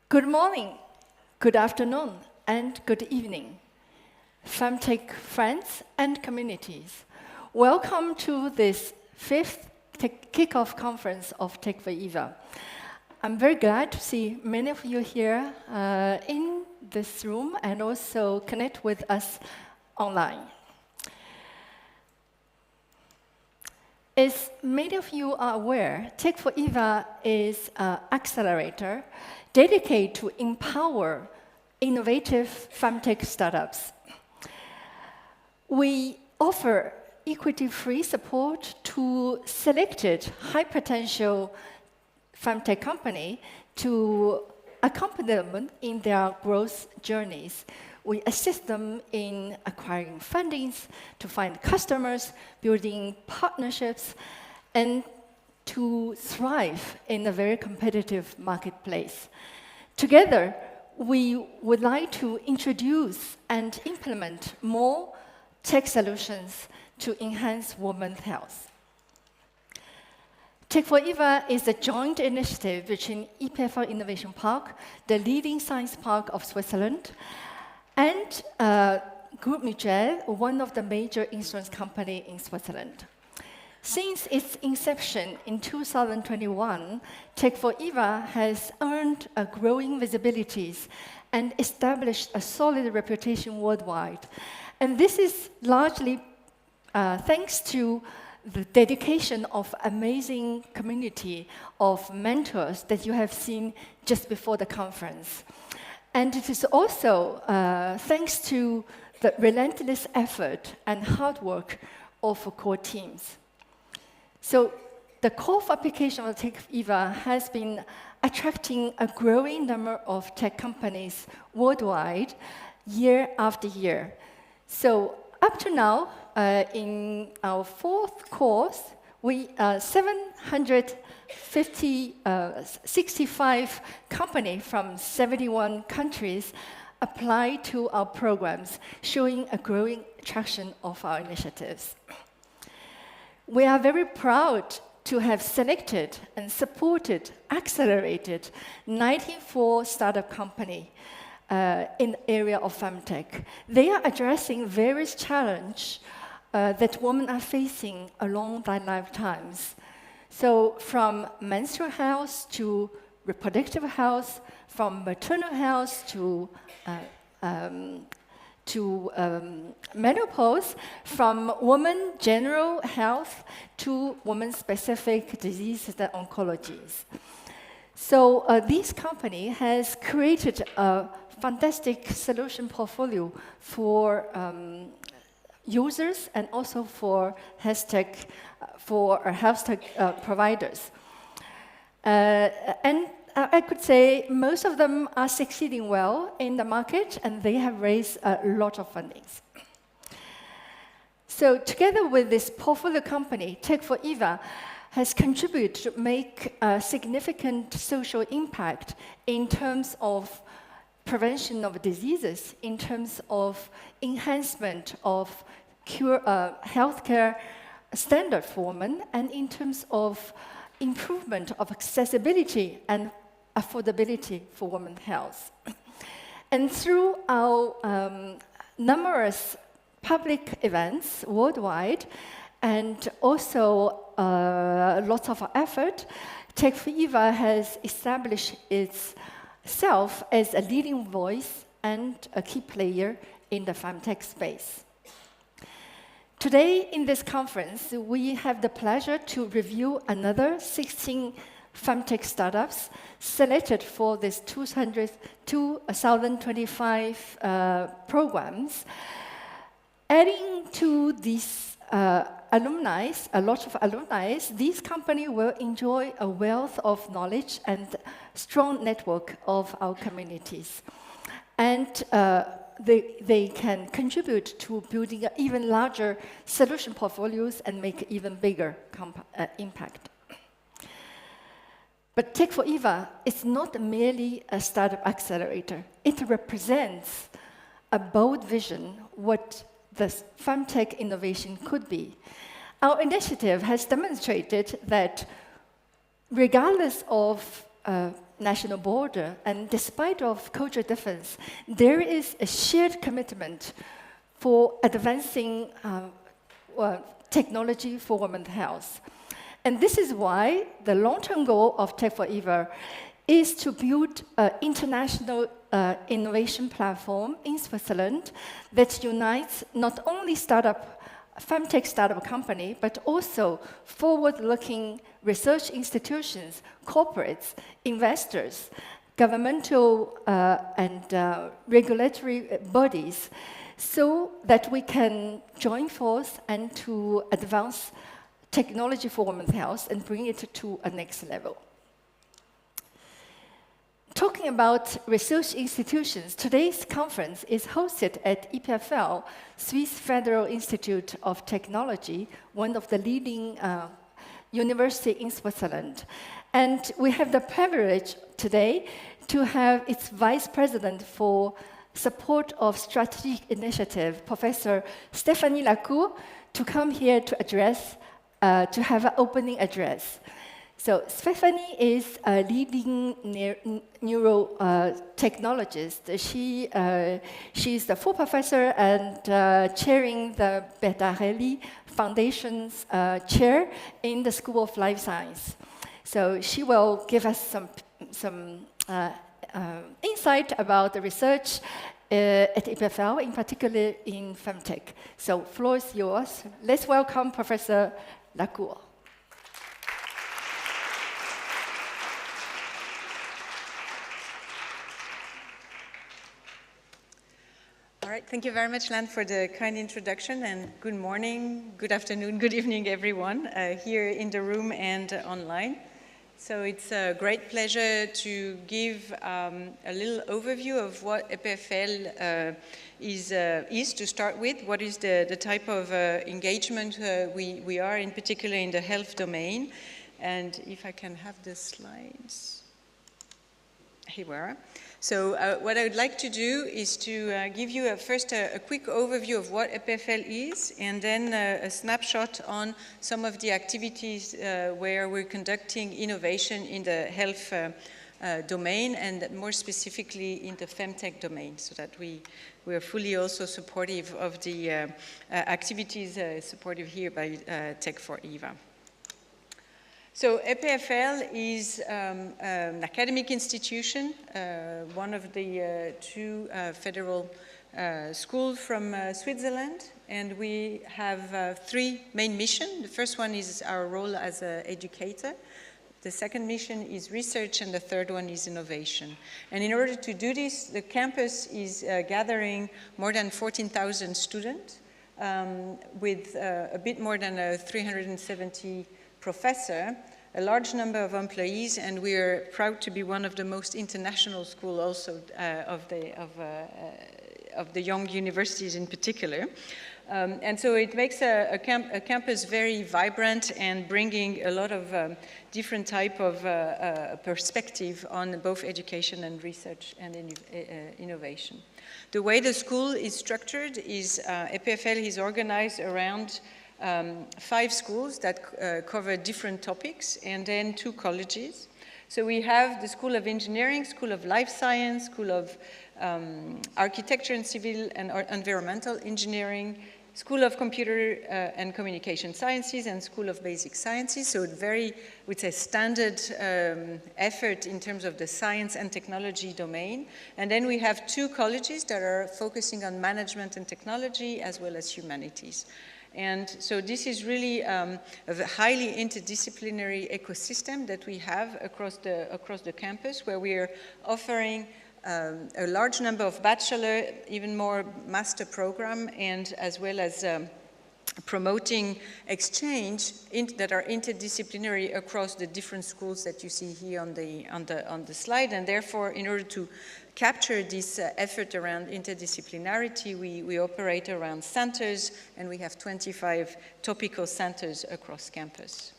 Good morning, good afternoon, and good evening, FemTech friends and communities. Welcome to this 5th kickoff conference of Tech4Eva. I'm very glad to see many of you here in this room and also connect with us online. As many of you are aware, Tech4Eva is an accelerator dedicated to empower innovative FemTech startups. We offer equity-free support to selected high-potential FemTech companies to accompany them in their growth journeys. We assist them in acquiring fundings, to find customers, building partnerships, and to thrive in a very competitive marketplace. Together, we would like to introduce and implement more tech solutions to enhance women's health. Tech4Eva is a joint initiative between EPFL Innovation Park, the leading science park of Switzerland, and Groupe Mutuel, one of the major insurance companies in Switzerland. Since its inception in 2021, Tech4Eva has earned a growing visibility and established a solid reputation worldwide. And this is largely thanks to the dedication of amazing community of mentors that you have seen just before the conference. And it is also thanks to the relentless effort and hard work of core teams. So the core application of Tech4Eva has been attracting a growing number of tech companies worldwide year after year. So up to now, in our 4th course, we 765 companies from 71 countries applied to our programs, showing a growing traction of our initiatives. We are very proud to have selected and supported, accelerated 94 startup companies in the area of FemTech. They are addressing various challenges that women are facing along their lifetimes. So from menstrual health to reproductive health, from maternal health to menopause, from women general health to women-specific diseases and oncologies. So this company has created a fantastic solution portfolio for users and also for health tech providers. And I could say most of them are succeeding well in the market, and they have raised a lot of fundings. So together with this portfolio company, Tech4Eva has contributed to make a significant social impact in terms of prevention of diseases, in terms of enhancement of healthcare standard for women, and in terms of improvement of accessibility and affordability for women's health. And through our numerous public events worldwide, and also lots of effort, Tech4Eva has established itself as a leading voice and a key player in the FemTech space. Today, in this conference, we have the pleasure to review another 16 FemTech startups selected for this 2025 programs. Adding to these alumni, a lot of alumni, these companies will enjoy a wealth of knowledge and strong network of our communities. And they can contribute to building even larger solution portfolios and make even bigger impact. But Tech4Eva is not merely a startup accelerator. It represents a bold vision what the FemTech innovation could be. Our initiative has demonstrated that regardless of national border, and despite of cultural difference, there is a shared commitment for advancing technology for women's health. And this is why the long-term goal of Tech4Eva is to build an international innovation platform in Switzerland that unites not only FemTech startup company, but also forward-looking research institutions, corporates, investors, governmental and regulatory bodies, so that we can join force and to advance technology for women's health and bring it to a next level. Talking about research institutions, today's conference is hosted at EPFL, Swiss Federal Institute of Technology, one of the leading university in Switzerland. And we have the privilege today to have its Vice President for Support of Strategic Initiative, Professor Stéphanie Lacour, to come here to address, to have an opening address. So Stéphanie is a leading neurotechnologist. She's the full professor and chairing the Bertarelli Foundation's chair in the School of Life Science. So she will give us some insight about the research at EPFL, in particular in FemTech. So floor is yours. Let's welcome Professor Lacour. All right, thank you very much, Lan, for the kind introduction, and good morning, good afternoon, good evening, everyone, here in the room and online. So it's a great pleasure to give a little overview of what EPFL is to start with. What is the type of engagement we are, in particular in the health domain. And if I can have the slides. Here we are. So what I would like to do is to give you first a quick overview of what EPFL is, and then a snapshot on some of the activities where we're conducting innovation in the health domain, and more specifically in the FemTech domain, so that we are fully also supportive of the activities supported here by Tech4Eva. So EPFL is an academic institution, one of the two federal schools from Switzerland, and we have three main missions. The first one is our role as an educator. The second mission is research, and the third one is innovation. And in order to do this, the campus is gathering more than 14,000 students with a bit more than 370 professor, a large number of employees, and we are proud to be one of the most international schools also of the young universities in particular. And so it makes a campus very vibrant and bringing a lot of different type of perspective on both education and research and innovation. The way the school is structured is EPFL is organized around 5 schools that cover different topics, and then 2 colleges. So we have the School of Engineering, School of Life Science, School of Architecture and Civil and Environmental Engineering, School of Computer and Communication Sciences, and School of Basic Sciences. So very, we'd say, standard effort in terms of the science and technology domain. And then we have 2 colleges that are focusing on management and technology as well as humanities. And so this is really a highly interdisciplinary ecosystem that we have across the campus, where we are offering a large number of bachelor, even more master program, and as well as promoting exchange that are interdisciplinary across the different schools that you see here on the slide. And therefore, in order to capture this effort around interdisciplinarity, we operate around centers, and we have 25 topical centers across campus.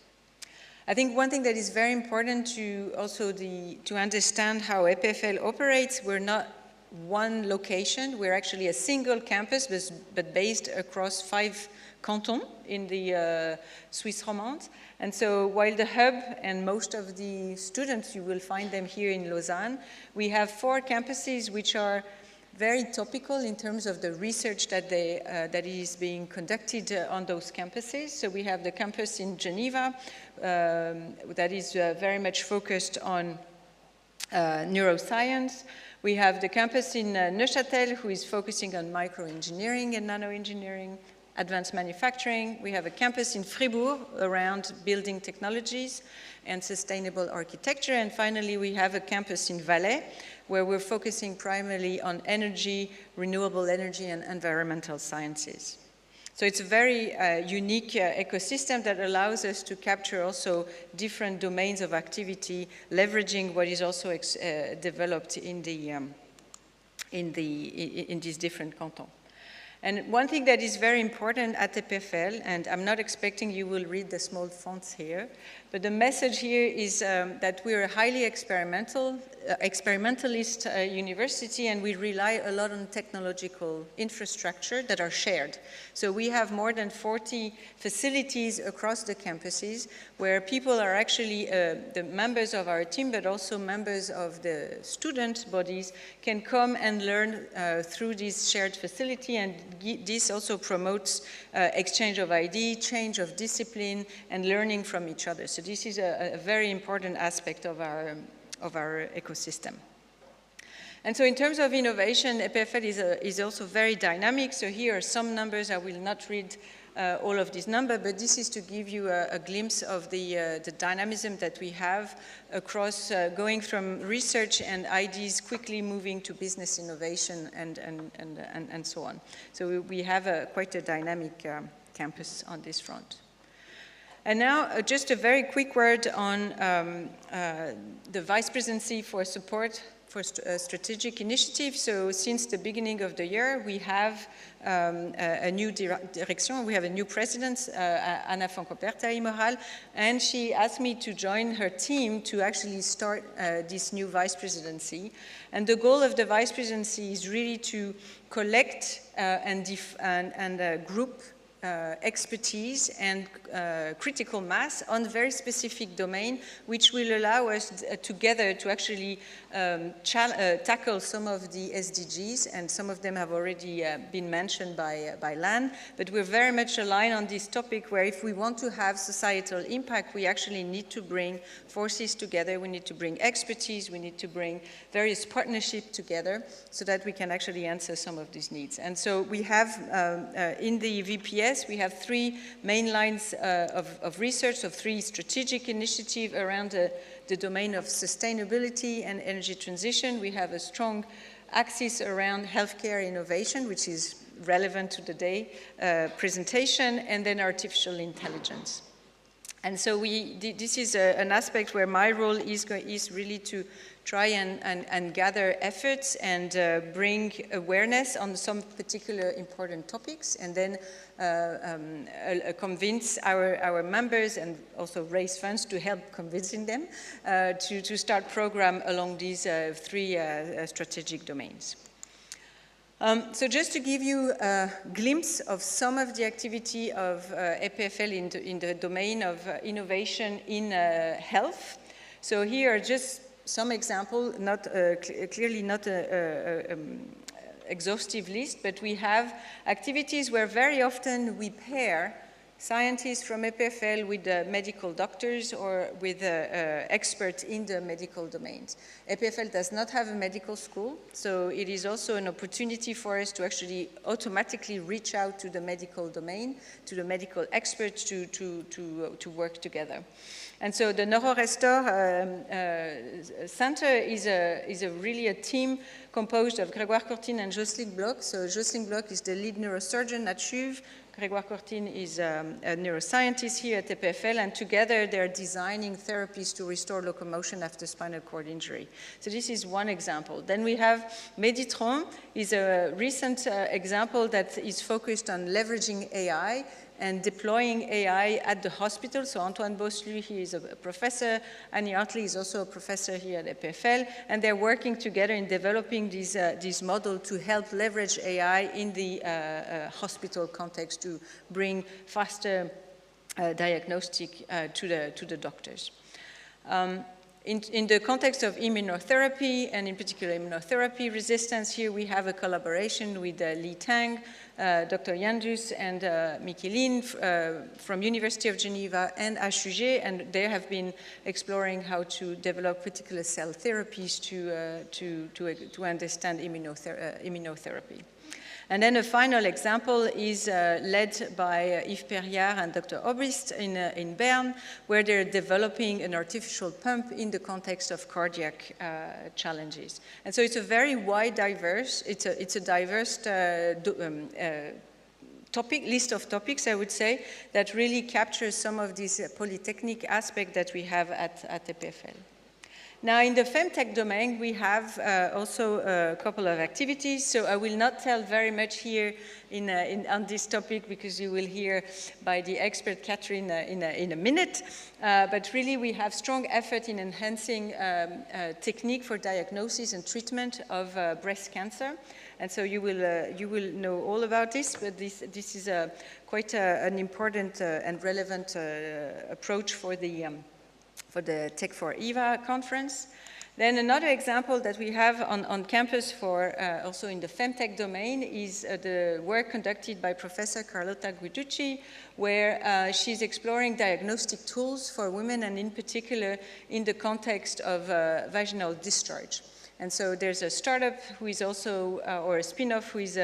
I think one thing that is very important to also to understand how EPFL operates, we're not one location, we're actually a single campus, but based across 5 canton in the Swiss Romande. And so while the hub and most of the students, you will find them here in Lausanne, we have 4 campuses which are very topical in terms of the research that is being conducted on those campuses. So we have the campus in Geneva that is very much focused on neuroscience. We have the campus in Neuchâtel, who is focusing on microengineering and nanoengineering, advanced manufacturing. We have a campus in Fribourg around building technologies and sustainable architecture. And finally, we have a campus in Valais, where we're focusing primarily on energy, renewable energy, and environmental sciences. So it's a very unique ecosystem that allows us to capture also different domains of activity, leveraging what is also developed in these different cantons. And one thing that is very important at EPFL, and I'm not expecting you will read the small fonts here, but the message here is that we're a highly experimentalist university, and we rely a lot on technological infrastructure that are shared. So we have more than 40 facilities across the campuses where people are actually the members of our team, but also members of the student bodies can come and learn through this shared facility, and this also promotes exchange of ID, change of discipline, and learning from each other. So this is a very important aspect of our ecosystem. And so in terms of innovation, EPFL is also very dynamic. So here are some numbers. I will not read all of these numbers, but this is to give you a glimpse of the dynamism that we have across going from research and ideas quickly moving to business innovation and so on. So we have quite a dynamic campus on this front. And now, just a very quick word on the Vice Presidency for Support for Strategic Initiatives. So since the beginning of the year, we have a new direction. We have a new president, Anna von Kopertai-Moral, and she asked me to join her team to actually start this new Vice Presidency. And the goal of the Vice Presidency is really to collect and group expertise and critical mass on a very specific domain, which will allow us together to actually tackle some of the SDGs, and some of them have already been mentioned by Lan, but we're very much aligned on this topic where if we want to have societal impact, we actually need to bring forces together, we need to bring expertise, we need to bring various partnerships together so that we can actually answer some of these needs. And so we have in the VPS, we have 3 main lines of research, of 3 strategic initiatives around the domain of sustainability and energy transition. We have a strong axis around healthcare innovation, which is relevant to today's presentation, and then artificial intelligence. And so this is an aspect where my role is really to try and gather efforts and bring awareness on some particular important topics, and then convince our members and also raise funds to help convincing them to start program along these 3 strategic domains. So just to give you a glimpse of some of the activity of EPFL in the domain of innovation in health. So here are just some examples, not clearly not exhaustive list, but we have activities where very often we pair scientists from EPFL with medical doctors or with experts in the medical domains. EPFL does not have a medical school, so it is also an opportunity for us to actually automatically reach out to the medical domain, to the medical experts to work together. And so the NeuroRestore Center is really a team composed of Grégoire Courtine and Jocelyne Bloch. So Jocelyne Bloch is the lead neurosurgeon at CHUV. Grégoire Courtine is a neuroscientist here at EPFL, and together they're designing therapies to restore locomotion after spinal cord injury. So this is one example. Then we have Meditron, is a recent example that is focused on leveraging AI and deploying AI at the hospital. So Antoine Bosselu, he is a professor, Annie Hartley is also a professor here at EPFL, and they're working together in developing this model to help leverage AI in the hospital context to bring faster diagnostic to the doctors. In the context of immunotherapy, and in particular immunotherapy resistance, here we have a collaboration with Li Tang, Dr. Yandus, and Miki Lin from University of Geneva and HUG, and they have been exploring how to develop particular cell therapies to understand immunotherapy. And then a final example is led by Yves Perriard and Dr. Obrist in Bern, where they're developing an artificial pump in the context of cardiac challenges. And so it's a very diverse list of topics, I would say, that really captures some of these polytechnic aspects that we have at EPFL. Now, in the FemTech domain, we have also a couple of activities, so I will not tell very much here on this topic because you will hear by the expert Catherine in a minute, but really we have strong effort in enhancing technique for diagnosis and treatment of breast cancer, and so you will know all about this, but this is quite an important and relevant approach for the Tech4Eva conference. Then another example that we have on campus for also in the FemTech domain is the work conducted by Professor Carlotta Guiducci, where she's exploring diagnostic tools for women, and in particular in the context of vaginal discharge. And so there's a startup who is also, or a spin-off who is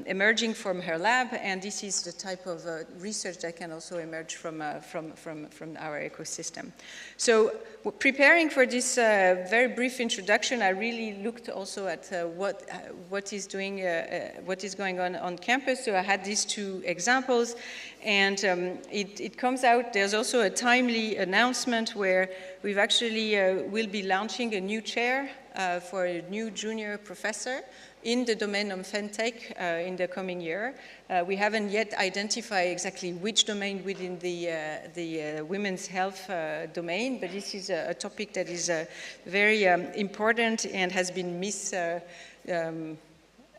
emerging from her lab, and this is the type of research that can also emerge from our ecosystem. So preparing for this very brief introduction, I really looked also at what is going on campus. So I had these two examples, and it comes out, there's also a timely announcement where we've actually will be launching a new chair for a new junior professor in the domain of FemTech in the coming year. We haven't yet identified exactly which domain within the women's health domain, but this is a topic that is very important and has been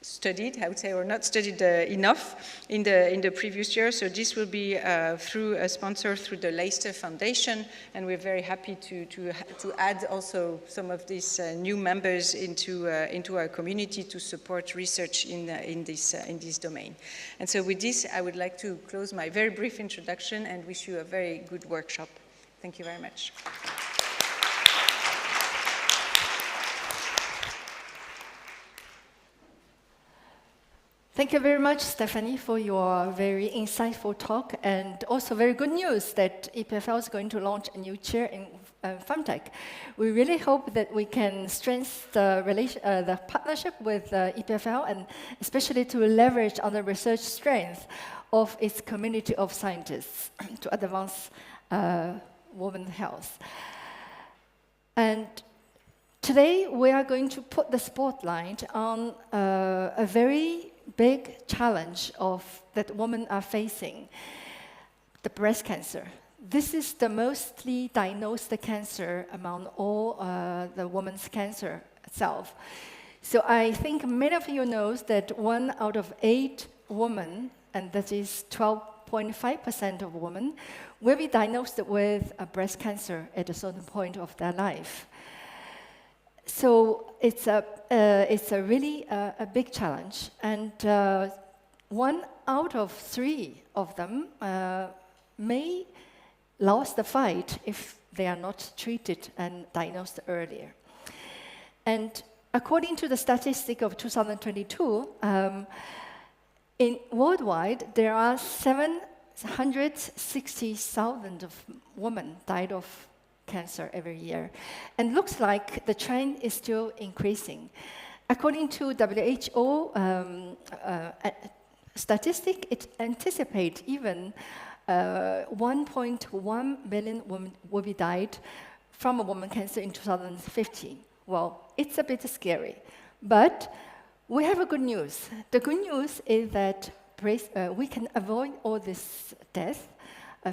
studied, I would say, or not studied enough in the previous year. So this will be through a sponsor through the Leicester Foundation, and we're very happy to add also some of these new members into our community to support research in this domain. And so with this, I would like to close my very brief introduction and wish you a very good workshop. Thank you very much. Thank you very much, Stephanie, for your very insightful talk, and also very good news that EPFL is going to launch a new chair in FemTech. We really hope that we can strengthen the partnership with EPFL, and especially to leverage on the research strength of its community of scientists to advance women's health. And today we are going to put the spotlight on a very big challenge that women are facing, the breast cancer. This is the mostly diagnosed cancer among all the women's cancer itself. So I think many of you know that 1 out of 8 women, and that is 12.5% of women, will be diagnosed with breast cancer at a certain point of their life. So it's a really big challenge, and 1 out of 3 of them may lose the fight if they are not treated and diagnosed earlier. And according to the statistic of 2022, worldwide there are 760,000 of women died of cancer every year, and looks like the trend is still increasing. According to WHO statistic, it anticipates even 1.1 million women will be died from a woman cancer in 2050. Well, it's a bit scary, but we have a good news. The good news is that we can avoid all this death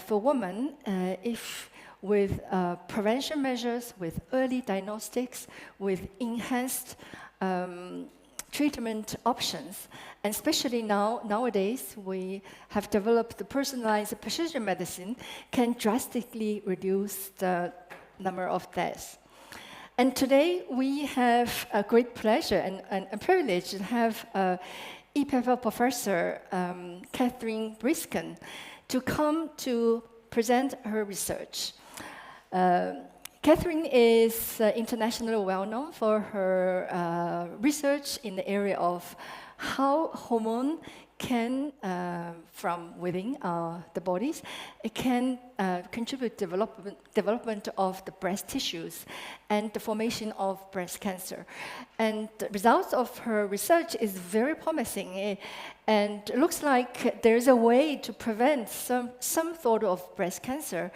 for women if with prevention measures, with early diagnostics, with enhanced treatment options. And especially nowadays, we have developed the personalized precision medicine can drastically reduce the number of deaths. And today, we have a great pleasure and a privilege to have EPFL professor Catherine Briskin to come to present her research. Catherine is internationally well-known for her research in the area of how hormone can, from within the bodies, it can contribute development of the breast tissues and the formation of breast cancer. And the results of her research is very promising, and it looks like there's a way to prevent some sort of breast cancer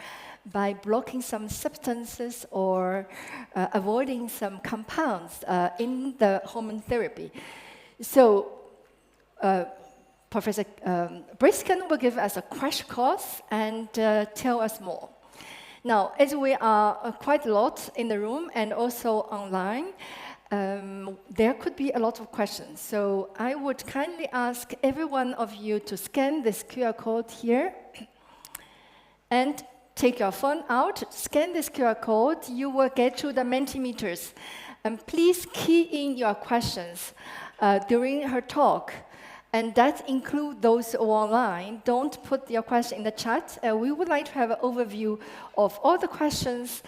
by blocking some substances or avoiding some compounds in the hormone therapy. So, Professor Briskin will give us a crash course and tell us more. Now, as we are quite a lot in the room and also online, there could be a lot of questions. So I would kindly ask every one of you to scan this QR code here and take your phone out, scan this QR code, you will get to the Mentimeters. And please key in your questions during her talk. And that includes those online. Don't put your question in the chat. We would like to have an overview of all the questions.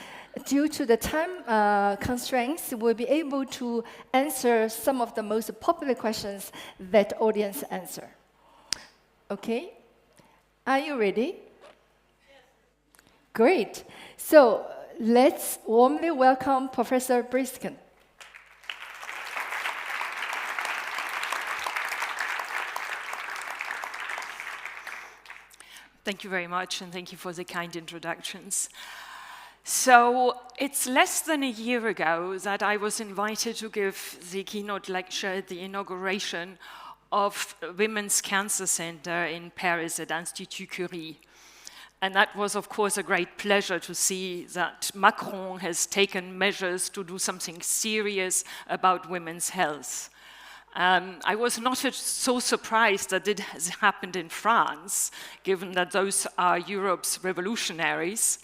Due to the time constraints, we'll be able to answer some of the most popular questions that audience answer. Okay? Are you ready? Great. So let's warmly welcome Professor Briskin. Thank you very much, and thank you for the kind introductions. So it's less than a year ago that I was invited to give the keynote lecture at the inauguration of Women's Cancer Center in Paris at Institut Curie. And that was, of course, a great pleasure to see that Macron has taken measures to do something serious about women's health. I was not so surprised that it has happened in France, given that those are Europe's revolutionaries.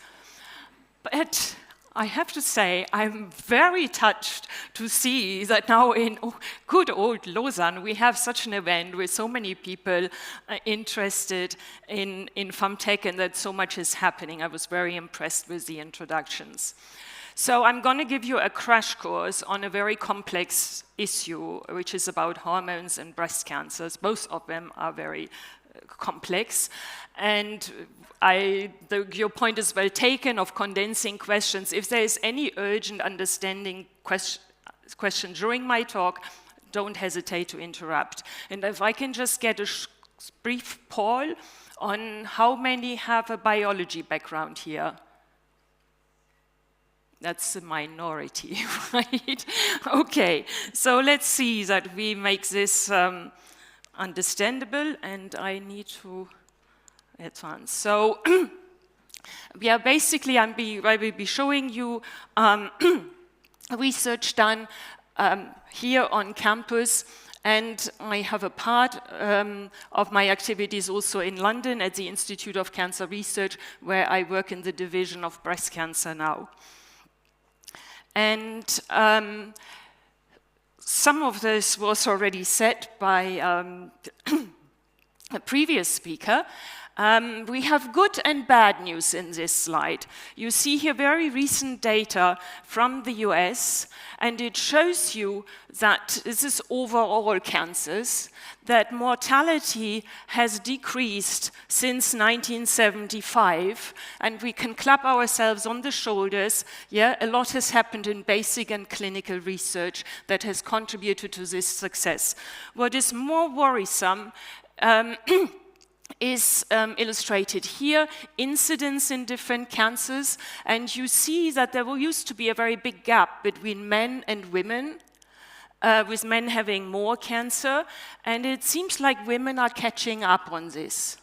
But I have to say, I'm very touched to see that now in good old Lausanne, we have such an event with so many people interested in FemTech and that so much is happening. I was very impressed with the introductions. So I'm going to give you a crash course on a very complex issue, which is about hormones and breast cancers. Both of them are very complex. And your point is well taken of condensing questions. If there is any urgent understanding question during my talk, don't hesitate to interrupt. And if I can just get a brief poll on how many have a biology background here. That's a minority, right? Okay, so let's see that we make this understandable, and I need to advance. So, yeah, basically, I will be showing you research done here on campus, and I have a part of my activities also in London at the Institute of Cancer Research, where I work in the division of breast cancer now. And some of this was already said by a previous speaker. We have good and bad news in this slide. You see here very recent data from the US, and it shows you that this is overall cancers, that mortality has decreased since 1975, and we can clap ourselves on the shoulders. Yeah, a lot has happened in basic and clinical research that has contributed to this success. What is more worrisome is illustrated here, incidence in different cancers, and you see that there used to be a very big gap between men and women, with men having more cancer, and it seems like women are catching up on this.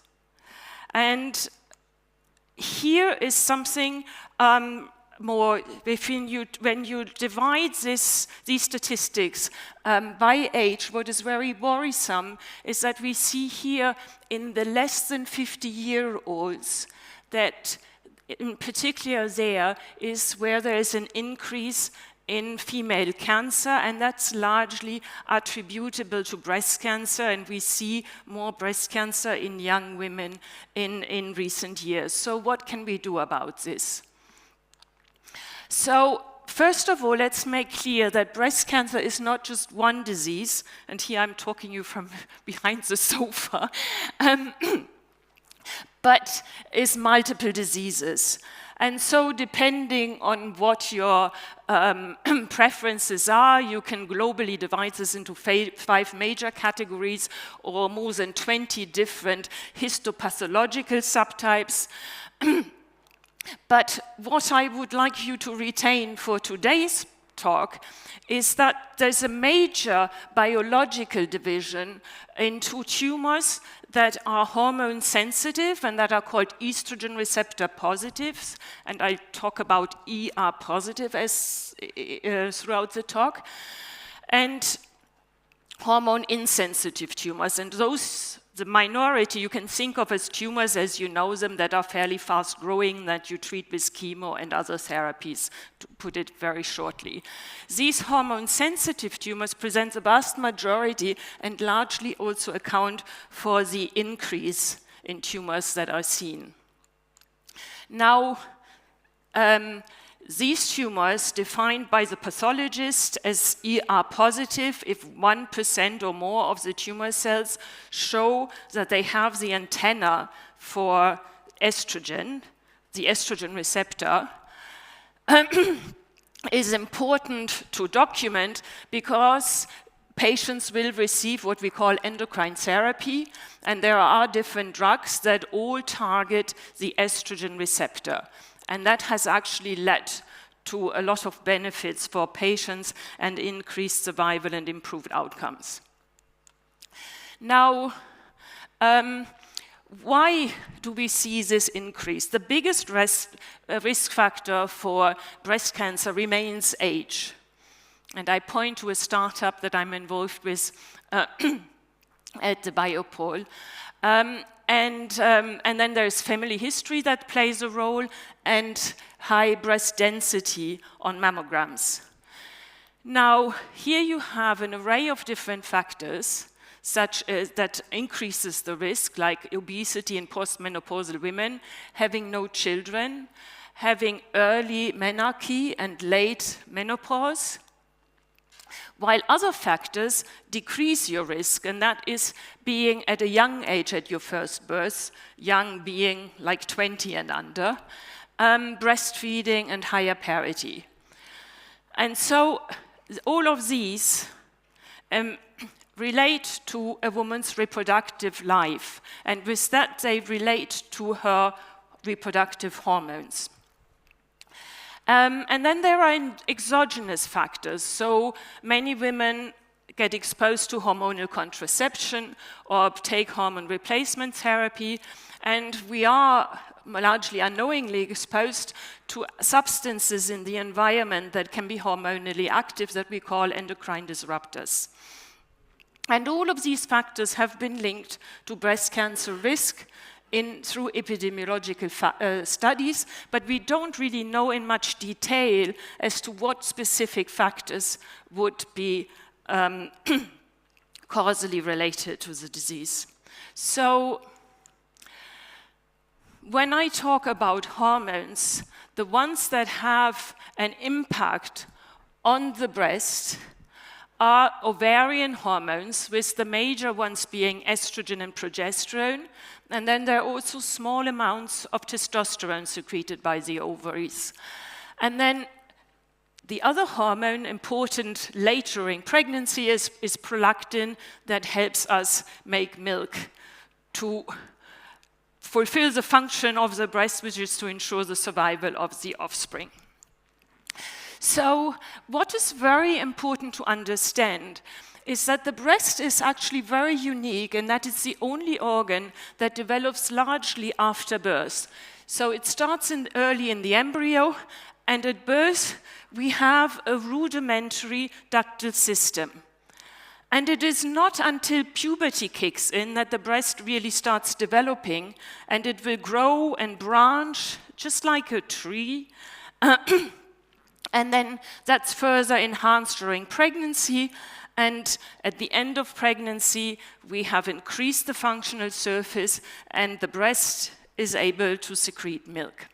And here is something more, when you divide these statistics by age, what is very worrisome is that we see here in the less than 50-year-olds that in particular there is where there is an increase in female cancer, and that's largely attributable to breast cancer, and we see more breast cancer in young women in recent years. So what can we do about this? So first of all, let's make clear that breast cancer is not just one disease, and here I'm talking you from behind the sofa, but is multiple diseases. And so depending on what your preferences are, you can globally divide this into 5 major categories or more than 20 different histopathological subtypes. But what I would like you to retain for today's talk is that there's a major biological division into tumors that are hormone sensitive and that are called estrogen receptor positives, and I talk about ER positive throughout the talk, and hormone insensitive tumors, and those, the minority you can think of as tumors as you know them, that are fairly fast growing, that you treat with chemo and other therapies, to put it very shortly. These hormone sensitive tumors present the vast majority and largely also account for the increase in tumors that are seen. Now, these tumors, defined by the pathologist as ER positive, if 1% or more of the tumor cells show that they have the antenna for estrogen, the estrogen receptor, is important to document because patients will receive what we call endocrine therapy, and there are different drugs that all target the estrogen receptor. And that has actually led to a lot of benefits for patients and increased survival and improved outcomes. Now, why do we see this increase? The biggest risk factor for breast cancer remains age. And I point to a startup that I'm involved with at the Biopol. And then there's family history that plays a role, and high breast density on mammograms. Now, here you have an array of different factors such as that increases the risk, like obesity in postmenopausal women, having no children, having early menarche and late menopause, while other factors decrease your risk, and that is being at a young age at your first birth, young being like 20 and under, breastfeeding and higher parity. And so all of these relate to a woman's reproductive life, and with that they relate to her reproductive hormones. And then there are exogenous factors. So many women get exposed to hormonal contraception or take hormone replacement therapy, and we are largely unknowingly exposed to substances in the environment that can be hormonally active that we call endocrine disruptors. And all of these factors have been linked to breast cancer risk through epidemiological studies, but we don't really know in much detail as to what specific factors would be causally related to the disease. So when I talk about hormones, the ones that have an impact on the breast are ovarian hormones, with the major ones being estrogen and progesterone, and then there are also small amounts of testosterone secreted by the ovaries. And then the other hormone important later in pregnancy is prolactin, that helps us make milk to fulfill the function of the breast, which is to ensure the survival of the offspring. So what is very important to understand is that the breast is actually very unique, and that it's the only organ that develops largely after birth. So it starts early in the embryo, and at birth we have a rudimentary ductal system. And it is not until puberty kicks in that the breast really starts developing, and it will grow and branch just like a tree. And then that's further enhanced during pregnancy. And at the end of pregnancy, we have increased the functional surface, and the breast is able to secrete milk.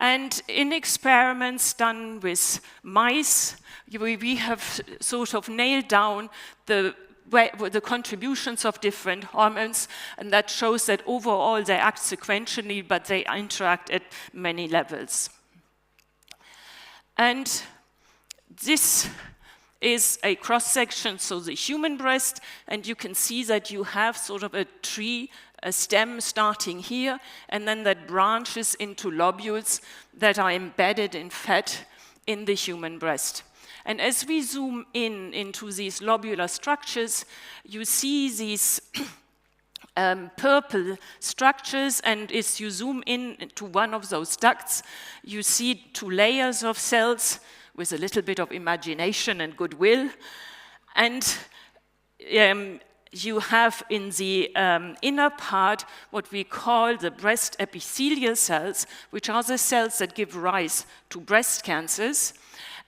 And in experiments done with mice, we have sort of nailed down the contributions of different hormones, and that shows that overall they act sequentially, but they interact at many levels. And this is a cross-section, so the human breast, and you can see that you have sort of a tree, a stem starting here, and then that branches into lobules that are embedded in fat in the human breast. And as we zoom into these lobular structures, you see these purple structures, and as you zoom in to one of those ducts, you see 2 layers of cells with a little bit of imagination and goodwill. And you have in the inner part what we call the breast epithelial cells, which are the cells that give rise to breast cancers.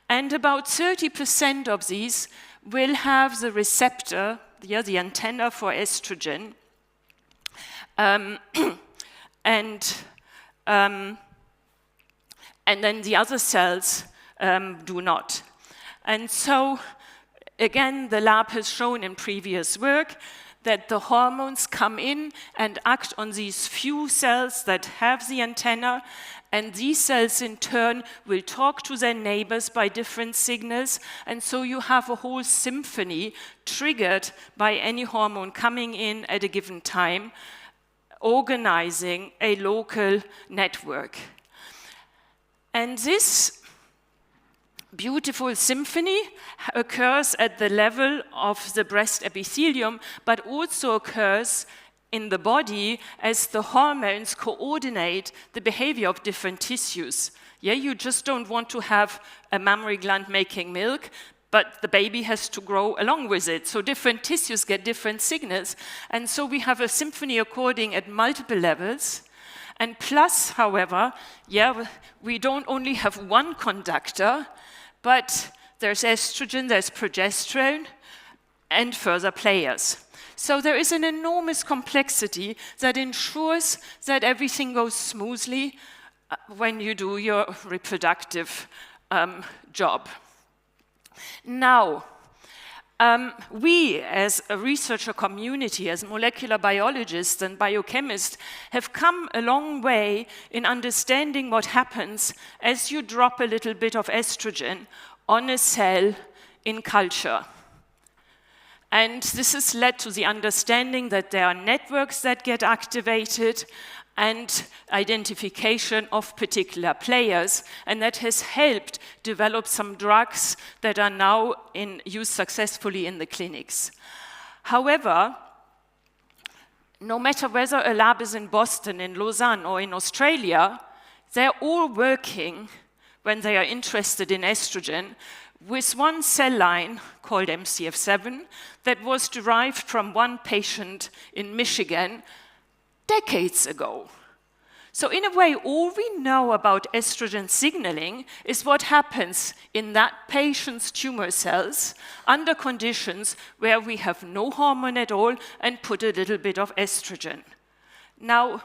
And about 30% of these will have the receptor, the antenna for estrogen. And then the other cells do not. And so, again, the lab has shown in previous work that the hormones come in and act on these few cells that have the antenna, and these cells in turn will talk to their neighbors by different signals, and so you have a whole symphony triggered by any hormone coming in at a given time, organizing a local network. And this beautiful symphony occurs at the level of the breast epithelium, but also occurs in the body as the hormones coordinate the behavior of different tissues. Yeah, you just don't want to have a mammary gland making milk, but the baby has to grow along with it. So different tissues get different signals. And so we have a symphony occurring at multiple levels. And plus, however, yeah, we don't only have one conductor, but there's estrogen, there's progesterone, and further players. So there is an enormous complexity that ensures that everything goes smoothly when you do your reproductive job. Now, we as a researcher community, as molecular biologists and biochemists, have come a long way in understanding what happens as you drop a little bit of estrogen on a cell in culture. And this has led to the understanding that there are networks that get activated and identification of particular players, and that has helped develop some drugs that are now used successfully in the clinics. However, no matter whether a lab is in Boston, in Lausanne, or in Australia, they're all working, when they are interested in estrogen, with one cell line called MCF7 that was derived from one patient in Michigan decades ago. So in a way, all we know about estrogen signaling is what happens in that patient's tumor cells under conditions where we have no hormone at all and put a little bit of estrogen. Now,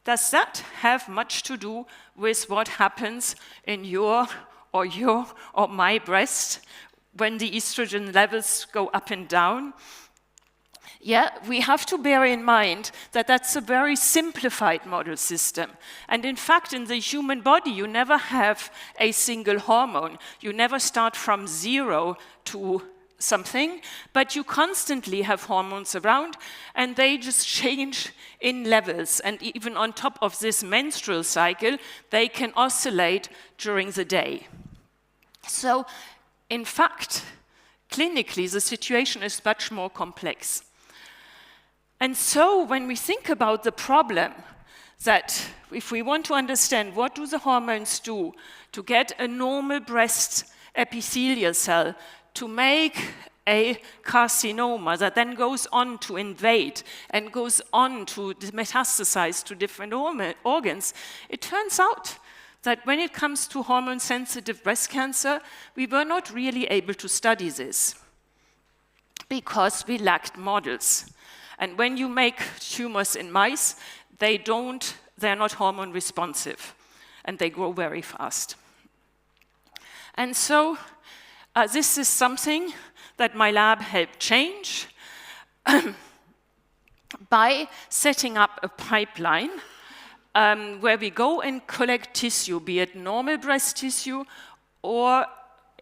does that have much to do with what happens in your or my breast when the estrogen levels go up and down? Yeah, we have to bear in mind that that's a very simplified model system. And in fact, in the human body, you never have a single hormone. You never start from 0 to something, but you constantly have hormones around, and they just change in levels. And even on top of this menstrual cycle, they can oscillate during the day. So, in fact, clinically, the situation is much more complex. And so, when we think about the problem, that if we want to understand what do the hormones do to get a normal breast epithelial cell to make a carcinoma that then goes on to invade and goes on to metastasize to different organs, it turns out that when it comes to hormone-sensitive breast cancer, we were not really able to study this because we lacked models. And when you make tumors in mice, they're not hormone responsive, and they grow very fast. And so this is something that my lab helped change by setting up a pipeline where we go and collect tissue, be it normal breast tissue or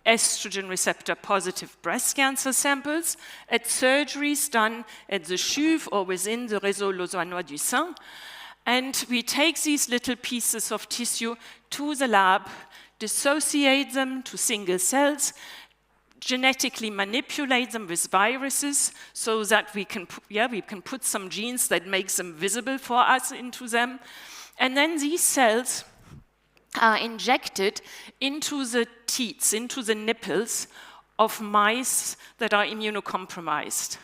estrogen receptor positive breast cancer samples at surgeries done at the CHUV or within the réseau lausannois du sein. And we take these little pieces of tissue to the lab, dissociate them to single cells, genetically manipulate them with viruses so that we can put some genes that make them visible for us into them. And then these cells are injected into the teats, into the nipples of mice that are immunocompromised.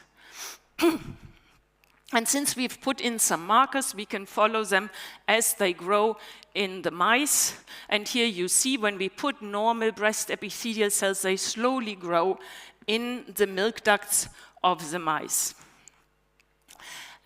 And since we've put in some markers, we can follow them as they grow in the mice. And here you see when we put normal breast epithelial cells, they slowly grow in the milk ducts of the mice.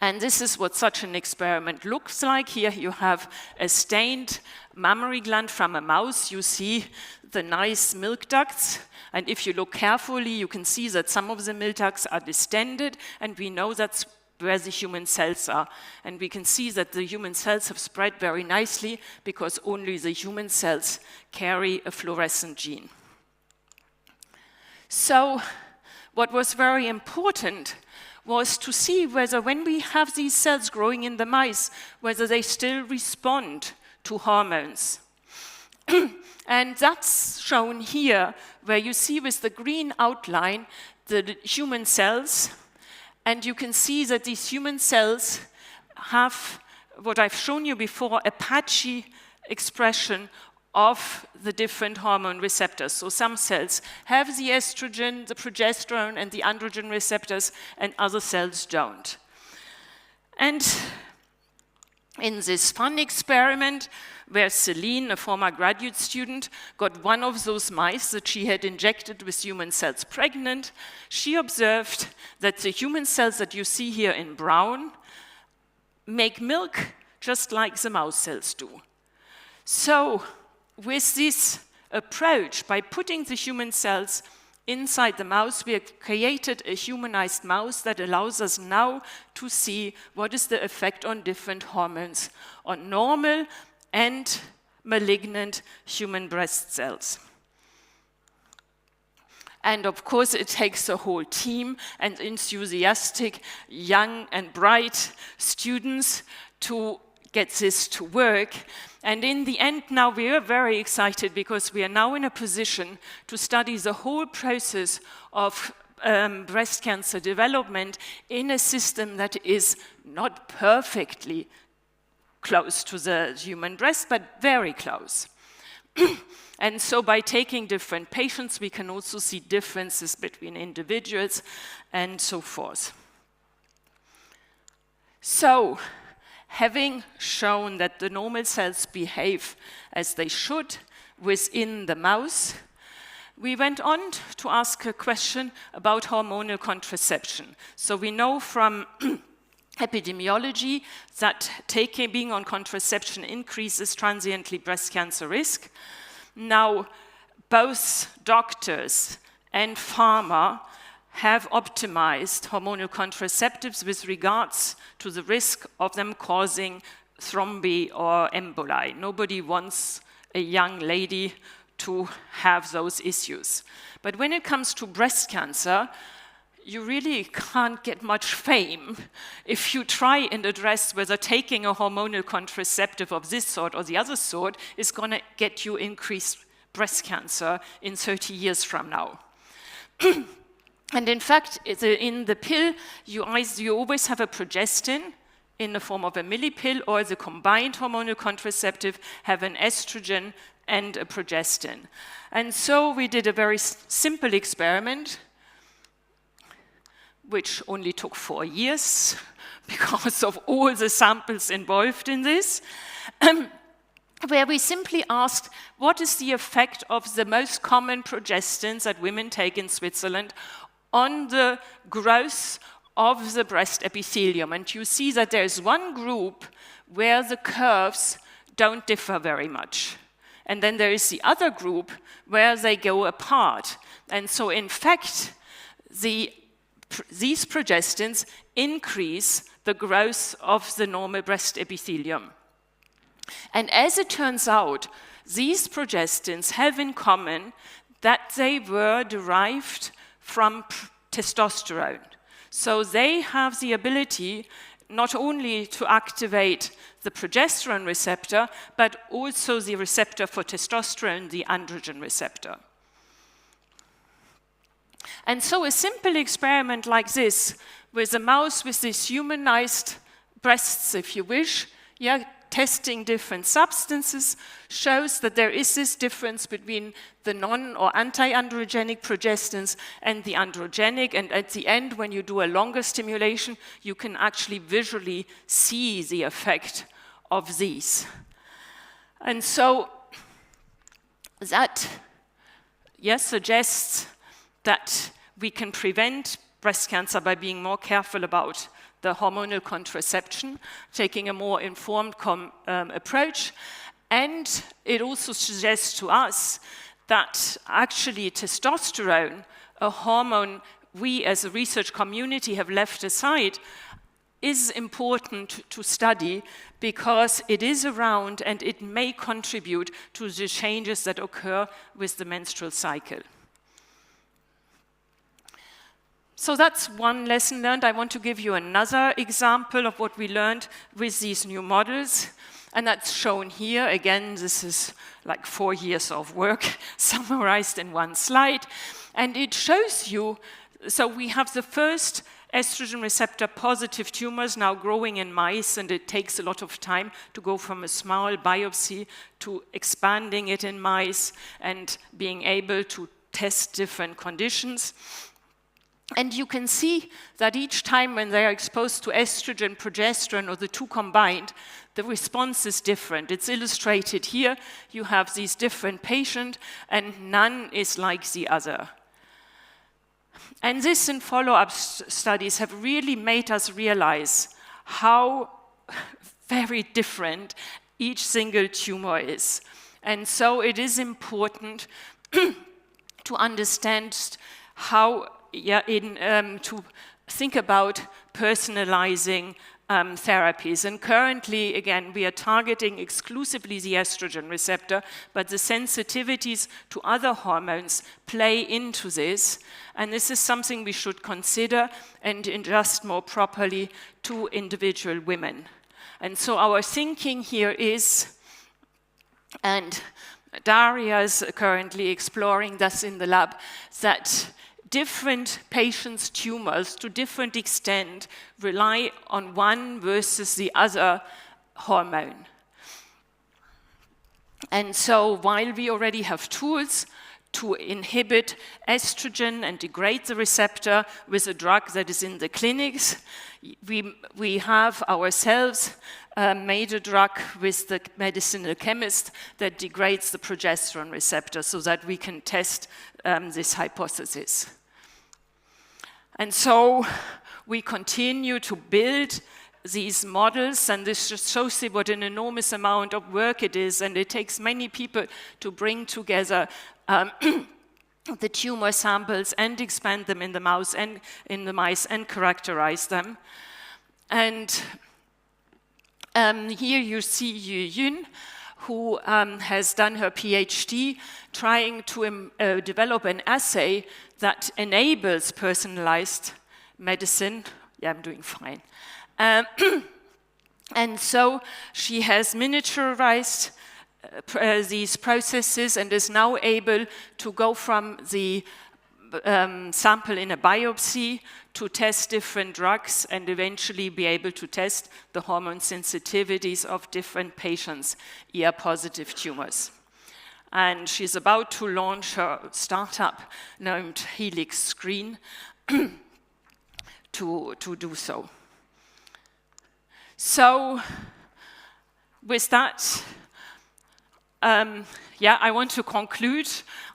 And this is what such an experiment looks like. Here you have a stained mammary gland from a mouse. You see the nice milk ducts. And if you look carefully, you can see that some of the milk ducts are distended, and we know that's where the human cells are. And we can see that the human cells have spread very nicely because only the human cells carry a fluorescent gene. So what was very important was to see whether when we have these cells growing in the mice, whether they still respond to hormones. And that's shown here, where you see with the green outline the human cells. And you can see that these human cells have, what I've shown you before, a patchy expression of the different hormone receptors. So some cells have the estrogen, the progesterone, and the androgen receptors, and other cells don't. And in this fun experiment, where Celine, a former graduate student, got one of those mice that she had injected with human cells pregnant, she observed that the human cells that you see here in brown make milk just like the mouse cells do. So, with this approach, by putting the human cells inside the mouse, we have created a humanized mouse that allows us now to see what is the effect on different hormones on normal and malignant human breast cells. And of course, it takes a whole team and enthusiastic, young and bright students to get this to work. And in the end now we are very excited because we are now in a position to study the whole process of breast cancer development in a system that is not perfectly close to the human breast, but very close. And so by taking different patients, we can also see differences between individuals and so forth. So, having shown that the normal cells behave as they should within the mouse, we went on to ask a question about hormonal contraception. So we know from epidemiology that being on contraception increases transiently breast cancer risk. Now, both doctors and pharma have optimized hormonal contraceptives with regards to the risk of them causing thrombi or emboli. Nobody wants a young lady to have those issues. But when it comes to breast cancer, you really can't get much fame if you try and address whether taking a hormonal contraceptive of this sort or the other sort is going to get you increased breast cancer in 30 years from now. And in fact, in the pill, you always have a progestin in the form of a millipill, or the combined hormonal contraceptive have an estrogen and a progestin. And so we did a very simple experiment, which only took 4 years because of all the samples involved in this, where we simply asked, what is the effect of the most common progestins that women take in Switzerland on the growth of the breast epithelium? And you see that there's one group where the curves don't differ very much. And then there is the other group where they go apart. And so in fact, these progestins increase the growth of the normal breast epithelium. And as it turns out, these progestins have in common that they were derived from testosterone. So they have the ability not only to activate the progesterone receptor, but also the receptor for testosterone, the androgen receptor. And so a simple experiment like this, with a mouse with these humanized breasts, if you wish, testing different substances, shows that there is this difference between the non- or anti-androgenic progestins and the androgenic, and at the end, when you do a longer stimulation, you can actually visually see the effect of these. And so that, suggests that we can prevent breast cancer by being more careful about the hormonal contraception, taking a more informed approach. And it also suggests to us that actually testosterone, a hormone we as a research community have left aside, is important to study because it is around and it may contribute to the changes that occur with the menstrual cycle. So that's one lesson learned. I want to give you another example of what we learned with these new models. And that's shown here. Again, this is like 4 years of work summarized in one slide. And it shows you, so we have the first estrogen receptor positive tumors now growing in mice, and it takes a lot of time to go from a small biopsy to expanding it in mice and being able to test different conditions. And you can see that each time when they are exposed to estrogen, progesterone, or the two combined, the response is different. It's illustrated here. You have these different patients, and none is like the other. And this and follow-up studies have really made us realize how very different each single tumor is. And so it is important to understand how to think about personalizing therapies. And currently, again, we are targeting exclusively the estrogen receptor, but the sensitivities to other hormones play into this. And this is something we should consider and adjust more properly to individual women. And so our thinking here is, and Daria is currently exploring this in the lab, that different patients' tumors, to different extent, rely on one versus the other hormone. And so while we already have tools to inhibit estrogen and degrade the receptor with a drug that is in the clinics, we have ourselves made a drug with the medicinal chemist that degrades the progesterone receptor so that we can test this hypothesis. And so we continue to build these models, and this just shows you what an enormous amount of work it is, and it takes many people to bring together the tumor samples and expand them in the mouse and in the mice and characterize them. And here you see Yu Yun, who has done her PhD trying to develop an assay that enables personalized medicine. Yeah, I'm doing fine. And so she has miniaturized these processes and is now able to go from the sample in a biopsy to test different drugs and eventually be able to test the hormone sensitivities of different patients' ER-positive tumors. And she's about to launch her startup named Helix Screen to do so. So with that, I want to conclude.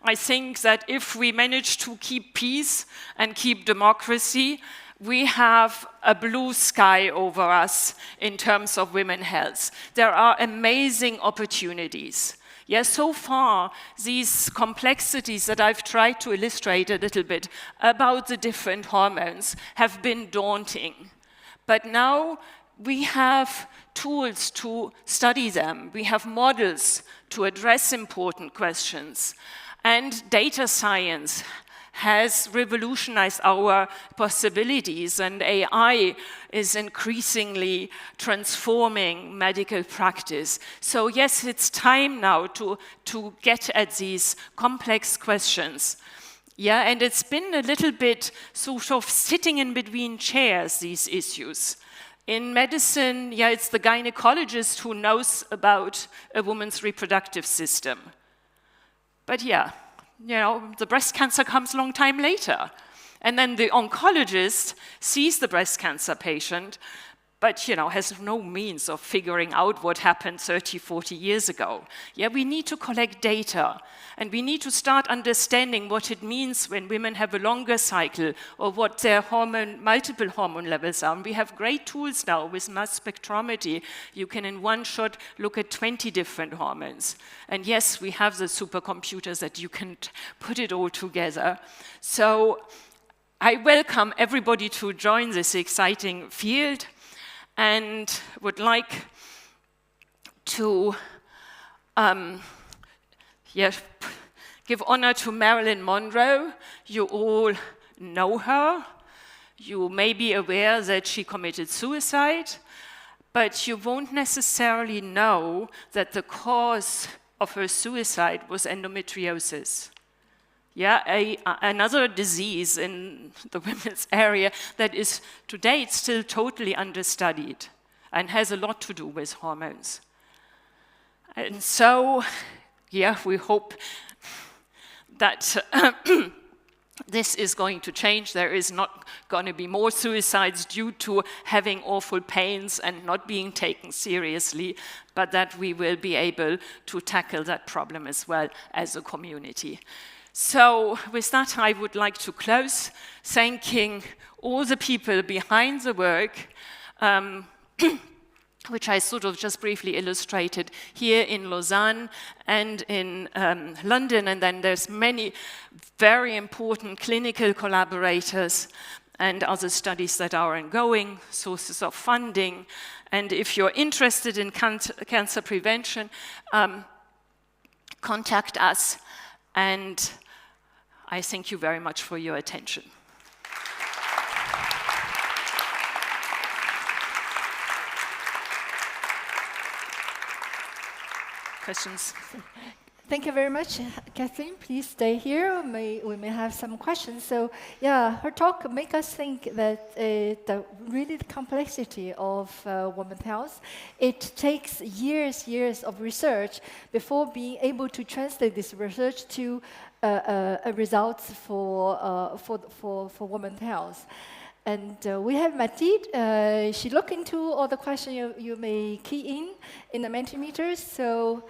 I think that if we manage to keep peace and keep democracy, we have a blue sky over us in terms of women's health. There are amazing opportunities. Yes, so far, these complexities that I've tried to illustrate a little bit about the different hormones have been daunting. But now we have tools to study them. We have models to address important questions. And data science has revolutionized our possibilities, and AI is increasingly transforming medical practice. So yes, it's time now to get at these complex questions. Yeah, and it's been a little bit sort of sitting in between chairs, these issues. In medicine, it's the gynecologist who knows about a woman's reproductive system. But the breast cancer comes a long time later. And then the oncologist sees the breast cancer patient, but has no means of figuring out what happened 30, 40 years ago. We need to collect data, and we need to start understanding what it means when women have a longer cycle, or what their multiple hormone levels are. And we have great tools now with mass spectrometry. You can in one shot look at 20 different hormones. And yes, we have the supercomputers that you can put it all together. So I welcome everybody to join this exciting field, and would like to give honor to Marilyn Monroe. You all know her. You may be aware that she committed suicide, but you won't necessarily know that the cause of her suicide was endometriosis. Another disease in the women's area that is to date still totally understudied and has a lot to do with hormones. And so, we hope that this is going to change. There is not going to be more suicides due to having awful pains and not being taken seriously, but that we will be able to tackle that problem as well as a community. So with that, I would like to close, thanking all the people behind the work, which I sort of just briefly illustrated here in Lausanne and in London. And then there's many very important clinical collaborators and other studies that are ongoing, sources of funding. And if you're interested in cancer prevention, contact us. And I thank you very much for your attention. Questions? Thank you very much, Kathleen. Please stay here. We may have some questions. So, her talk makes us think that the complexity of women's health, it takes years of research before being able to translate this research to results for women's health. And we have Mathilde. She looked into all the questions you may key in the Mentimeters. So,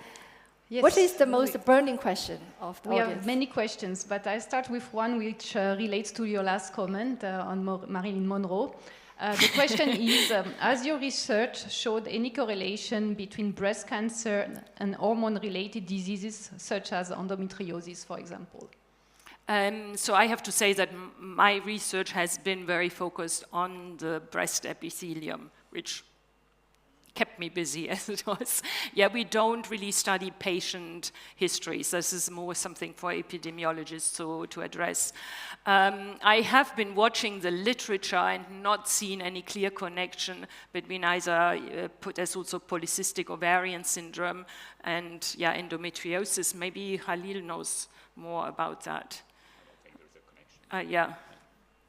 yes, what is the most burning question of the audience? We have many questions, but I start with one which relates to your last comment on Marilyn Monroe. The question is, has your research showed any correlation between breast cancer and hormone-related diseases, such as endometriosis, for example? So I have to say that my research has been very focused on the breast epithelium, which kept kept me busy as it was. Yeah, we don't really study patient histories. This is more something for epidemiologists to address. I have been watching the literature and not seen any clear connection between either there's also polycystic ovarian syndrome and endometriosis. Maybe Halil knows more about that. I think there's a connection.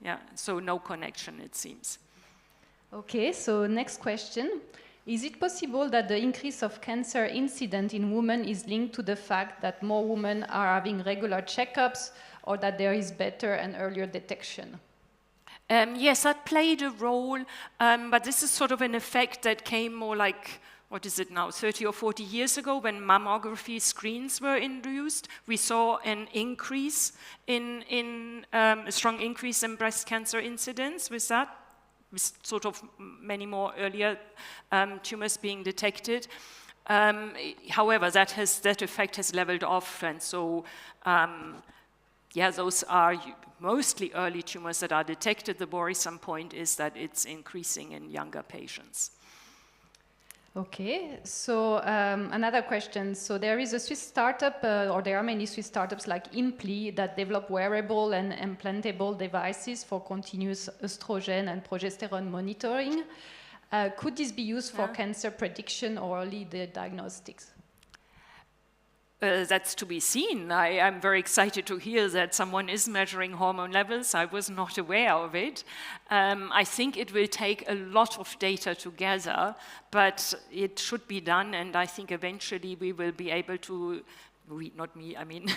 Yeah, so no connection, it seems. Okay, so next question. Is it possible that the increase of cancer incident in women is linked to the fact that more women are having regular checkups, or that there is better and earlier detection? Yes, that played a role, but this is sort of an effect that came more like, what is it now, 30 or 40 years ago when mammography screens were introduced. We saw an increase a strong increase in breast cancer incidence with that, with sort of many more earlier tumors being detected. However, that effect has leveled off, and so those are mostly early tumors that are detected. The worrisome point is that it's increasing in younger patients. Okay, so another question. So there is a Swiss startup, or there are many Swiss startups like Impli that develop wearable and implantable devices for continuous estrogen and progesterone monitoring. Could this be used for cancer prediction or early diagnostics? That's to be seen. I'm very excited to hear that someone is measuring hormone levels. I was not aware of it. I think it will take a lot of data to gather, but it should be done, and I think eventually we will be able to, not me, I mean,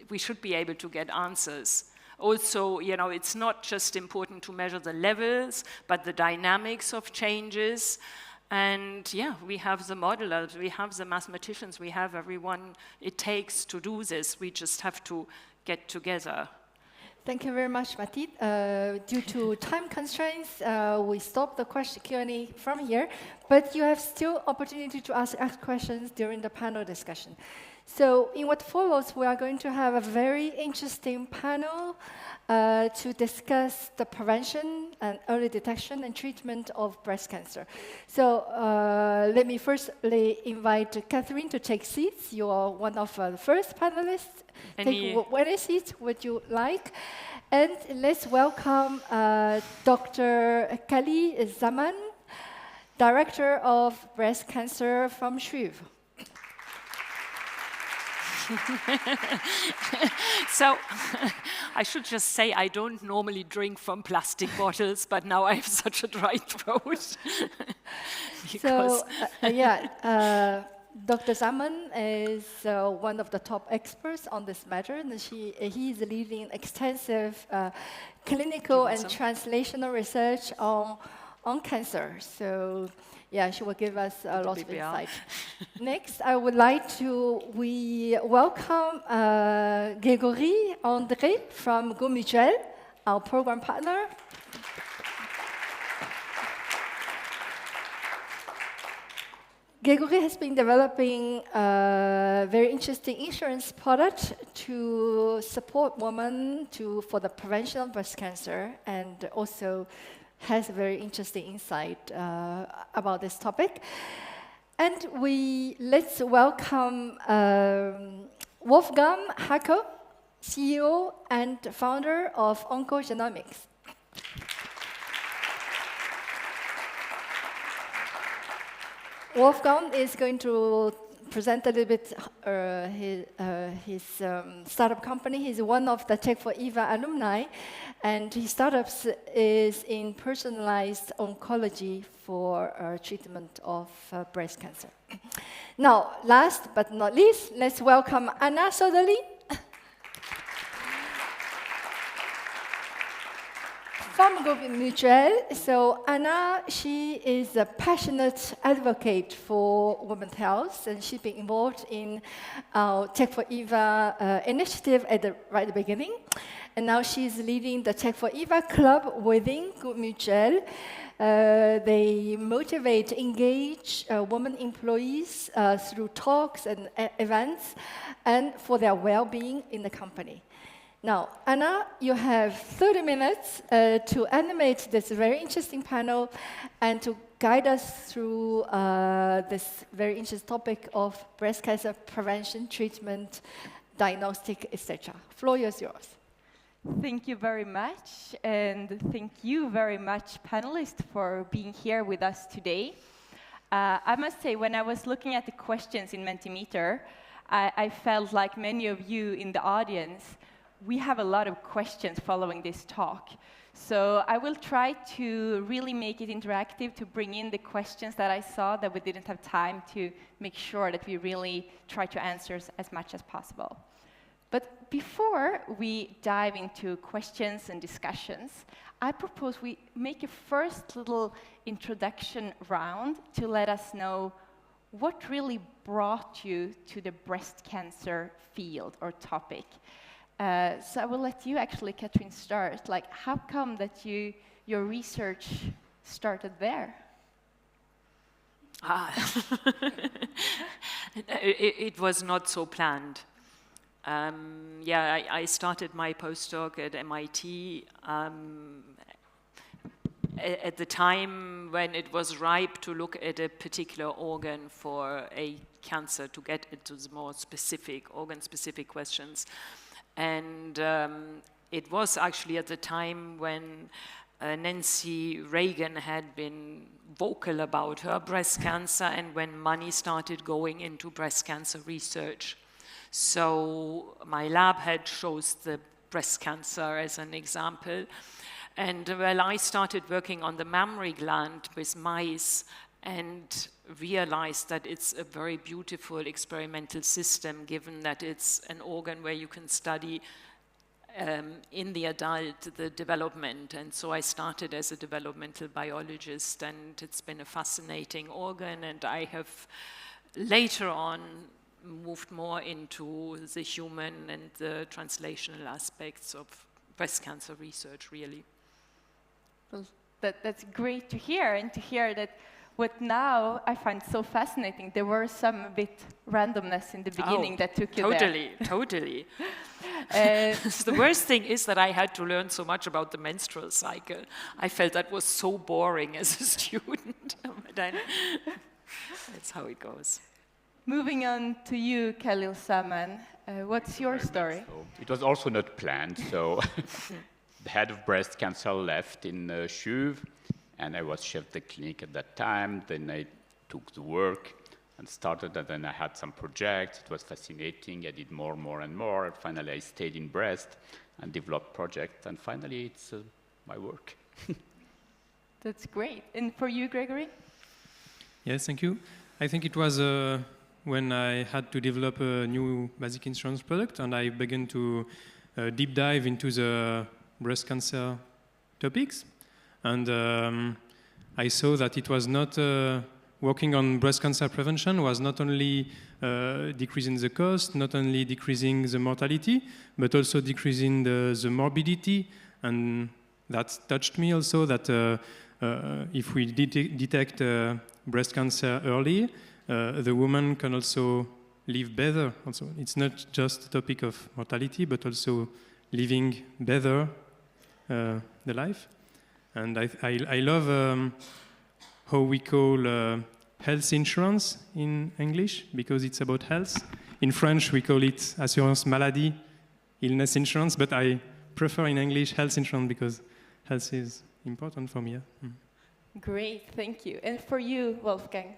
we should be able to get answers. Also, it's not just important to measure the levels, but the dynamics of changes. And we have the modelers, we have the mathematicians, we have everyone it takes to do this. We just have to get together. Thank you very much, Mathilde. Due to time constraints, we stop the Q&A from here, but you have still opportunity to ask questions during the panel discussion. So in what follows, we are going to have a very interesting panel to discuss the prevention and early detection and treatment of breast cancer. So let me firstly invite Catherine to take seats. You are one of the first panelists. Take any seat would you like. And let's welcome Dr. Kali Zaman, Director of Breast Cancer from Swiss. So I should just say I don't normally drink from plastic bottles, but now I have such a dry throat. Dr. Zaman is one of the top experts on this matter, and he is leading extensive clinical and translational research on cancer. So she will give us a lot of insight. Next, I would like to welcome Grégory André from Go Mutuel, our program partner. Grégory has been developing a very interesting insurance product to support women for the prevention of breast cancer, and also has a very interesting insight about this topic. And let's welcome Wolfgang Hacker, CEO and founder of Oncogenomics. Wolfgang is going to present a little bit his startup company. He's one of the Tech4Eva alumni, and his startups is in personalized oncology for treatment of breast cancer. Now, last but not least, let's welcome Anna Soderlin from Go Mutuel. So Anna, she is a passionate advocate for women's health, and she's been involved in our Tech4Eva initiative at the right beginning. And now she's leading the Tech4Eva club within Go Mutuel. They motivate, engage women employees through talks and events, and for their well-being in the company. Now, Anna, you have 30 minutes to animate this very interesting panel and to guide us through this very interesting topic of breast cancer prevention, treatment, diagnostic, etc. Floor is yours. Thank you very much, and thank you very much, panelists, for being here with us today. I must say, when I was looking at the questions in Mentimeter, I felt like many of you in the audience, we have a lot of questions following this talk. So I will try to really make it interactive, to bring in the questions that I saw that we didn't have time to make sure that we really try to answer as much as possible. But before we dive into questions and discussions, I propose we make a first little introduction round to let us know what really brought you to the breast cancer field or topic. So I will let you actually, Catherine, start. Like, how come that your research started there? It was not so planned. I started my postdoc at MIT at the time when it was ripe to look at a particular organ for a cancer, to get into the more specific, organ-specific questions. And it was actually at the time when Nancy Reagan had been vocal about her breast cancer and when money started going into breast cancer research. So my lab had chose the breast cancer as an example. And well, I started working on the mammary gland with mice and realized that it's a very beautiful experimental system, given that it's an organ where you can study in the adult the development. And so I started as a developmental biologist, and it's been a fascinating organ, and I have later on moved more into the human and the translational aspects of breast cancer research, really. Well, that's great to hear, and to hear that what now I find so fascinating, there were some bit randomness in the beginning that took you there. Totally. The worst thing is that I had to learn so much about the menstrual cycle. I felt that was so boring as a student. But that's how it goes. Moving on to you, Khalil Saman. What's your story? So it was also not planned. So the head of breast cancer left in CHUV, and I was chef de clinic at that time. Then I took the work and started, and then I had some projects. It was fascinating. I did more and more. And finally, I stayed in breast and developed projects. And finally, it's my work. That's great. And for you, Gregory? Yes, thank you. I think it was when I had to develop a new basic insurance product, and I began to deep dive into the breast cancer topics. And I saw that it was not working on breast cancer prevention was not only decreasing the cost, not only decreasing the mortality, but also decreasing the morbidity. And that touched me also, that if we detect breast cancer early, the woman can also live better. Also, it's not just a topic of mortality, but also living better the life. And I love how we call health insurance in English, because it's about health. In French, we call it assurance maladie, illness insurance, but I prefer in English health insurance because health is important for me. Yeah? Great, thank you. And for you, Wolfgang?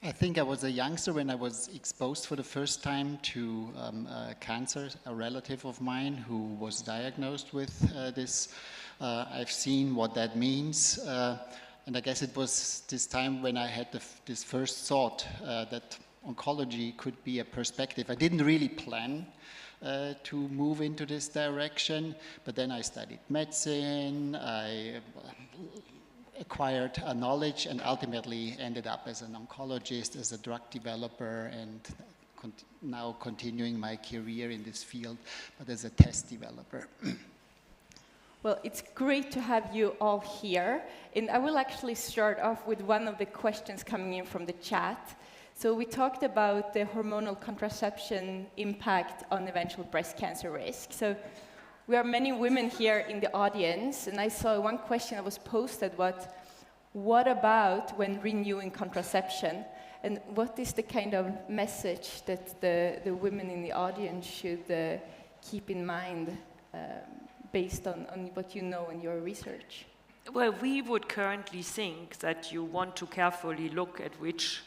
I think I was a youngster when I was exposed for the first time to cancer. A relative of mine who was diagnosed with this. I've seen what that means. And I guess it was this time when I had this first thought that oncology could be a perspective. I didn't really plan to move into this direction, but then I studied medicine, I acquired a knowledge, and ultimately ended up as an oncologist, as a drug developer, and now continuing my career in this field, but as a test developer. Well, it's great to have you all here. And I will actually start off with one of the questions coming in from the chat. So we talked about the hormonal contraception impact on eventual breast cancer risk. So we are many women here in the audience, and I saw one question that was posted, what about when renewing contraception? And what is the kind of message that the women in the audience should keep in mind based on what you know in your research? Well, we would currently think that you want to carefully look at which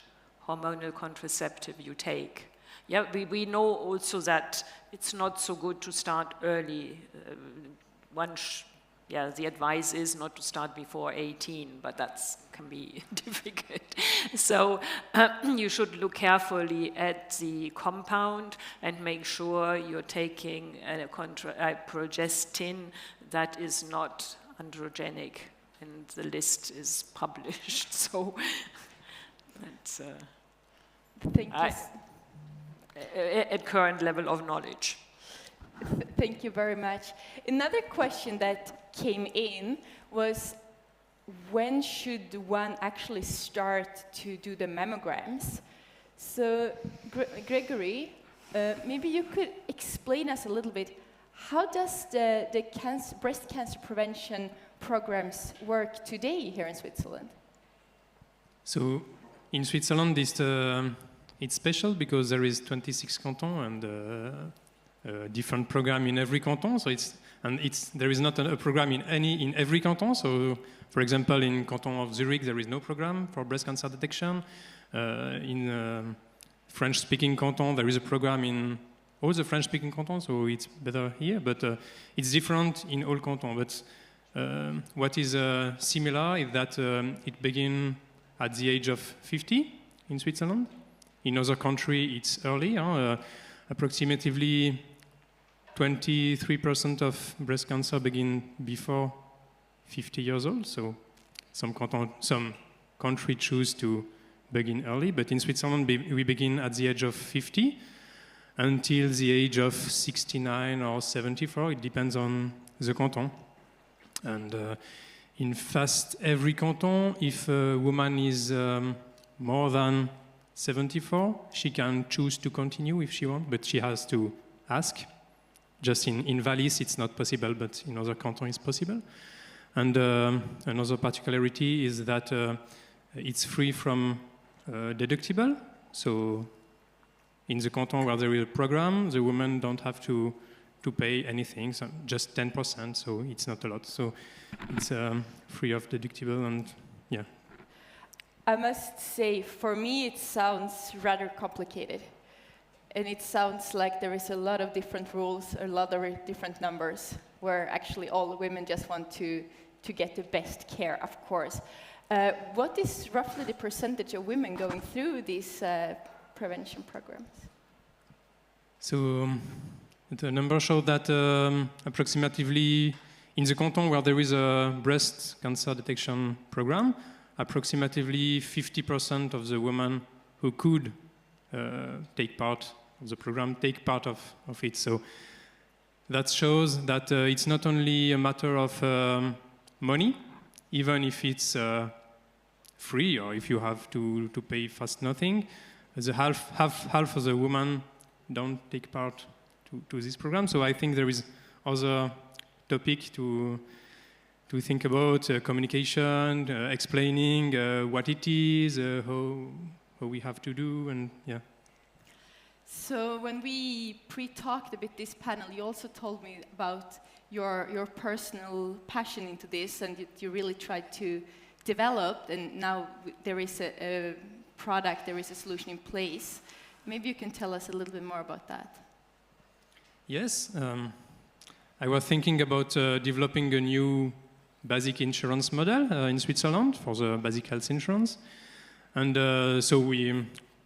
hormonal contraceptive you take. Yeah, we know also that it's not so good to start early. The advice is not to start before 18, but that can be difficult. So you should look carefully at the compound and make sure you're taking a progestin that is not androgenic, and the list is published. So that's thank you. At current level of knowledge. Thank you very much. Another question that came in was, when should one actually start to do the mammograms? So, Gregory, maybe you could explain us a little bit, how does the breast cancer prevention programs work today here in Switzerland? So, in Switzerland, it's special because there is 26 cantons and different program in every canton. So there is not a program in every canton. So, for example, in canton of Zurich, there is no program for breast cancer detection. In French-speaking canton, there is a program in all the French-speaking cantons, so it's better here. But it's different in all cantons. But what is similar is that it begins at the age of 50 in Switzerland. In other countries, it's early. Approximately 23% of breast cancer begin before 50 years old. So some countries choose to begin early, but in Switzerland we begin at the age of 50 until the age of 69 or 74. It depends on the canton. And in fast every canton, if a woman is more than 74, she can choose to continue if she wants, but she has to ask. Just in Valais, it's not possible, but in other cantons, it's possible. And another particularity is that it's free from deductible. So in the canton where there is a program, the women don't have to pay anything, so just 10%, so it's not a lot. So it's free of deductible, and yeah. I must say, for me, it sounds rather complicated. And it sounds like there is a lot of different rules, a lot of different numbers, where actually all women just want to get the best care, of course. What is roughly the percentage of women going through these prevention programs? So the numbers show that approximately in the canton where there is a breast cancer detection program, approximately 50% of the women who could take part of the program take part of it. So that shows that it's not only a matter of money, even if it's free or if you have to pay fast nothing. The half of the women don't take part to this program. So I think there is other topic to think about, communication, explaining what it is, how we have to do, and yeah. So when we pre-talked a bit this panel, you also told me about your personal passion into this, and you really tried to develop, and now there is a product, there is a solution in place. Maybe you can tell us a little bit more about that. Yes, I was thinking about developing a new basic insurance model in Switzerland for the basic health insurance. And so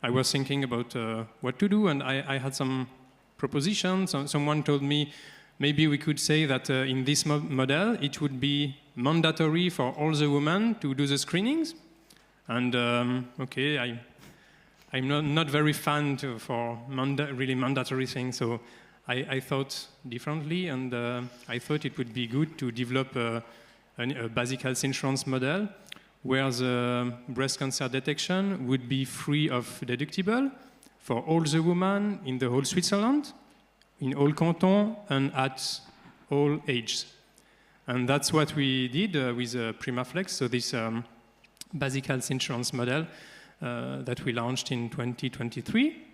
I was thinking about what to do, and I had some propositions. Someone told me maybe we could say that in this model, it would be mandatory for all the women to do the screenings. And okay, I'm not very fan for really mandatory things, so I thought differently, and I thought it would be good to develop a basic health insurance model where the breast cancer detection would be free of deductible for all the women in the whole Switzerland, in all cantons, and at all ages. And that's what we did with PrimaFlex, so this basic health insurance model that we launched in 2023.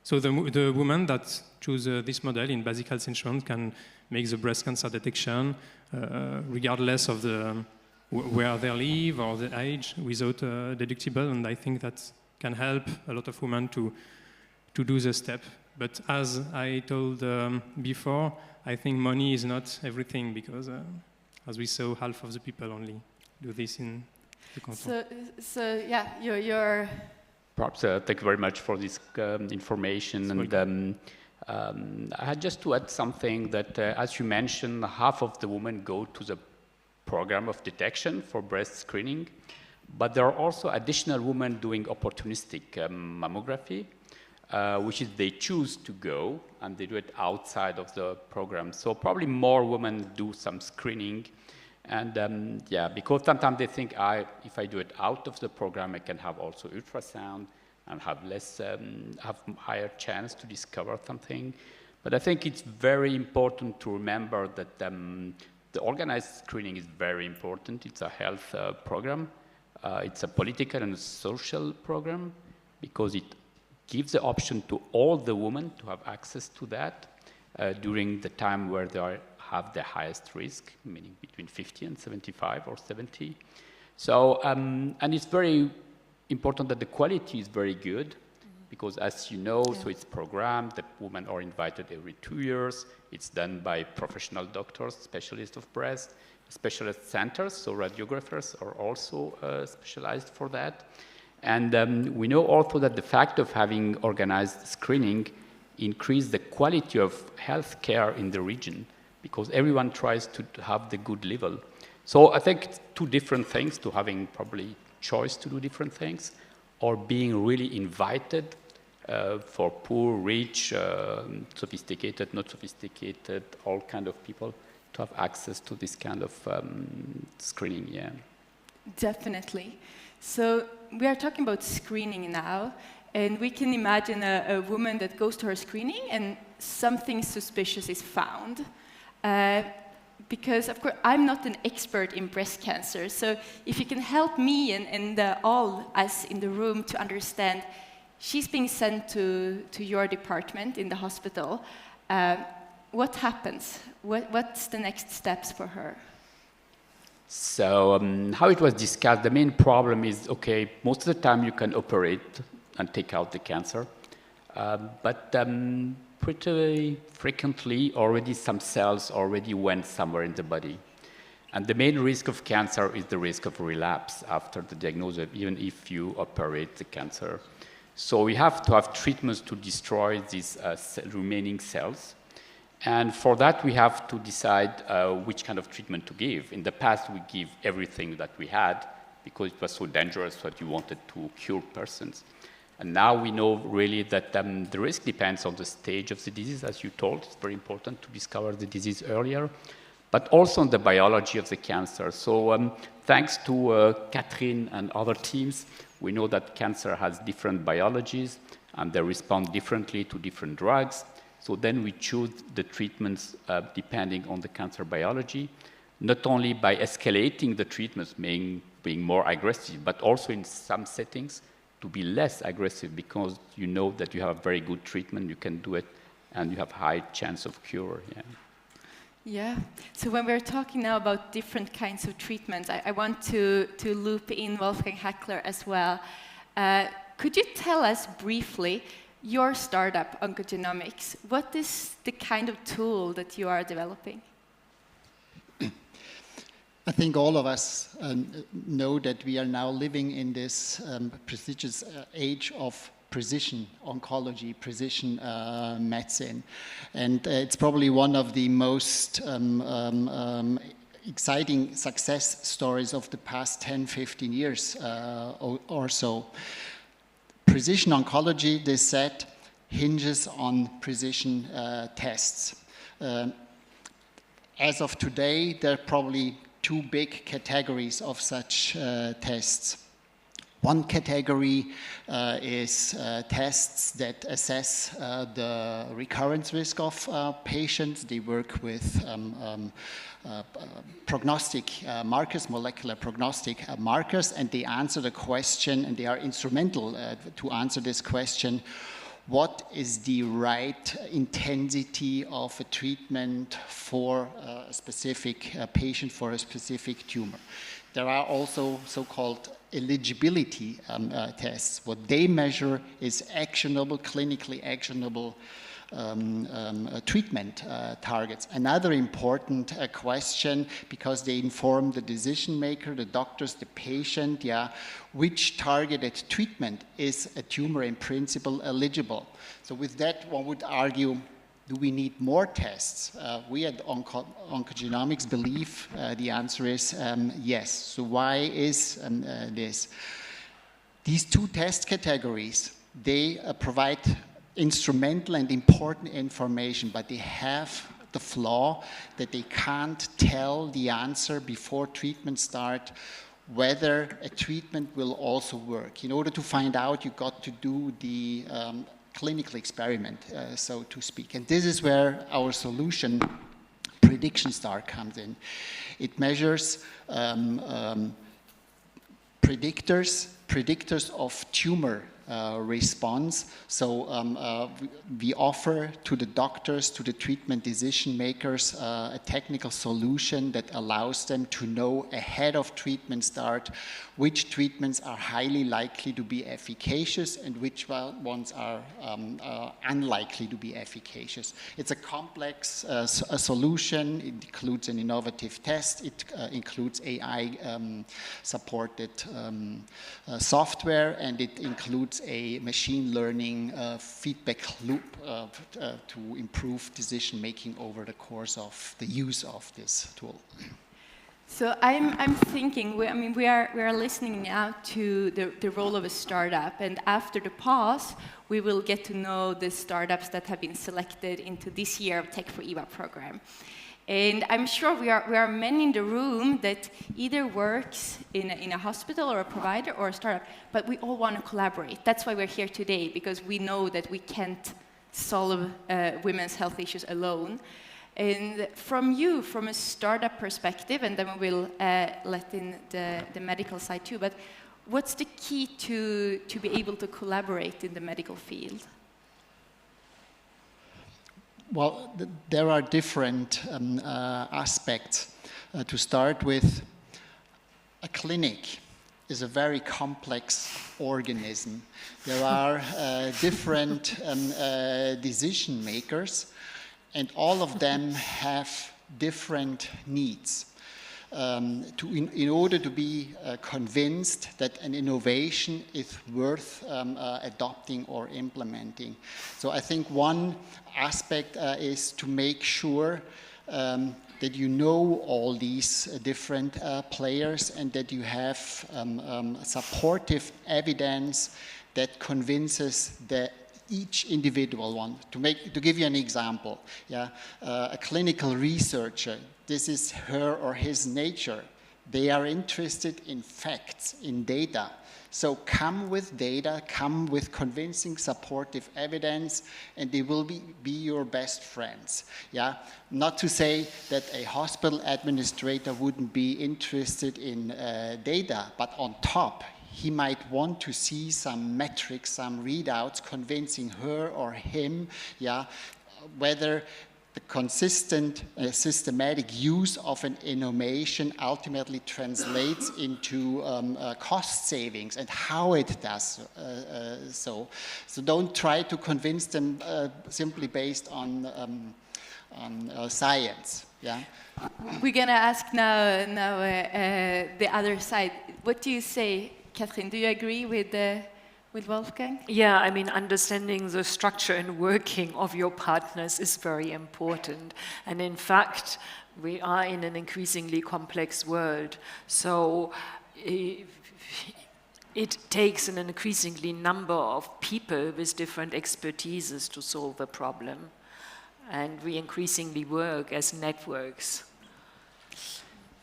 So the women that choose this model in basic health insurance can make the breast cancer detection regardless of where they live or the age without deductible, and I think that can help a lot of women to do the step. But as I told before, I think money is not everything, because as we saw, half of the people only do this in the canton. So yeah, you're Perhaps thank you very much for this information. And I had just to add something that, as you mentioned, half of the women go to the program of detection for breast screening, but there are also additional women doing opportunistic mammography, which is they choose to go and they do it outside of the program. So probably more women do some screening. And yeah, because sometimes they think, if I do it out of the program, I can have also ultrasound and have higher chance to discover something. But I think it's very important to remember that the organized screening is very important. It's a health program. It's a political and social program, because it gives the option to all the women to have access to that during the time where they have the highest risk, meaning between 50 and 75 or 70. So, and it's very important that the quality is very good, because as you know, so it's programmed, the women are invited every 2 years, it's done by professional doctors, specialists of breast, specialist centers, so radiographers are also specialized for that. And we know also that the fact of having organized screening increased the quality of health care in the region, because everyone tries to have the good level. So I think it's two different things, to having probably choice to do different things, or being really invited for poor, rich, sophisticated, not sophisticated, all kind of people to have access to this kind of screening, yeah. Definitely. So we are talking about screening now, and we can imagine a woman that goes to her screening and something suspicious is found. Because, of course, I'm not an expert in breast cancer, so if you can help me and all us in the room to understand, she's being sent to your department in the hospital. What happens? What's the next steps for her? So how it was discussed, the main problem is, okay, most of the time you can operate and take out the cancer, but pretty frequently already some cells already went somewhere in the body. And the main risk of cancer is the risk of relapse after the diagnosis, even if you operate the cancer. So we have to have treatments to destroy these remaining cells. And for that, we have to decide which kind of treatment to give. In the past, we give everything that we had because it was so dangerous that you wanted to cure persons. And now we know really that the risk depends on the stage of the disease, as you told. It's very important to discover the disease earlier, but also on the biology of the cancer. So thanks to Catherine and other teams, we know that cancer has different biologies and they respond differently to different drugs. So then we choose the treatments depending on the cancer biology, not only by escalating the treatments, being more aggressive, but also in some settings to be less aggressive, because you know that you have a very good treatment, you can do it, and you have high chance of cure. Yeah. Yeah. So when we're talking now about different kinds of treatments, I want to loop in Wolfgang Hackler as well. Could you tell us briefly your startup, Oncogenomics? What is the kind of tool that you are developing? I think all of us know that we are now living in this prestigious age of precision oncology, precision medicine. And it's probably one of the most exciting success stories of the past 10, 15 years or so. Precision oncology, they said, hinges on precision tests. As of today, there are probably two big categories of such tests. One category is tests that assess the recurrence risk of patients. They work with prognostic markers, molecular prognostic markers, and they answer the question, and they are instrumental to answer this question: what is the right intensity of a treatment for a specific patient, for a specific tumor? There are also so-called eligibility tests. What they measure is actionable, clinically actionable treatment targets. Another important question, because they inform the decision maker, the doctors, the patient, which targeted treatment is a tumor in principle eligible. So with that, one would argue, do we need more tests? We at Oncogenomics believe the answer is yes. So why is this? These two test categories, they provide instrumental and important information, but they have the flaw that they can't tell the answer before treatment start whether a treatment will also work. In order to find out, you got to do the clinical experiment, so to speak. And this is where our solution, Prediction Star, comes in. It measures predictors of tumor response. So we offer to the doctors, to the treatment decision makers, a technical solution that allows them to know ahead of treatment start which treatments are highly likely to be efficacious and which ones are unlikely to be efficacious. It's a complex solution. It includes an innovative test. It includes AI-supported software, and it includes a machine learning feedback loop to improve decision making over the course of the use of this tool. So I'm thinking, we are listening now to the role of a startup, and after the pause, we will get to know the startups that have been selected into this year of Tech4Eva program. And I'm sure we are many in the room that either works in a hospital or a provider or a startup, but we all want to collaborate. That's why we're here today, because we know that we can't solve women's health issues alone. And from you, from a startup perspective, and then we will let in the medical side too, but what's the key to be able to collaborate in the medical field? Well, there are different aspects. To start with, a clinic is a very complex organism. There are different decision makers, and all of them have different needs. In order to be convinced that an innovation is worth adopting or implementing. So I think one aspect is to make sure that you know all these different players and that you have supportive evidence that convinces each individual one. To give you an example, a clinical researcher, this is her or his nature. They are interested in facts, in data. So come with data, come with convincing supportive evidence, and they will be your best friends. Not to say that a hospital administrator wouldn't be interested in data, but on top, he might want to see some metrics, some readouts convincing her or him, whether the consistent, systematic use of an innovation ultimately translates into cost savings and how it does so. So don't try to convince them simply based on science. We're going to ask now the other side. What do you say, Catherine? Do you agree with Wolfgang? Yeah, I mean, understanding the structure and working of your partners is very important. And in fact, we are in an increasingly complex world. So it takes an increasingly number of people with different expertises to solve a problem. And we increasingly work as networks.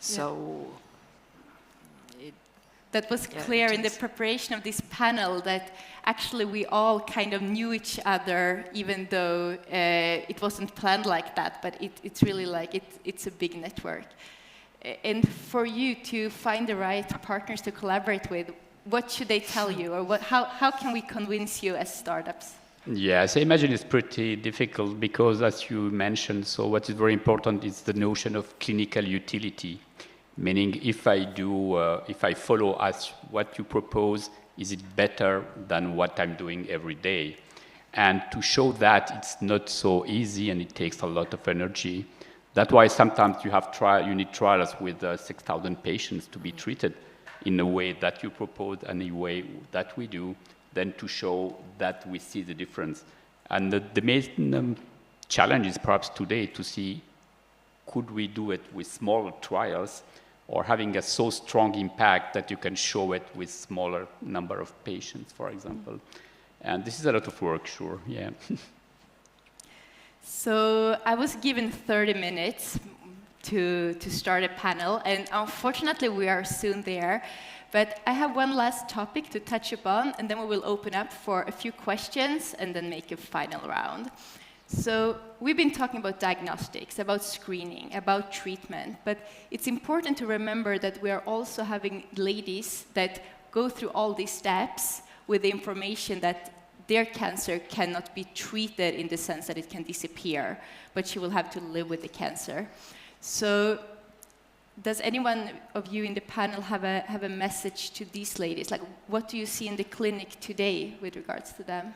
So that was clear in the preparation of this panel, that actually we all kind of knew each other, even though it wasn't planned like that, but it's really like, it's a big network. And for you to find the right partners to collaborate with, what should they tell you, or how can we convince you as startups? Yes, I imagine it's pretty difficult because, as you mentioned, so what is very important is the notion of clinical utility. Meaning, if I follow as what you propose, is it better than what I'm doing every day? And to show that it's not so easy and it takes a lot of energy. That's why sometimes you need trials with 6,000 patients to be treated in a way that you propose and a way that we do, then to show that we see the difference. And the main challenge is perhaps today to see, could we do it with smaller trials, or having a so strong impact that you can show it with smaller number of patients, for example. And this is a lot of work, sure, yeah. So I was given 30 minutes to start a panel, and unfortunately we are soon there. But I have one last topic to touch upon, and then we will open up for a few questions and then make a final round. So we've been talking about diagnostics, about screening, about treatment, but it's important to remember that we are also having ladies that go through all these steps with the information that their cancer cannot be treated in the sense that it can disappear, but she will have to live with the cancer. So does anyone of you in the panel have a message to these ladies? Like, what do you see in the clinic today with regards to them?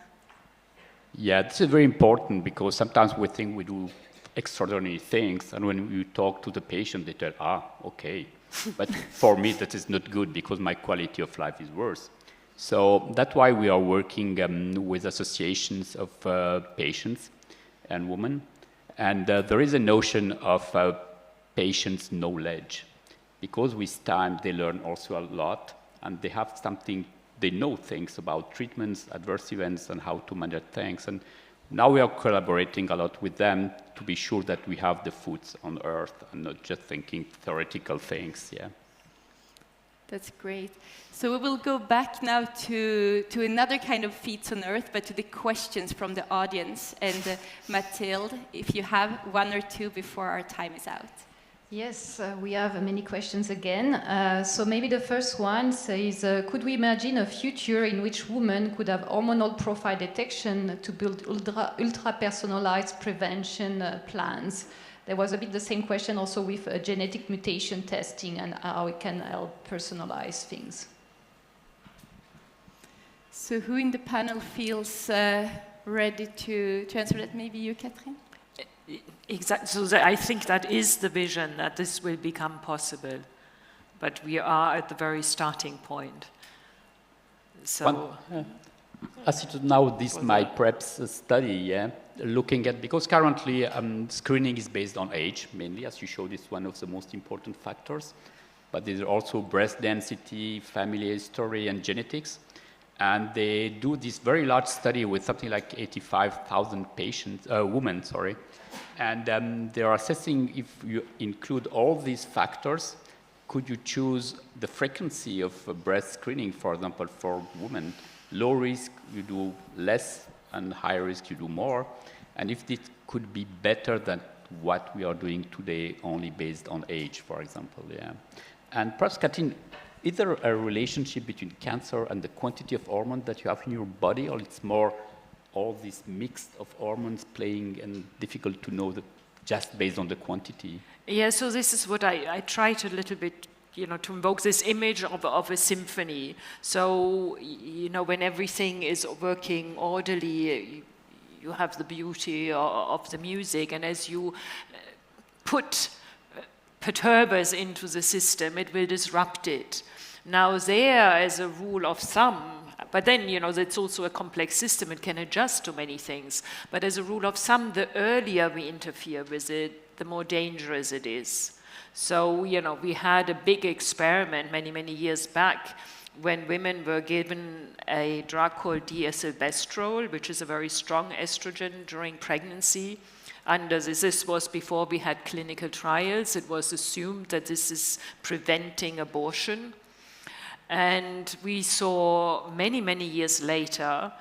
Yeah, this is very important because sometimes we think we do extraordinary things, and when you talk to the patient, they tell, okay. But for me, that is not good because my quality of life is worse. So that's why we are working with associations of patients and women. And there is a notion of patients' knowledge, because with time they learn also a lot, and they have something. They know things about treatments, adverse events, and how to manage things. And now we are collaborating a lot with them to be sure that we have the foods on earth and not just thinking theoretical things. Yeah. That's great. So we will go back now to another kind of feats on earth, but to the questions from the audience. And Mathilde, if you have one or two before our time is out. Yes, we have many questions again. So maybe the first one says, could we imagine a future in which women could have hormonal profile detection to build ultra-personalized prevention plans? There was a bit the same question also with genetic mutation testing and how it can help personalize things. So who in the panel feels ready to answer that? Maybe you, Catherine? Exactly. So I think that is the vision, that this will become possible. But we are at the very starting point. So, as it is now, this my PrEPs study, yeah, looking at, because currently screening is based on age mainly, as you showed, is one of the most important factors. But there's also breast density, family history, and genetics. And they do this very large study with something like 85,000 patients, women, sorry. And they are assessing if you include all these factors, could you choose the frequency of breast screening, for example, for women? Low risk, you do less, and high risk, you do more. And if this could be better than what we are doing today, only based on age, for example, yeah. And perhaps, Katrin, is there a relationship between cancer and the quantity of hormone that you have in your body, or it's more all this mix of hormones playing and difficult to know just based on the quantity? Yeah, so this is what I tried a little bit, to invoke this image of a symphony. So, when everything is working orderly, you have the beauty of the music, and as you put perturbers into the system, it will disrupt it. Now there, as a rule of thumb, but then, it's also a complex system, it can adjust to many things, but as a rule of thumb, the earlier we interfere with it, the more dangerous it is. So, we had a big experiment many, many years back when women were given a drug called diacylvestrol, which is a very strong estrogen during pregnancy. under this. This was before we had clinical trials. It was assumed that this is preventing abortion. And we saw many, many years later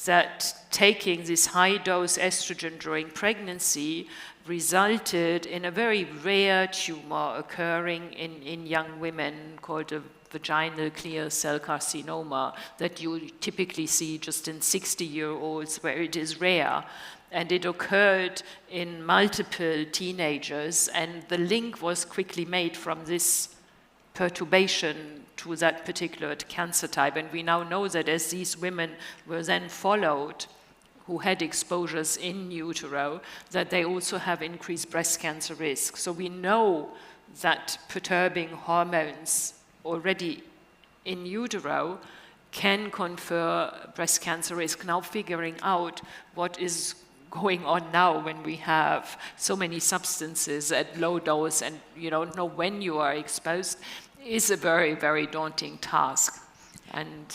that taking this high-dose estrogen during pregnancy resulted in a very rare tumor occurring in young women called a vaginal clear cell carcinoma that you typically see just in 60-year-olds where it is rare. And it occurred in multiple teenagers, and the link was quickly made from this perturbation to that particular cancer type. And we now know that as these women were then followed, who had exposures in utero, that they also have increased breast cancer risk. So we know that perturbing hormones already in utero can confer breast cancer risk. Now figuring out what is going on now when we have so many substances at low dose and you don't know when you are exposed is a very, very daunting task. And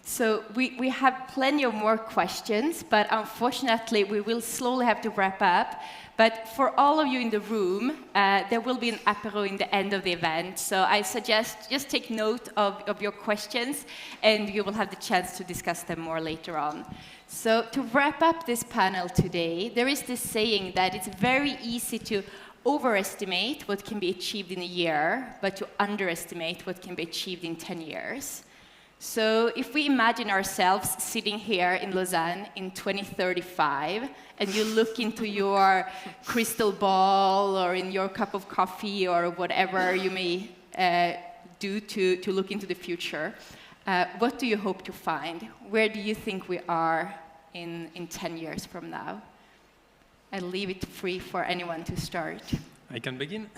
so we have plenty of more questions, but unfortunately we will slowly have to wrap up. But for all of you in the room, there will be an apéro in the end of the event. So I suggest just take note of your questions, and you will have the chance to discuss them more later on. So to wrap up this panel today, there is this saying that it's very easy to overestimate what can be achieved in a year, but to underestimate what can be achieved in 10 years. So if we imagine ourselves sitting here in Lausanne in 2035, and you look into your crystal ball or in your cup of coffee or whatever you may do to look into the future, what do you hope to find? Where do you think we are in 10 years from now? I'll leave it free for anyone to start. I can begin.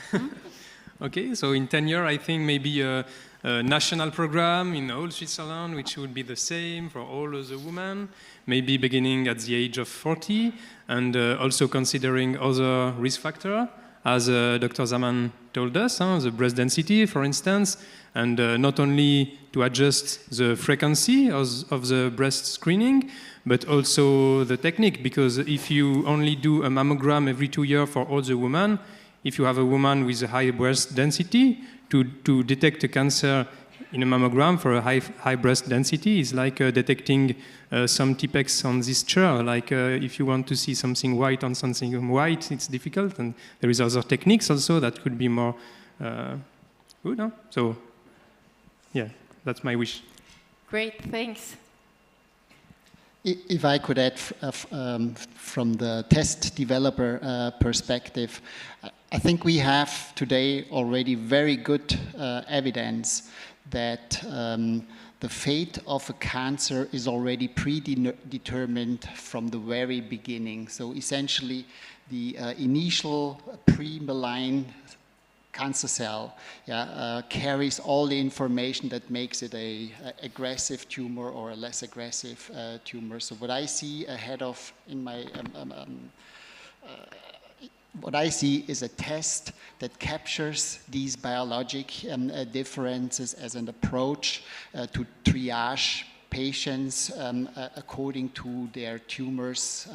Okay, so in 10 years, I think maybe a national program in all Switzerland, which would be the same for all of the women, maybe beginning at the age of 40, and also considering other risk factors, as Dr. Zaman told us, the breast density, for instance, and not only to adjust the frequency of the breast screening, but also the technique, because if you only do a mammogram every 2 years for all the women, if you have a woman with a high breast density, to detect a cancer in a mammogram for a high breast density is like detecting some Tipex on this chair. Like if you want to see something white on something white, it's difficult. And there is other techniques also that could be more good. No? So, yeah, that's my wish. Great, thanks. If I could add from the test developer perspective, I think we have today already very good evidence that the fate of a cancer is already predetermined from the very beginning. So essentially, the initial pre-malign cancer cell carries all the information that makes it a aggressive tumor or a less aggressive tumor. So what I see ahead of in my what I see is a test that captures these biologic differences as an approach to triage patients according to their tumor's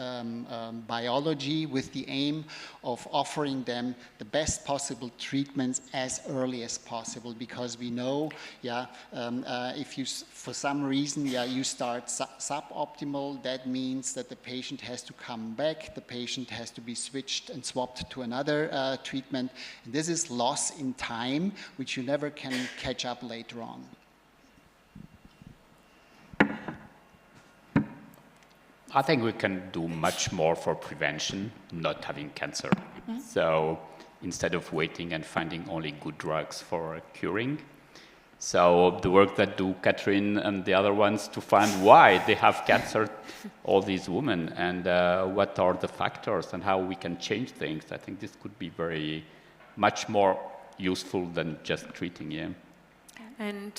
biology, with the aim of offering them the best possible treatments as early as possible, because we know if you for some reason you start suboptimal, that means that the patient has to come back, the patient has to be switched and swapped to another treatment. And this is loss in time, which you never can catch up later on. I think we can do much more for prevention, not having cancer. Mm-hmm. So instead of waiting and finding only good drugs for curing. So the work that do Catherine and the other ones to find why they have cancer, all these women, and what are the factors and how we can change things. I think this could be very much more useful than just treating, And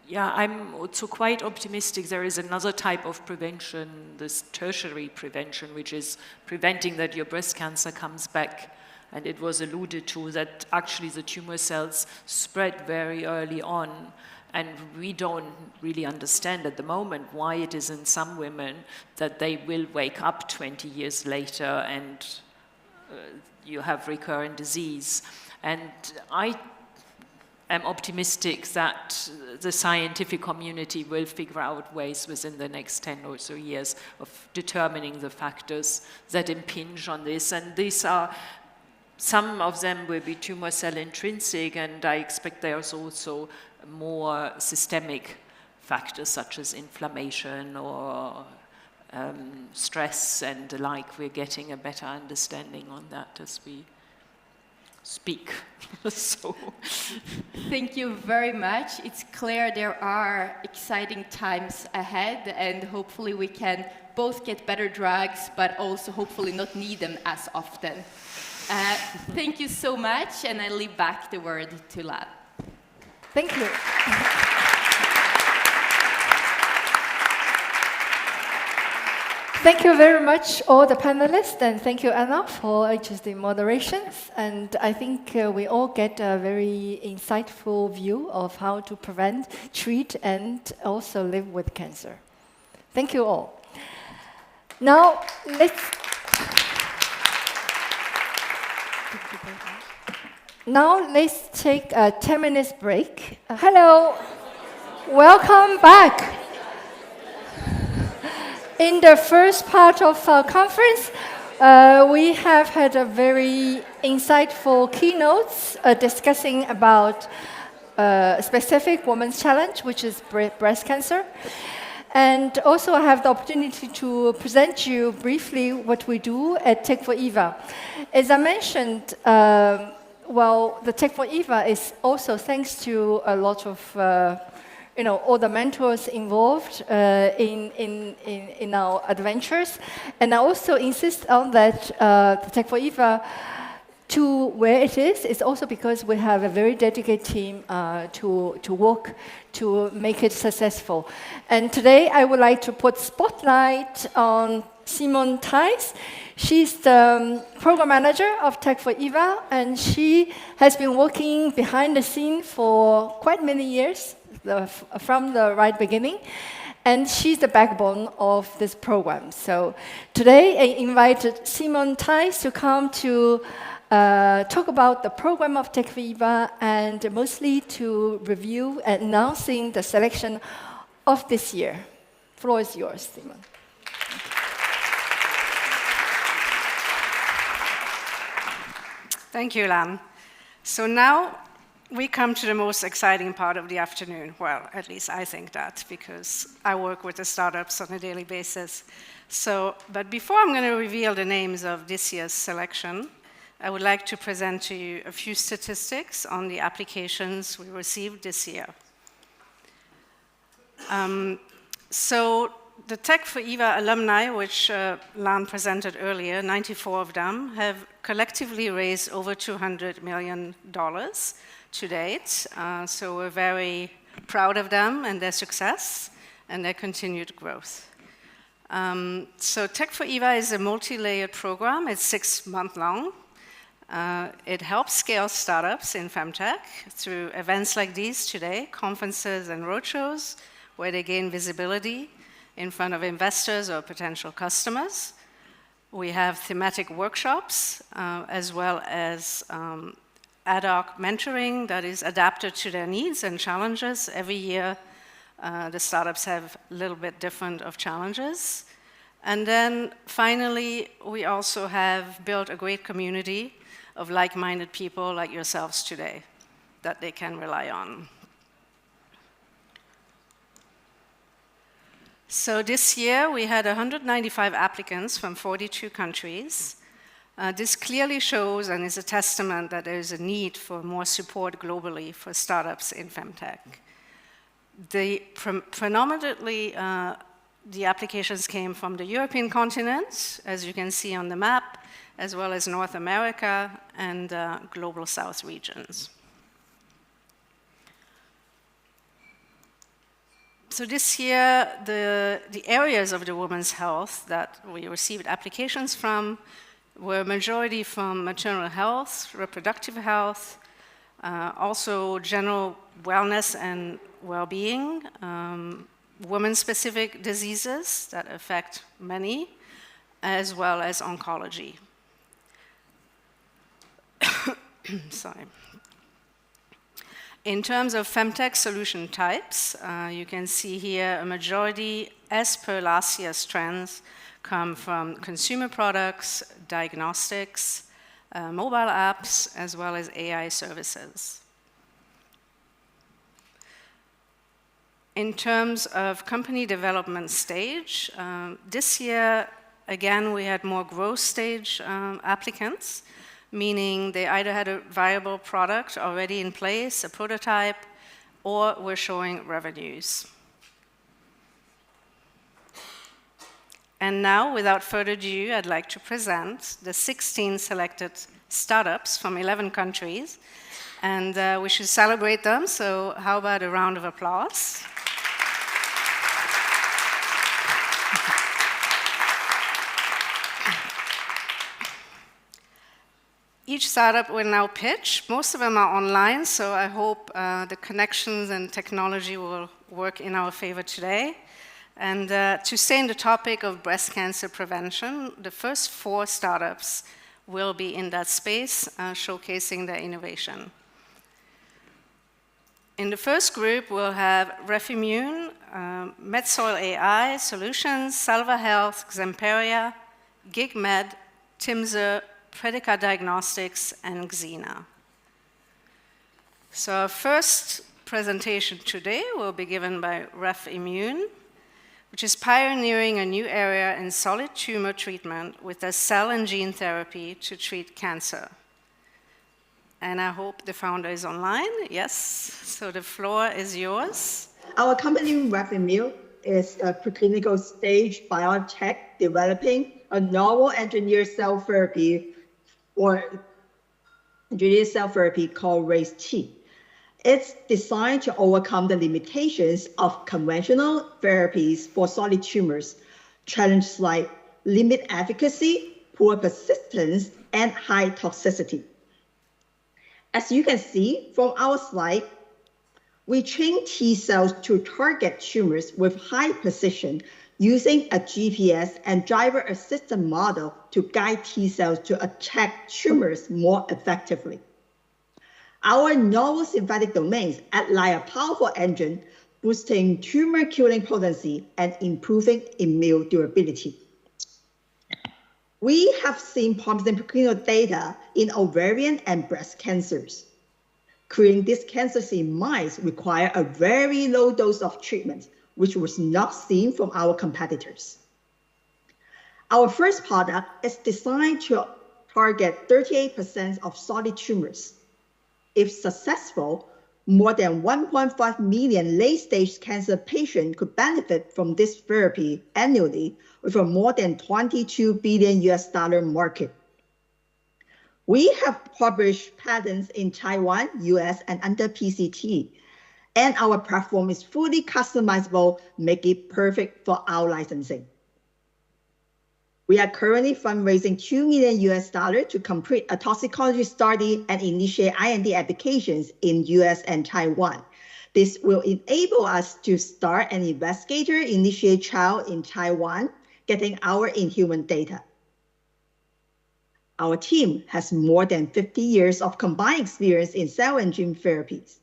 yeah, I'm also quite optimistic. There is another type of prevention, this tertiary prevention, which is preventing that your breast cancer comes back. And it was alluded to that actually the tumor cells spread very early on. And we don't really understand at the moment why it is in some women that they will wake up 20 years later and you have recurrent disease. And I am optimistic that the scientific community will figure out ways within the next 10 or so years of determining the factors that impinge on this. And these are, some of them will be tumor cell intrinsic, and I expect there's also more systemic factors such as inflammation or stress and the like. We're getting a better understanding on that as we speak. So. Thank you very much. It's clear there are exciting times ahead, and hopefully we can both get better drugs, but also hopefully not need them as often. Thank you so much, and I leave back the word to Lan. Thank you. Thank you very much, all the panelists, and thank you, Anna, for interesting moderations. And I think we all get a very insightful view of how to prevent, treat, and also live with cancer. Thank you all. Now, let's take a 10-minute break. Hello, welcome back. In the first part of our conference, we have had a very insightful keynotes discussing about a specific women's challenge, which is breast cancer. And also I have the opportunity to present you briefly what we do at Tech4Eva. As I mentioned, well, the Tech4Eva is also thanks to a lot of, all the mentors involved in our adventures. And I also insist on that the Tech4Eva, to where it is also because we have a very dedicated team to work to make it successful. And today I would like to put spotlight on Simone Thijs. She's the program manager of Tech4Eva, and she has been working behind the scene for quite many years, from the right beginning. And she's the backbone of this program. So today I invited Simone Thijs to come to talk about the program of Tech4Eva and mostly to review and announcing the selection of this year. Floor is yours, Simone. Thank you, Lan. So now we come to the most exciting part of the afternoon. Well, at least I think that, because I work with the startups on a daily basis. But before I'm going to reveal the names of this year's selection, I would like to present to you a few statistics on the applications we received this year. So the Tech4Eva alumni, which Lan presented earlier, 94 of them, have collectively raised over $200 million to date. So we're very proud of them and their success and their continued growth. So Tech4Eva is a multi-layered program. It's 6 months long. It helps scale startups in FemTech through events like these today, conferences and roadshows, where they gain visibility in front of investors or potential customers. We have thematic workshops, as well as ad hoc mentoring that is adapted to their needs and challenges. Every year, the startups have a little bit different of challenges. And then finally, we also have built a great community of like-minded people like yourselves today that they can rely on. So this year, we had 195 applicants from 42 countries. This clearly shows and is a testament that there is a need for more support globally for startups in FemTech. Predominantly, the applications came from the European continent, as you can see on the map, as well as North America and Global South regions. So this year, the areas of the women's health that we received applications from were majority from maternal health, reproductive health, also general wellness and well-being, women-specific diseases that affect many, as well as oncology. Sorry. In terms of FemTech solution types, you can see here a majority, as per last year's trends, come from consumer products, diagnostics, mobile apps, as well as AI services. In terms of company development stage, this year, again, we had more growth stage applicants, meaning they either had a viable product already in place, a prototype, or were showing revenues. And now, without further ado, I'd like to present the 16 selected startups from 11 countries, and we should celebrate them, so how about a round of applause? Each startup will now pitch. Most of them are online, so I hope the connections and technology will work in our favor today. And to stay in the topic of breast cancer prevention, the first 4 startups will be in that space, showcasing their innovation. In the first group, we'll have Refimmune, MedSoil AI Solutions, Salva Health, Xemperia, GigMed, Timzer, Predica Diagnostics, and Xena. So our first presentation today will be given by Refimmune, which is pioneering a new area in solid tumor treatment with a cell and gene therapy to treat cancer. And I hope the founder is online. Yes, so the floor is yours. Our company, Refimmune, is a preclinical stage biotech developing a novel engineered cell therapy called RACE-T. It's designed to overcome the limitations of conventional therapies for solid tumors, challenges like limited efficacy, poor persistence, and high toxicity. As you can see from our slide, we train T cells to target tumors with high precision using a GPS and driver-assisted model to guide T cells to attack tumors more effectively. Our novel synthetic domains act like a powerful engine, boosting tumor killing potency and improving immune durability. We have seen promising preclinical data in ovarian and breast cancers. Curing these cancers in mice require a very low dose of treatment, which was not seen from our competitors. Our first product is designed to target 38% of solid tumors. If successful, more than 1.5 million late-stage cancer patients could benefit from this therapy annually with a more than $22 billion market. We have published patents in Taiwan, US, and under PCT, and our platform is fully customizable, making it perfect for our licensing. We are currently fundraising $2 million to complete a toxicology study and initiate IND applications in US and Taiwan. This will enable us to start an investigator-initiated trial in Taiwan, getting our in-human data. Our team has more than 50 years of combined experience in cell and gene therapies.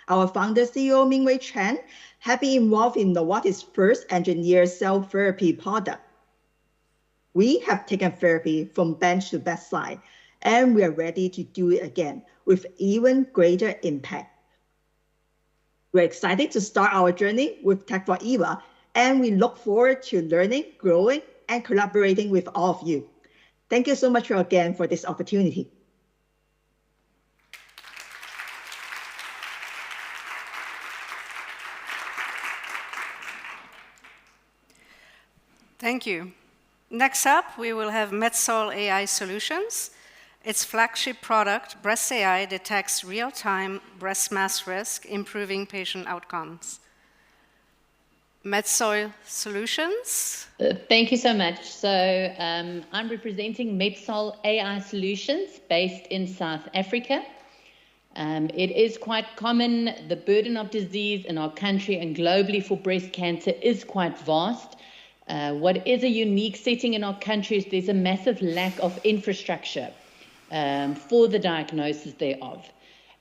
Our founder, CEO Mingwei Chen, have been involved in Novartis' first engineered cell therapy product. We have taken therapy from bench to bedside, and we are ready to do it again with even greater impact. We're excited to start our journey with Tech4Eva, and we look forward to learning, growing, and collaborating with all of you. Thank you so much again for this opportunity. Thank you. Next up, we will have MedSoil AI Solutions. Its flagship product, Breast AI, detects real-time breast mass risk, improving patient outcomes. MedSoil Solutions. Thank you so much. So I'm representing MedSoil AI Solutions based in South Africa. It is quite common. The burden of disease in our country and globally for breast cancer is quite vast. What is a unique setting in our country is there's a massive lack of infrastructure for the diagnosis thereof.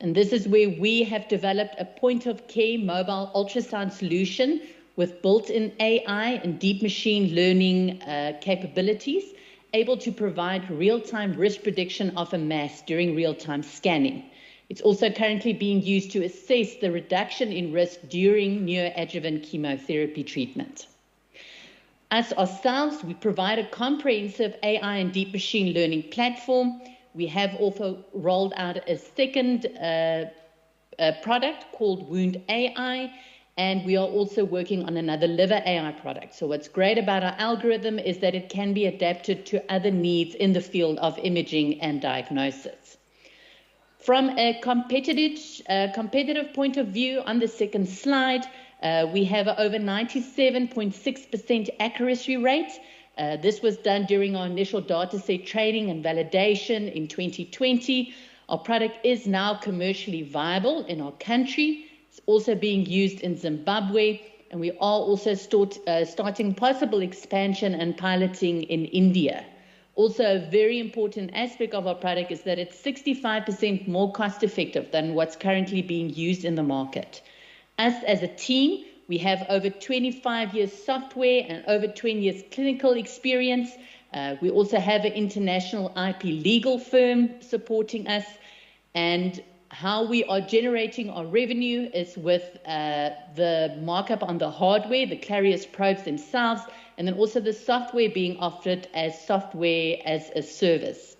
And this is where we have developed a point-of-care mobile ultrasound solution with built-in AI and deep machine learning capabilities, able to provide real-time risk prediction of a mass during real-time scanning. It's also currently being used to assess the reduction in risk during neoadjuvant chemotherapy treatment. Us ourselves, we provide a comprehensive AI and deep machine learning platform. We have also rolled out a second product called Wound AI, and we are also working on another liver AI product. So what's great about our algorithm is that it can be adapted to other needs in the field of imaging and diagnosis. From a competitive point of view, on the second slide, we have over 97.6% accuracy rate. This was done during our initial dataset training and validation in 2020. Our product is now commercially viable in our country. It's also being used in Zimbabwe, and we are also starting possible expansion and piloting in India. Also, a very important aspect of our product is that it's 65% more cost-effective than what's currently being used in the market. Us as a team, we have over 25 years software and over 20 years clinical experience. We also have an international IP legal firm supporting us. And how we are generating our revenue is with the markup on the hardware, the Clarius probes themselves, and then also the software being offered as software as a service.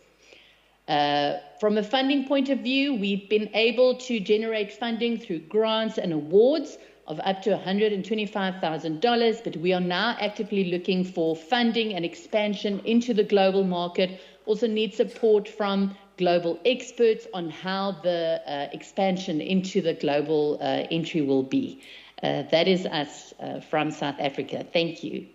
From a funding point of view, we've been able to generate funding through grants and awards of up to $125,000, but we are now actively looking for funding and expansion into the global market. Also need support from global experts on how the expansion into the global entry will be. That is us from South Africa. Thank you.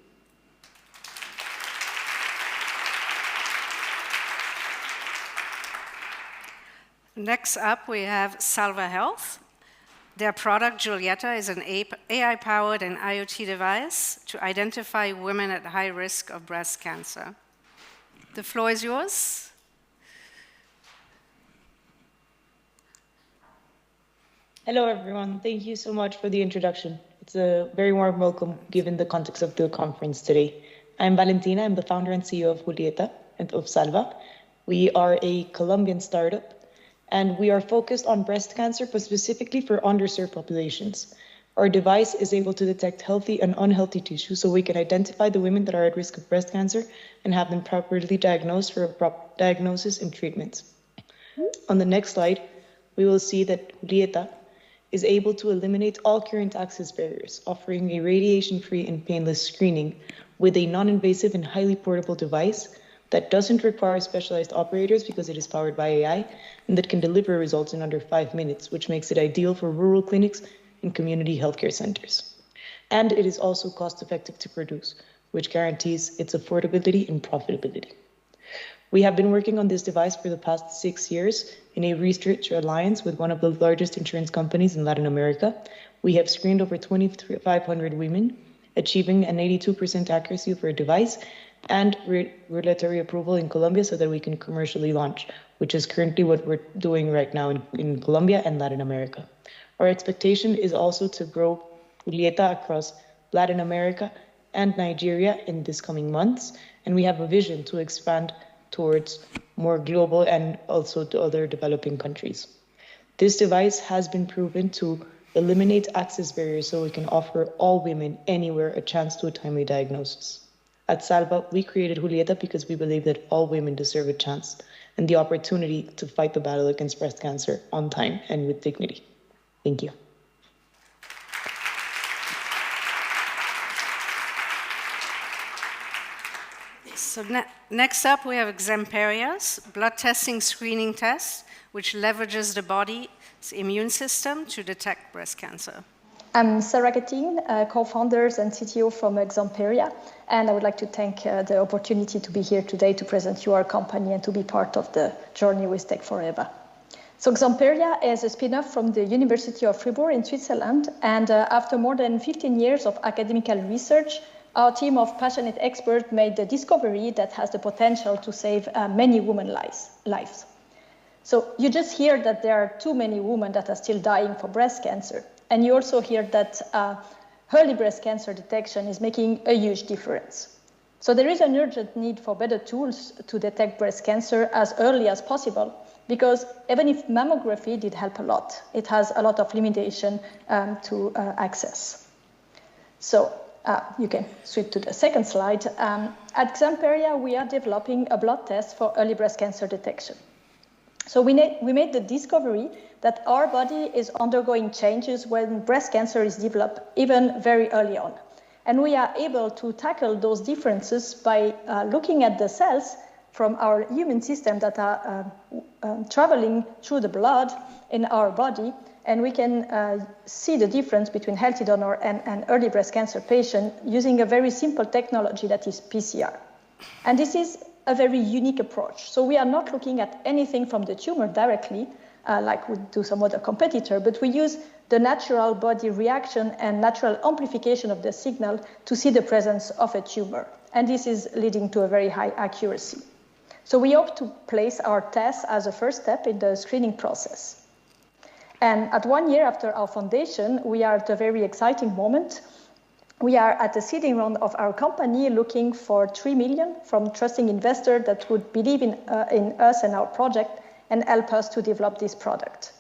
Next up, we have Salva Health. Their product, Julieta, is an AI-powered and IoT device to identify women at high risk of breast cancer. The floor is yours. Hello, everyone. Thank you so much for the introduction. It's a very warm welcome given the context of the conference today. I'm Valentina. I'm the founder and CEO of Julieta and of Salva. We are a Colombian startup, and we are focused on breast cancer, but specifically for underserved populations. Our device is able to detect healthy and unhealthy tissue, so we can identify the women that are at risk of breast cancer and have them properly diagnosed for a proper diagnosis and treatment. On the next slide, we will see that Julieta is able to eliminate all current access barriers, offering a radiation-free and painless screening with a non-invasive and highly portable device that doesn't require specialized operators because it is powered by AI, and that can deliver results in under 5 minutes, which makes it ideal for rural clinics and community healthcare centers. And it is also cost-effective to produce, which guarantees its affordability and profitability. We have been working on this device for the past 6 years in a research alliance with one of the largest insurance companies in Latin America. We have screened over 2,500 women, achieving an 82% accuracy of our device and regulatory approval in Colombia so that we can commercially launch, which is currently what we're doing right now in Colombia and Latin America. Our expectation is also to grow Julieta across Latin America and Nigeria in this coming months, and we have a vision to expand towards more global and also to other developing countries. This device has been proven to eliminate access barriers so we can offer all women anywhere a chance to a timely diagnosis. At Salva, we created Julieta because we believe that all women deserve a chance and the opportunity to fight the battle against breast cancer on time and with dignity. Thank you. So next up, we have Xemperia's blood testing screening test, which leverages the body's immune system to detect breast cancer. I'm Sarah Gattin, co-founder and CTO from Xemperia, and I would like to thank the opportunity to be here today to present you our company and to be part of the journey with Tech4Eva. So Xamperia is a spin-off from the University of Fribourg in Switzerland, and after more than 15 years of academic research, our team of passionate experts made the discovery that has the potential to save many women's lives. So you just hear that there are too many women that are still dying for breast cancer, and you also hear that early breast cancer detection is making a huge difference. So there is an urgent need for better tools to detect breast cancer as early as possible, because even if mammography did help a lot, it has a lot of limitation to access. So you can switch to the second slide. At Xamperia, we are developing a blood test for early breast cancer detection. So we made the discovery that our body is undergoing changes when breast cancer is developed, even very early on. And we are able to tackle those differences by looking at the cells from our immune system that are traveling through the blood in our body, and we can see the difference between healthy donor and early breast cancer patient using a very simple technology that is PCR. And this is a very unique approach. So we are not looking at anything from the tumor directly, like we do some other competitor, but we use the natural body reaction and natural amplification of the signal to see the presence of a tumor. And this is leading to a very high accuracy. So we hope to place our test as a first step in the screening process. And at 1 year after our foundation, we are at a very exciting moment. We are at the seeding round of our company looking for 3 million from trusting investors that would believe in us and our project and help us to develop this product.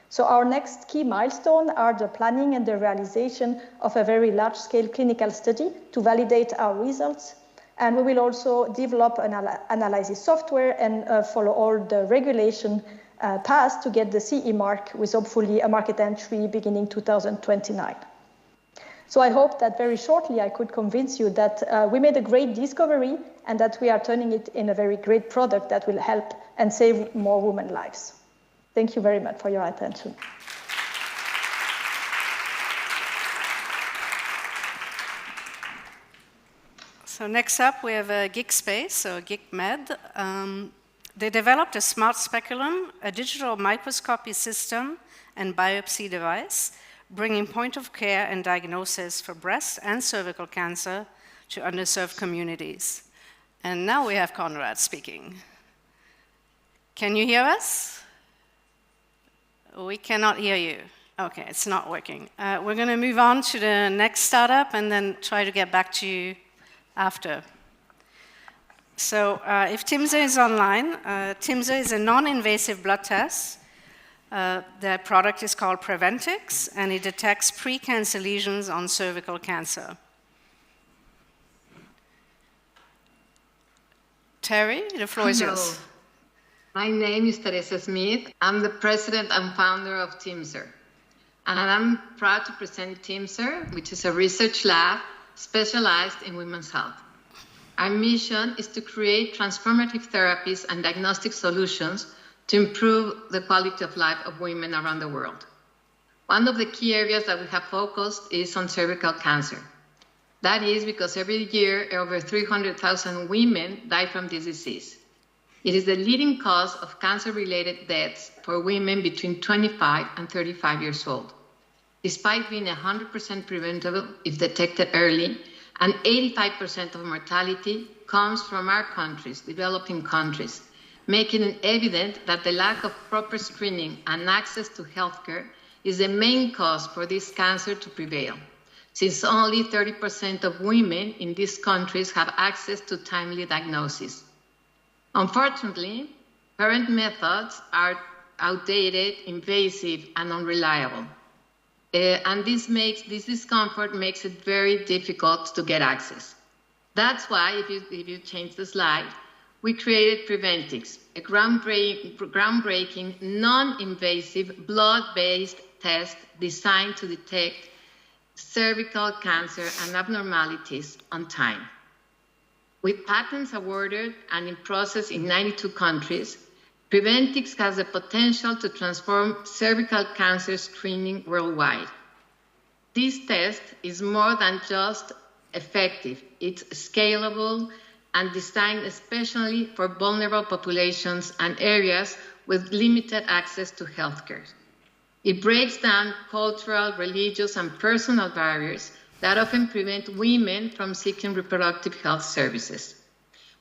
So our next key milestone are the planning and the realization of a very large-scale clinical study to validate our results. And we will also develop an analysis software and follow all the regulation paths to get the CE mark with hopefully a market entry beginning 2029. So I hope that very shortly I could convince you that we made a great discovery and that we are turning it in a very great product that will help and save more women's lives. Thank you very much for your attention. So next up, we have GeekSpace, so GeekMed. They developed a smart speculum, a digital microscopy system, and biopsy device, bringing point-of-care and diagnosis for breast and cervical cancer to underserved communities. And now we have Conrad speaking. Can you hear us? We cannot hear you. Okay, it's not working. We're going to move on to the next startup and then try to get back to you after. So if TIMSA is online, TIMSA is a non-invasive blood test. The product is called Preventix, and it detects pre-cancer lesions on cervical cancer. Terry, the floor is yours. My name is Teresa Smith. I'm the president and founder of TIMSA. And I'm proud to present TIMSA, which is a research lab specialized in women's health. Our mission is to create transformative therapies and diagnostic solutions to improve the quality of life of women around the world. One of the key areas that we have focused is on cervical cancer. That is because every year, over 300,000 women die from this disease. It is the leading cause of cancer-related deaths for women between 25 and 35 years old. Despite being 100% preventable if detected early, and 85% of mortality comes from our countries, developing countries, making it evident that the lack of proper screening and access to healthcare is the main cause for this cancer to prevail, since only 30% of women in these countries have access to timely diagnosis. Unfortunately, current methods are outdated, invasive, and unreliable. And this discomfort makes it very difficult to get access. That's why, if you change the slide, we created Preventix, a groundbreaking, non-invasive, blood-based test designed to detect cervical cancer and abnormalities on time. With patents awarded and in process in 92 countries, Preventix has the potential to transform cervical cancer screening worldwide. This test is more than just effective. It's scalable and designed especially for vulnerable populations and areas with limited access to healthcare. It breaks down cultural, religious, and personal barriers that often prevent women from seeking reproductive health services.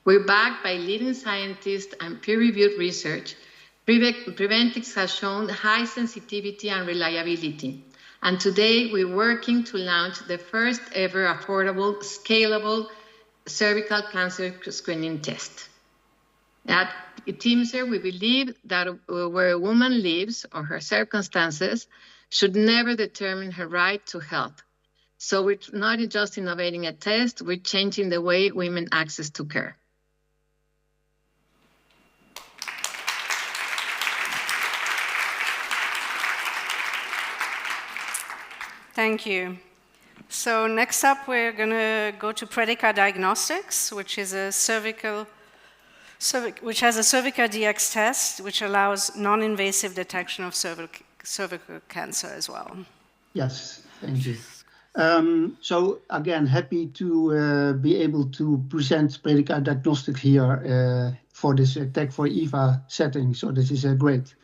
We're backed by leading scientists and peer-reviewed research. Preventics has shown high sensitivity and reliability. And today we're working to launch the first ever affordable, scalable cervical cancer screening test. At TeamSer, we believe that where a woman lives or her circumstances should never determine her right to health. So we're not just innovating a test, we're changing the way women access to care. Thank you. So next up, we're going to go to Predica Diagnostics, which is a which has a cervical DX test, which allows non-invasive detection of cervical cancer as well. Yes, thank you. So again, happy to be able to present Predica Diagnostics here for this Tech4Eva setting. So this is great.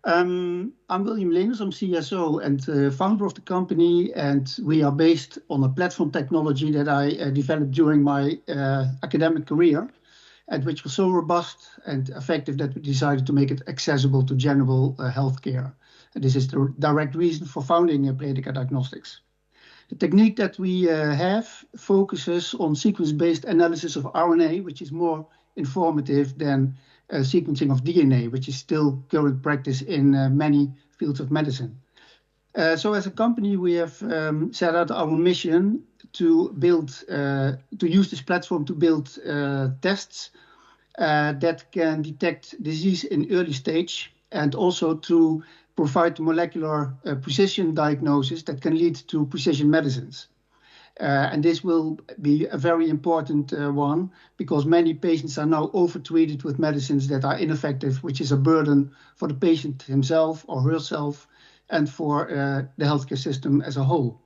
I'm William Leenders, I'm CSO and founder of the company, and we are based on a platform technology that I developed during my academic career, and which was so robust and effective that we decided to make it accessible to general healthcare. And this is the direct reason for founding Predica Diagnostics. The technique that we have focuses on sequence-based analysis of RNA, which is more informative than sequencing of DNA, which is still current practice in many fields of medicine. So as a company, we have set out our mission to build, to use this platform to build tests that can detect disease in early stage, and also to provide molecular precision diagnosis that can lead to precision medicines. And this will be a very important one, because many patients are now overtreated with medicines that are ineffective, which is a burden for the patient himself or herself and for the healthcare system as a whole.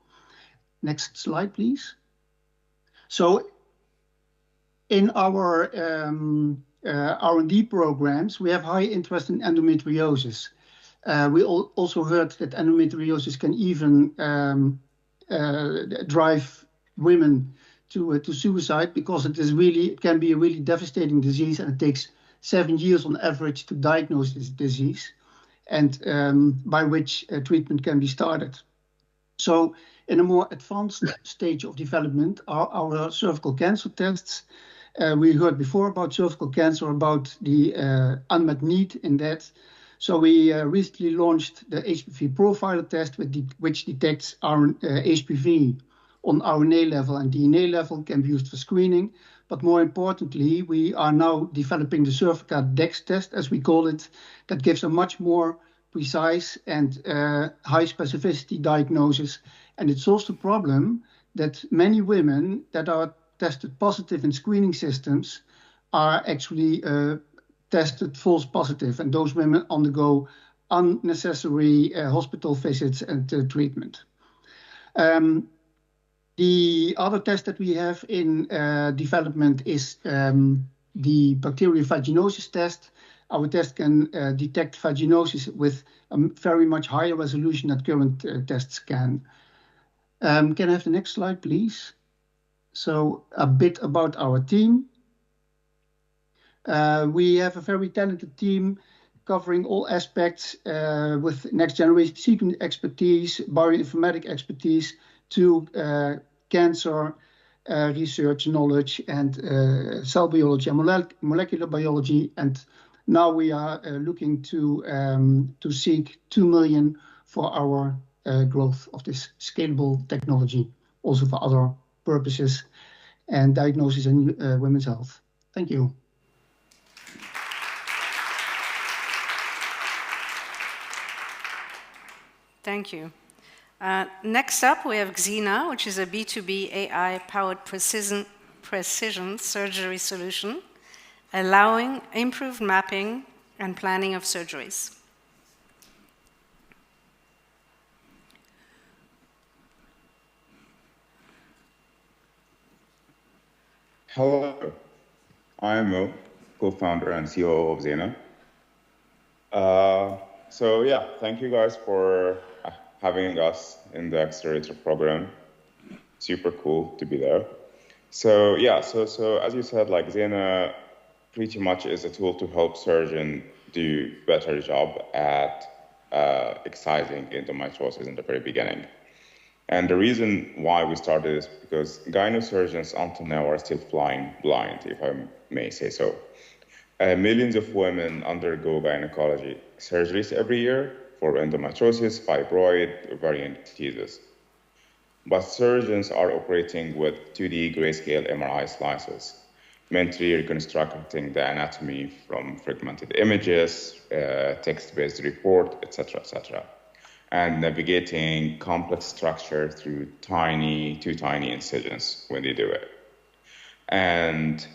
Next slide, please. So in our R&D programs, we have high interest in endometriosis. We also heard that endometriosis can even drive women to suicide, because it can be a really devastating disease, and it takes 7 years on average to diagnose this disease, and by which treatment can be started. So in a more advanced stage of development are our cervical cancer tests. We heard before about cervical cancer, about the unmet need in that. So we recently launched the HPV profiler test, which detects our HPV on RNA level and DNA level, can be used for screening. But more importantly, we are now developing the cervical DEX test, as we call it, that gives a much more precise and high specificity diagnosis. And it solves the problem that many women that are tested positive in screening systems are actually tested false positive, and those women undergo unnecessary hospital visits and treatment. The other test that we have in development is the bacterial vaginosis test. Our test can detect vaginosis with a very much higher resolution than current tests can. Can I have the next slide, please? So a bit about our team. We have a very talented team covering all aspects with next generation sequencing expertise, bioinformatic expertise, to cancer research knowledge, and cell biology and molecular biology. And now we are looking to seek 2 million for our growth of this scalable technology, also for other purposes and diagnosis in women's health. Thank you. Thank you. Next up, we have Xena, which is a B2B AI-powered precision surgery solution, allowing improved mapping and planning of surgeries. Hello, I'm Mo, co-founder and COO of Xena. So yeah, thank you guys for having us in the accelerator program. Super cool to be there. So yeah, so as you said, like Zena pretty much is a tool to help surgeons do better job at excising endometriosis in the very beginning. And the reason why we started is because gynosurgeons until now are still flying blind, if I may say so. Millions of women undergo gynecology surgeries every year for endometriosis, fibroid, ovarian diseases. But surgeons are operating with 2D grayscale MRI slices, mentally reconstructing the anatomy from fragmented images, text-based report, etc., and navigating complex structure through too tiny incisions when they do it. And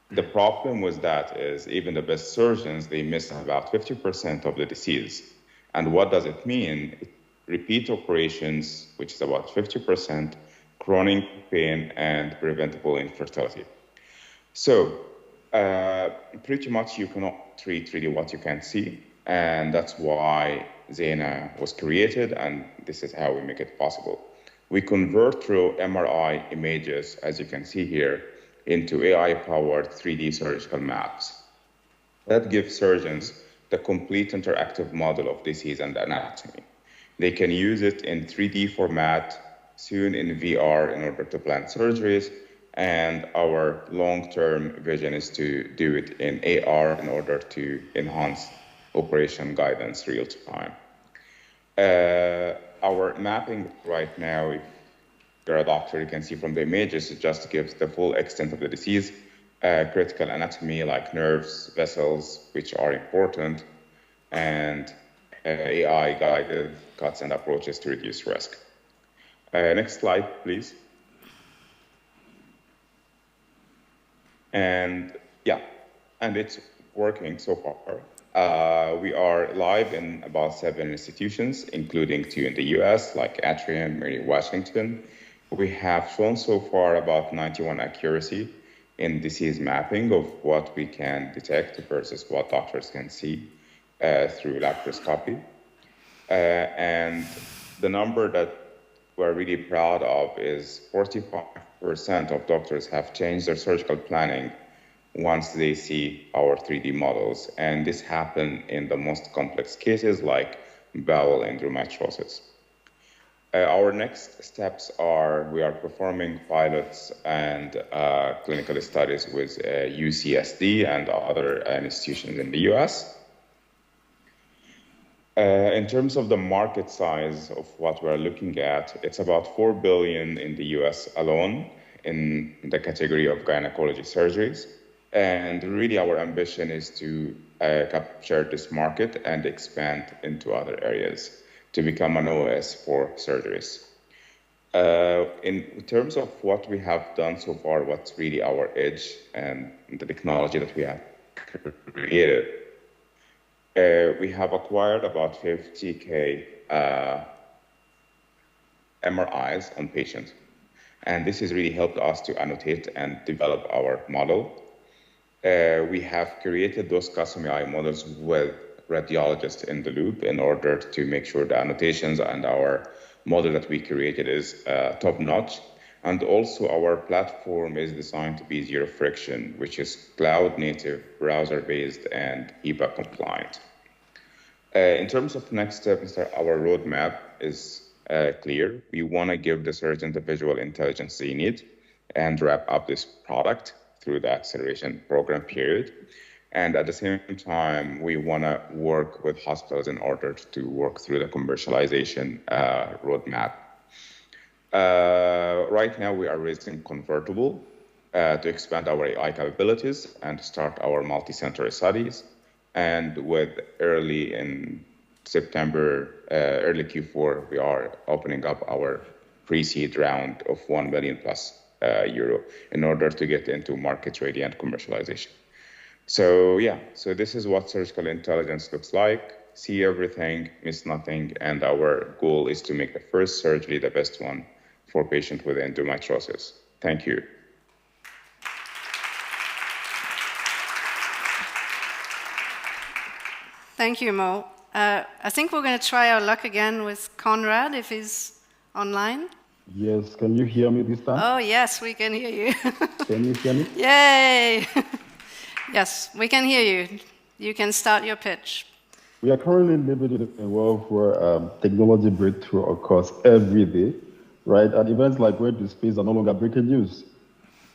the problem with that is even the best surgeons, they miss about 50% of the disease. And what does it mean? Repeat operations, which is about 50%, chronic pain, and preventable infertility. So pretty much you cannot treat really what you can't see. And that's why Zena was created, and this is how we make it possible. We convert through MRI images, as you can see here, into AI-powered 3D surgical maps. That gives surgeons the complete interactive model of disease and anatomy. They can use it in 3D format, soon in VR in order to plan surgeries, and our long-term vision is to do it in AR in order to enhance operation guidance real time. Our mapping right now, if you're a doctor, you can see from the images, it just gives the full extent of the disease, critical anatomy like nerves, vessels, which are important, and AI-guided cuts and approaches to reduce risk. Next slide, please. And yeah, and it's working so far. We are live in about 7 institutions, including 2 in the US, like Atrium, Mary Washington. We have shown so far about 91 accuracy in disease mapping of what we can detect versus what doctors can see through laparoscopy. And the number that we're really proud of is 45% of doctors have changed their surgical planning once they see our 3D models. And this happened in the most complex cases like bowel endometriosis. Our next steps are we are performing pilots and clinical studies with UCSD and other institutions in the US. In terms of the market size of what we're looking at, it's about $4 billion in the US alone in the category of gynecology surgeries. And really our ambition is to capture this market and expand into other areas to become an OS for surgeries. In terms of what we have done so far, what's really our edge and the technology that we have created, we have acquired about 50K MRIs on patients. And this has really helped us to annotate and develop our model. We have created those custom AI models with radiologists in the loop in order to make sure the annotations and our model that we created is top-notch. And also our platform is designed to be zero friction, which is cloud-native, browser-based, and HIPAA compliant. In terms of next steps, our roadmap is clear. We want to give the surgeon the visual intelligence they need and wrap up this product through the acceleration program period. And at the same time, we want to work with hospitals in order to work through the commercialization roadmap. Right now, we are raising convertible to expand our AI capabilities and start our multi-center studies. And with early in September, early Q4, we are opening up our pre-seed round of 1 million plus euro in order to get into market ready and commercialization. So yeah, so this is what surgical intelligence looks like. See everything, miss nothing, and our goal is to make the first surgery the best one for patients with endometriosis. Thank you. Thank you, Mo. I think we're going to try our luck again with Conrad, if he's online. Yes, can you hear me this time? Oh, yes, we can hear you. Can you hear me? Yay! Yes, we can hear you. You can start your pitch. We are currently living in a world where technology breakthrough occurs every day, right? And events like going to space are no longer breaking news.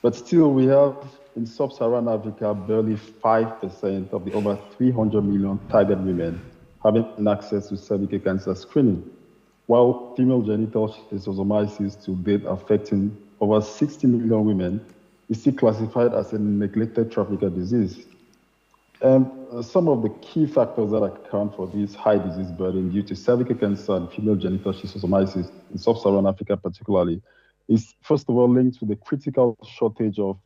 But still, we have in sub-Saharan Africa barely 5% of the over 300 million target women having access to cervical cancer screening, while female genital schistosomiasis, to date affecting over 60 million women, is still classified as a neglected tropical disease. And some of the key factors that account for this high disease burden due to cervical cancer and female genital schistosomiasis in sub-Saharan Africa particularly is, first of all, linked to the critical shortage of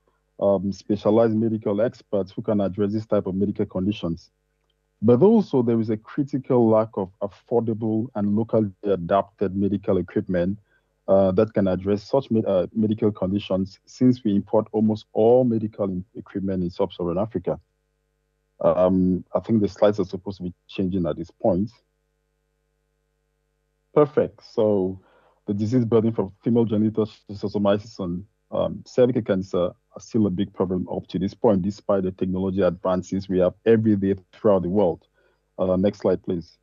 specialized medical experts who can address this type of medical conditions. But also there is a critical lack of affordable and locally adapted medical equipment that can address such medical conditions, since we import almost all medical equipment in sub-Saharan Africa. I think the slides are supposed to be changing at this point. Perfect. So the disease burden from female genital schistosomiasis and cervical cancer are still a big problem up to this point, despite the technology advances we have every day throughout the world. Next slide, please.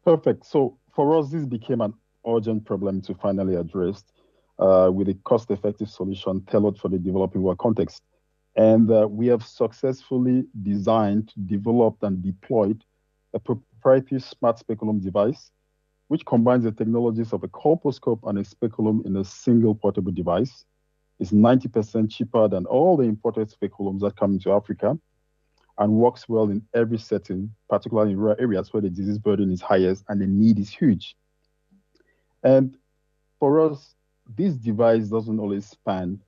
Perfect. So for us, this became an urgent problem to finally address with a cost-effective solution tailored for the developing world context. And we have successfully designed, developed, and deployed a proprietary smart speculum device, which combines the technologies of a colposcope and a speculum in a single portable device. It's 90% cheaper than all the imported speculums that come into Africa, and works well in every setting, particularly in rural areas where the disease burden is highest and the need is huge. And for us, this device doesn't always span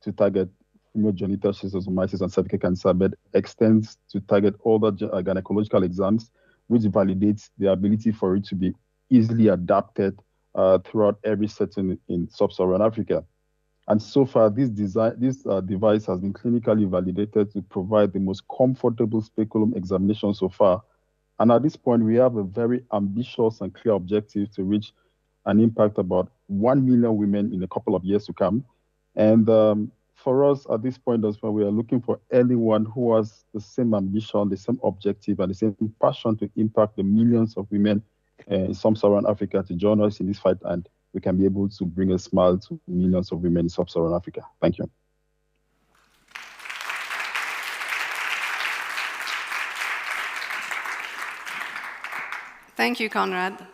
to target female genital schistosomiasis and cervical cancer, but extends to target all the gynecological exams, which validates the ability for it to be easily adapted throughout every setting in sub-Saharan Africa. And so far, this device has been clinically validated to provide the most comfortable speculum examination so far. And at this point, we have a very ambitious and clear objective to reach an impact about 1 million women in a couple of years to come. And for us at this point as well, we are looking for anyone who has the same ambition, the same objective, and the same passion to impact the millions of women in sub-Saharan Africa to join us in this fight, and we can be able to bring a smile to millions of women in sub-Saharan Africa. Thank you. Thank you, Conrad.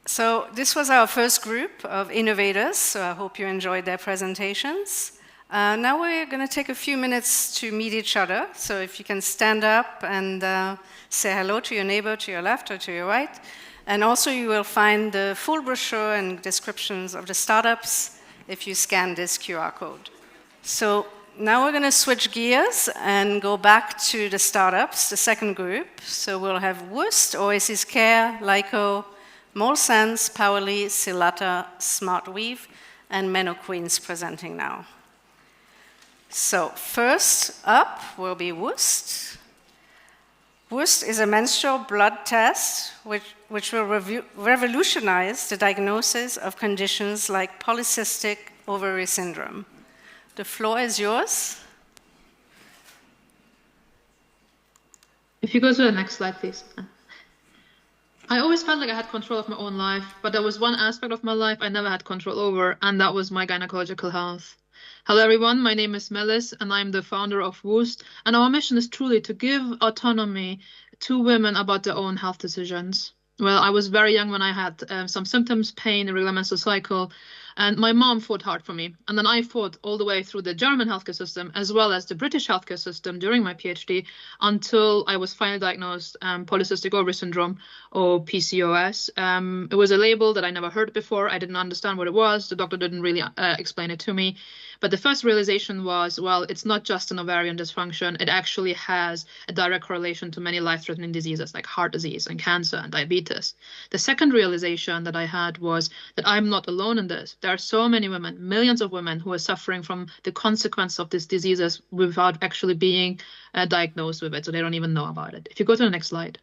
So this was our first group of innovators, so I hope you enjoyed their presentations. Now we're going to take a few minutes to meet each other, so if you can stand up and say hello to your neighbor to your left or to your right. And also you will find the full brochure and descriptions of the startups if you scan this QR code. So now we're going to switch gears and go back to the startups, the second group. So we'll have Woost, Oasis Care, Lyco, MoleSense, Powerly, Silata, SmartWeave, and MenoQueens presenting now. So first up will be Woost. Woost is a menstrual blood test which will revolutionize the diagnosis of conditions like polycystic ovary syndrome. The floor is yours. If you go to the next slide, please. I always felt like I had control of my own life, but there was one aspect of my life I never had control over, and that was my gynecological health. Hello everyone, my name is Melis and I'm the founder of Woost, and our mission is truly to give autonomy to women about their own health decisions. Well, I was very young when I had some symptoms, pain, irregular menstrual cycle, and my mom fought hard for me. And then I fought all the way through the German healthcare system as well as the British healthcare system during my PhD until I was finally diagnosed polycystic ovary syndrome, or PCOS. It was a label that I never heard before. I didn't understand what it was. The doctor didn't really explain it to me. But the first realization was, well, it's not just an ovarian dysfunction. It actually has a direct correlation to many life-threatening diseases like heart disease and cancer and diabetes. The second realization that I had was that I'm not alone in this. There there are so many women, millions of women, who are suffering from the consequence of these diseases without actually being diagnosed with it, so they don't even know about it. If you go to the next slide.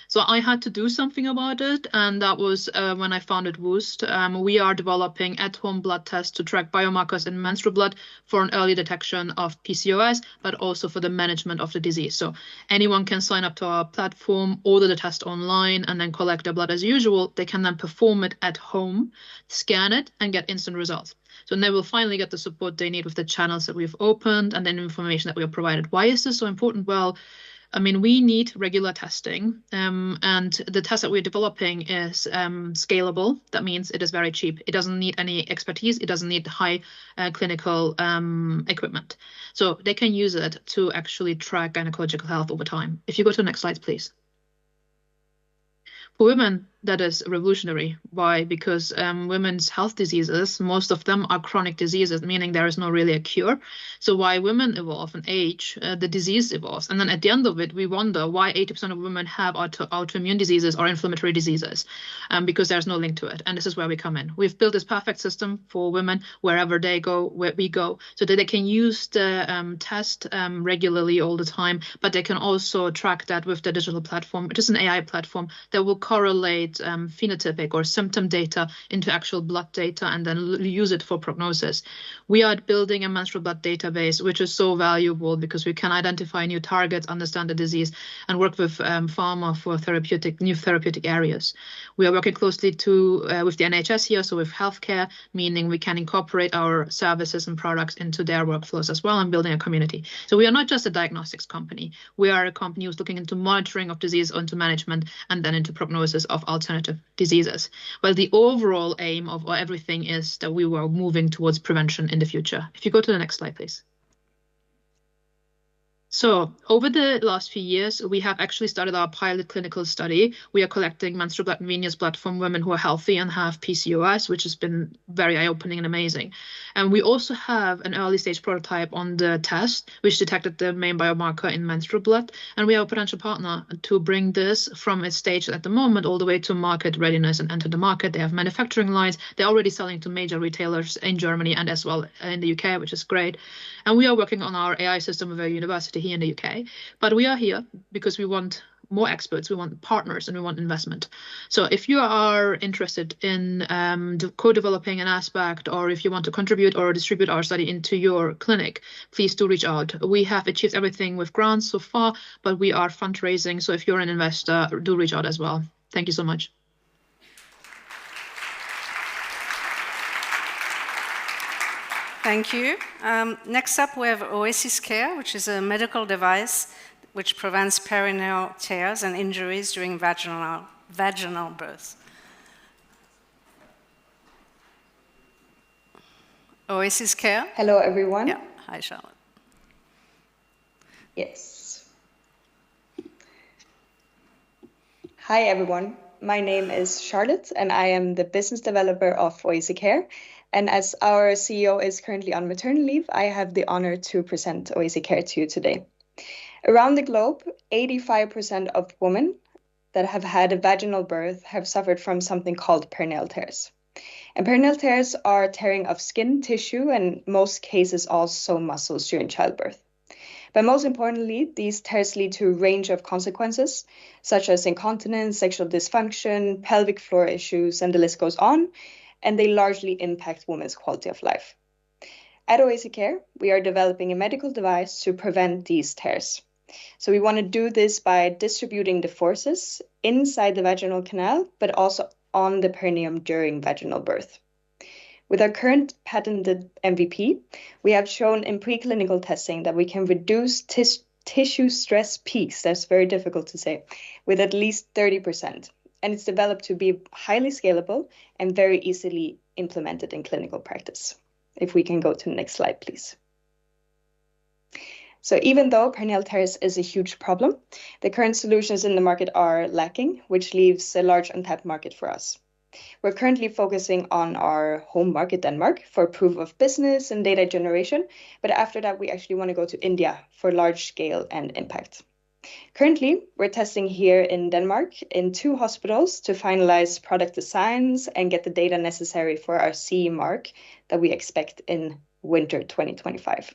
So I had to do something about it, and that was when I founded Woost. We are developing at-home blood tests to track biomarkers in menstrual blood for an early detection of PCOS, but also for the management of the disease. So anyone can sign up to our platform, order the test online, and then collect their blood as usual. They can then perform it at home, scan it, and get instant results. So they will finally get the support they need with the channels that we've opened and then information that we have provided. Why is this so important? Well, I mean, we need regular testing, and the test that we're developing is scalable. That means it is very cheap. It doesn't need any expertise. It doesn't need high clinical equipment. So they can use it to actually track gynecological health over time. If you go to the next slide, please. For women, that is revolutionary. Why? Because women's health diseases, most of them are chronic diseases, meaning there is no really a cure. So why women evolve and age, the disease evolves. And then at the end of it, we wonder why 80% of women have autoimmune diseases or inflammatory diseases, because there's no link to it. And this is where we come in. We've built this perfect system for women wherever they go, where we go, so that they can use the test regularly all the time, but they can also track that with the digital platform. It is an AI platform that will correlate phenotypic or symptom data into actual blood data and then use it for prognosis. We are building a menstrual blood database, which is so valuable because we can identify new targets, understand the disease, and work with pharma for new therapeutic areas. We are working closely with the NHS here, so with healthcare, meaning we can incorporate our services and products into their workflows as well and building a community. So we are not just a diagnostics company. We are a company who's looking into monitoring of disease, into management, and then into prognosis of alternative diseases. Well, the overall aim of everything is that we were moving towards prevention in the future. If you go to the next slide, please. So over the last few years, we have actually started our pilot clinical study. We are collecting menstrual blood and venous blood from women who are healthy and have PCOS, which has been very eye-opening and amazing. And we also have an early stage prototype on the test, which detected the main biomarker in menstrual blood. And we are a potential partner to bring this from its stage at the moment all the way to market readiness and enter the market. They have manufacturing lines. They're already selling to major retailers in Germany and as well in the UK, which is great. And we are working on our AI system with a university here in the UK. But we are here because we want more experts, we want partners, and we want investment. So if you are interested in co-developing an aspect, or if you want to contribute or distribute our study into your clinic, please do reach out. We have achieved everything with grants so far, but we are fundraising. So if you're an investor, do reach out as well. Thank you so much. Thank you. Next up, we have Oasis Care, which is a medical device which prevents perineal tears and injuries during vaginal birth. Oasis Care. Hello, everyone. Yeah. Hi, Charlotte. Yes. Hi, everyone. My name is Charlotte, and I am the business developer of Oasis Care. And as our CEO is currently on maternity leave, I have the honor to present Oasis Care to you today. Around the globe, 85% of women that have had a vaginal birth have suffered from something called perineal tears. And perineal tears are tearing of skin, tissue, and in most cases also muscles during childbirth. But most importantly, these tears lead to a range of consequences, such as incontinence, sexual dysfunction, pelvic floor issues, and the list goes on, and they largely impact women's quality of life. At Oasis Care, we are developing a medical device to prevent these tears. So we want to do this by distributing the forces inside the vaginal canal, but also on the perineum during vaginal birth. With our current patented MVP, we have shown in preclinical testing that we can reduce tissue stress peaks, that's very difficult to say, with at least 30%. And it's developed to be highly scalable and very easily implemented in clinical practice. If we can go to the next slide, please. So even though perineal tears is a huge problem, the current solutions in the market are lacking, which leaves a large untapped market for us. We're currently focusing on our home market, Denmark, for proof of business and data generation. But after that, we actually want to go to India for large scale and impact. Currently, we're testing here in Denmark in 2 hospitals to finalize product designs and get the data necessary for our CE mark that we expect in winter 2025.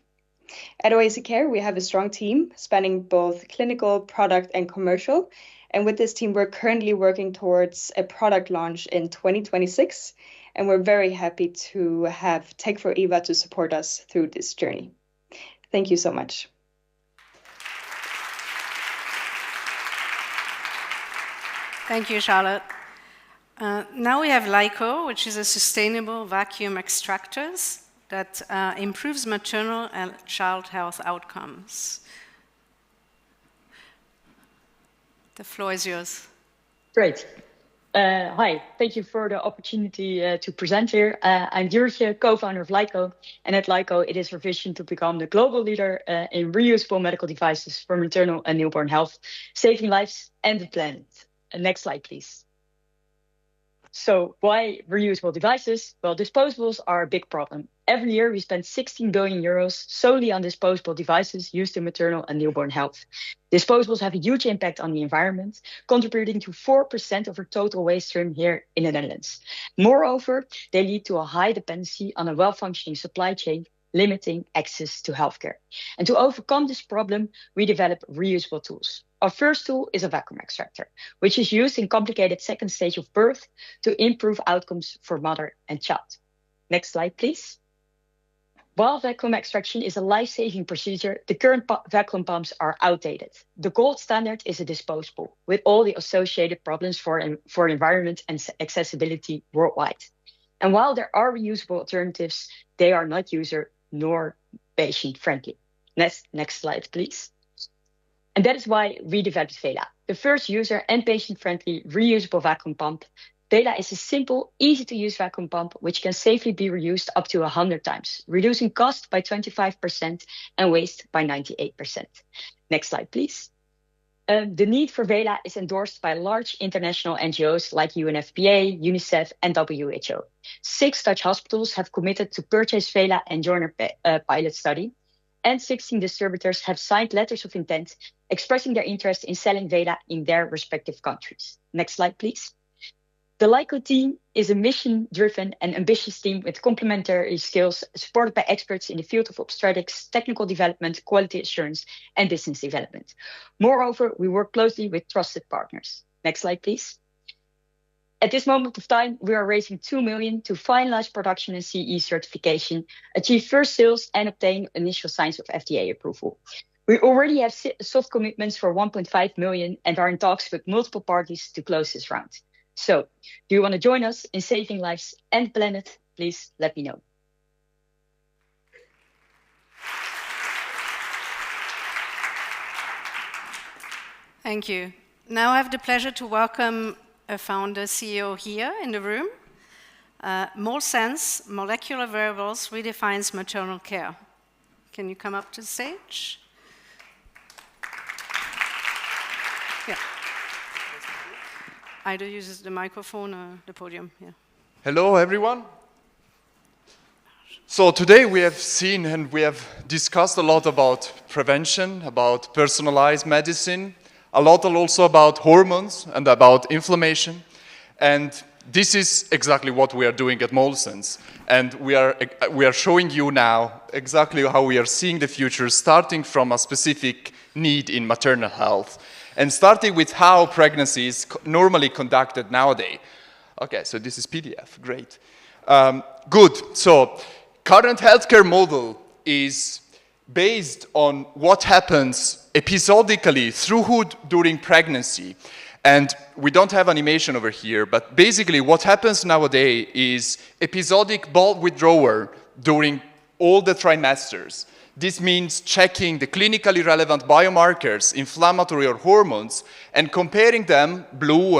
At Oasis Care, we have a strong team spanning both clinical, product, and commercial. And with this team, we're currently working towards a product launch in 2026. And we're very happy to have Tech4Eva to support us through this journey. Thank you so much. Thank you, Charlotte. Now we have LICO, which is a sustainable vacuum extractors that improves maternal and child health outcomes. The floor is yours. Great. Hi, thank you for the opportunity to present here. I'm Jurtje, co-founder of LICO, and at LICO it is our vision to become the global leader in reusable medical devices for maternal and newborn health, saving lives and the planet. Next slide, please. So why reusable devices? Well, disposables are a big problem. Every year we spend 16 billion euros solely on disposable devices used in maternal and newborn health. Disposables have a huge impact on the environment, contributing to 4% of our total waste stream here in the Netherlands. Moreover, they lead to a high dependency on a well-functioning supply chain, limiting access to healthcare. And to overcome this problem, we develop reusable tools. Our first tool is a vacuum extractor, which is used in complicated second stage of birth to improve outcomes for mother and child. Next slide, please. While vacuum extraction is a life-saving procedure, the current vacuum pumps are outdated. The gold standard is a disposable, with all the associated problems for environment and accessibility worldwide. And while there are reusable alternatives, they are not user nor patient-friendly. Next slide, please. And that is why we developed Vela, the first user and patient-friendly reusable vacuum pump. Vela is a simple, easy-to-use vacuum pump which can safely be reused up to 100 times, reducing cost by 25% and waste by 98%. Next slide, please. The need for Vela is endorsed by large international NGOs like UNFPA, UNICEF, and WHO. 6 Dutch hospitals have committed to purchase Vela and join our pilot study. And 16 distributors have signed letters of intent expressing their interest in selling Vela in their respective countries. Next slide, please. The LICO team is a mission-driven and ambitious team with complementary skills supported by experts in the field of obstetrics, technical development, quality assurance, and business development. Moreover, we work closely with trusted partners. Next slide, please. At this moment of time, we are raising 2 million to finalize production and CE certification, achieve first sales, and obtain initial signs of FDA approval. We already have soft commitments for 1.5 million and are in talks with multiple parties to close this round. So, do you want to join us in saving lives and planet? Please let me know. Thank you. Now I have the pleasure to welcome a founder CEO here in the room. MolSense, Molecular Variables Redefines Maternal Care. Can you come up to the stage? Yeah. Either uses the microphone or the podium. Yeah. Hello, everyone. So today we have seen and we have discussed a lot about prevention, about personalized medicine, a lot also about hormones and about inflammation. And this is exactly what we are doing at MolSense. And we are showing you now exactly how we are seeing the future, starting from a specific need in maternal health. And starting with how pregnancy is normally conducted nowadays. Okay, so this is PDF, great. Good, so current healthcare model is based on what happens episodically during pregnancy. And we don't have animation over here, but basically what happens nowadays is episodic bulk withdrawal during all the trimesters. This means checking the clinically relevant biomarkers, inflammatory or hormones, and comparing them, blue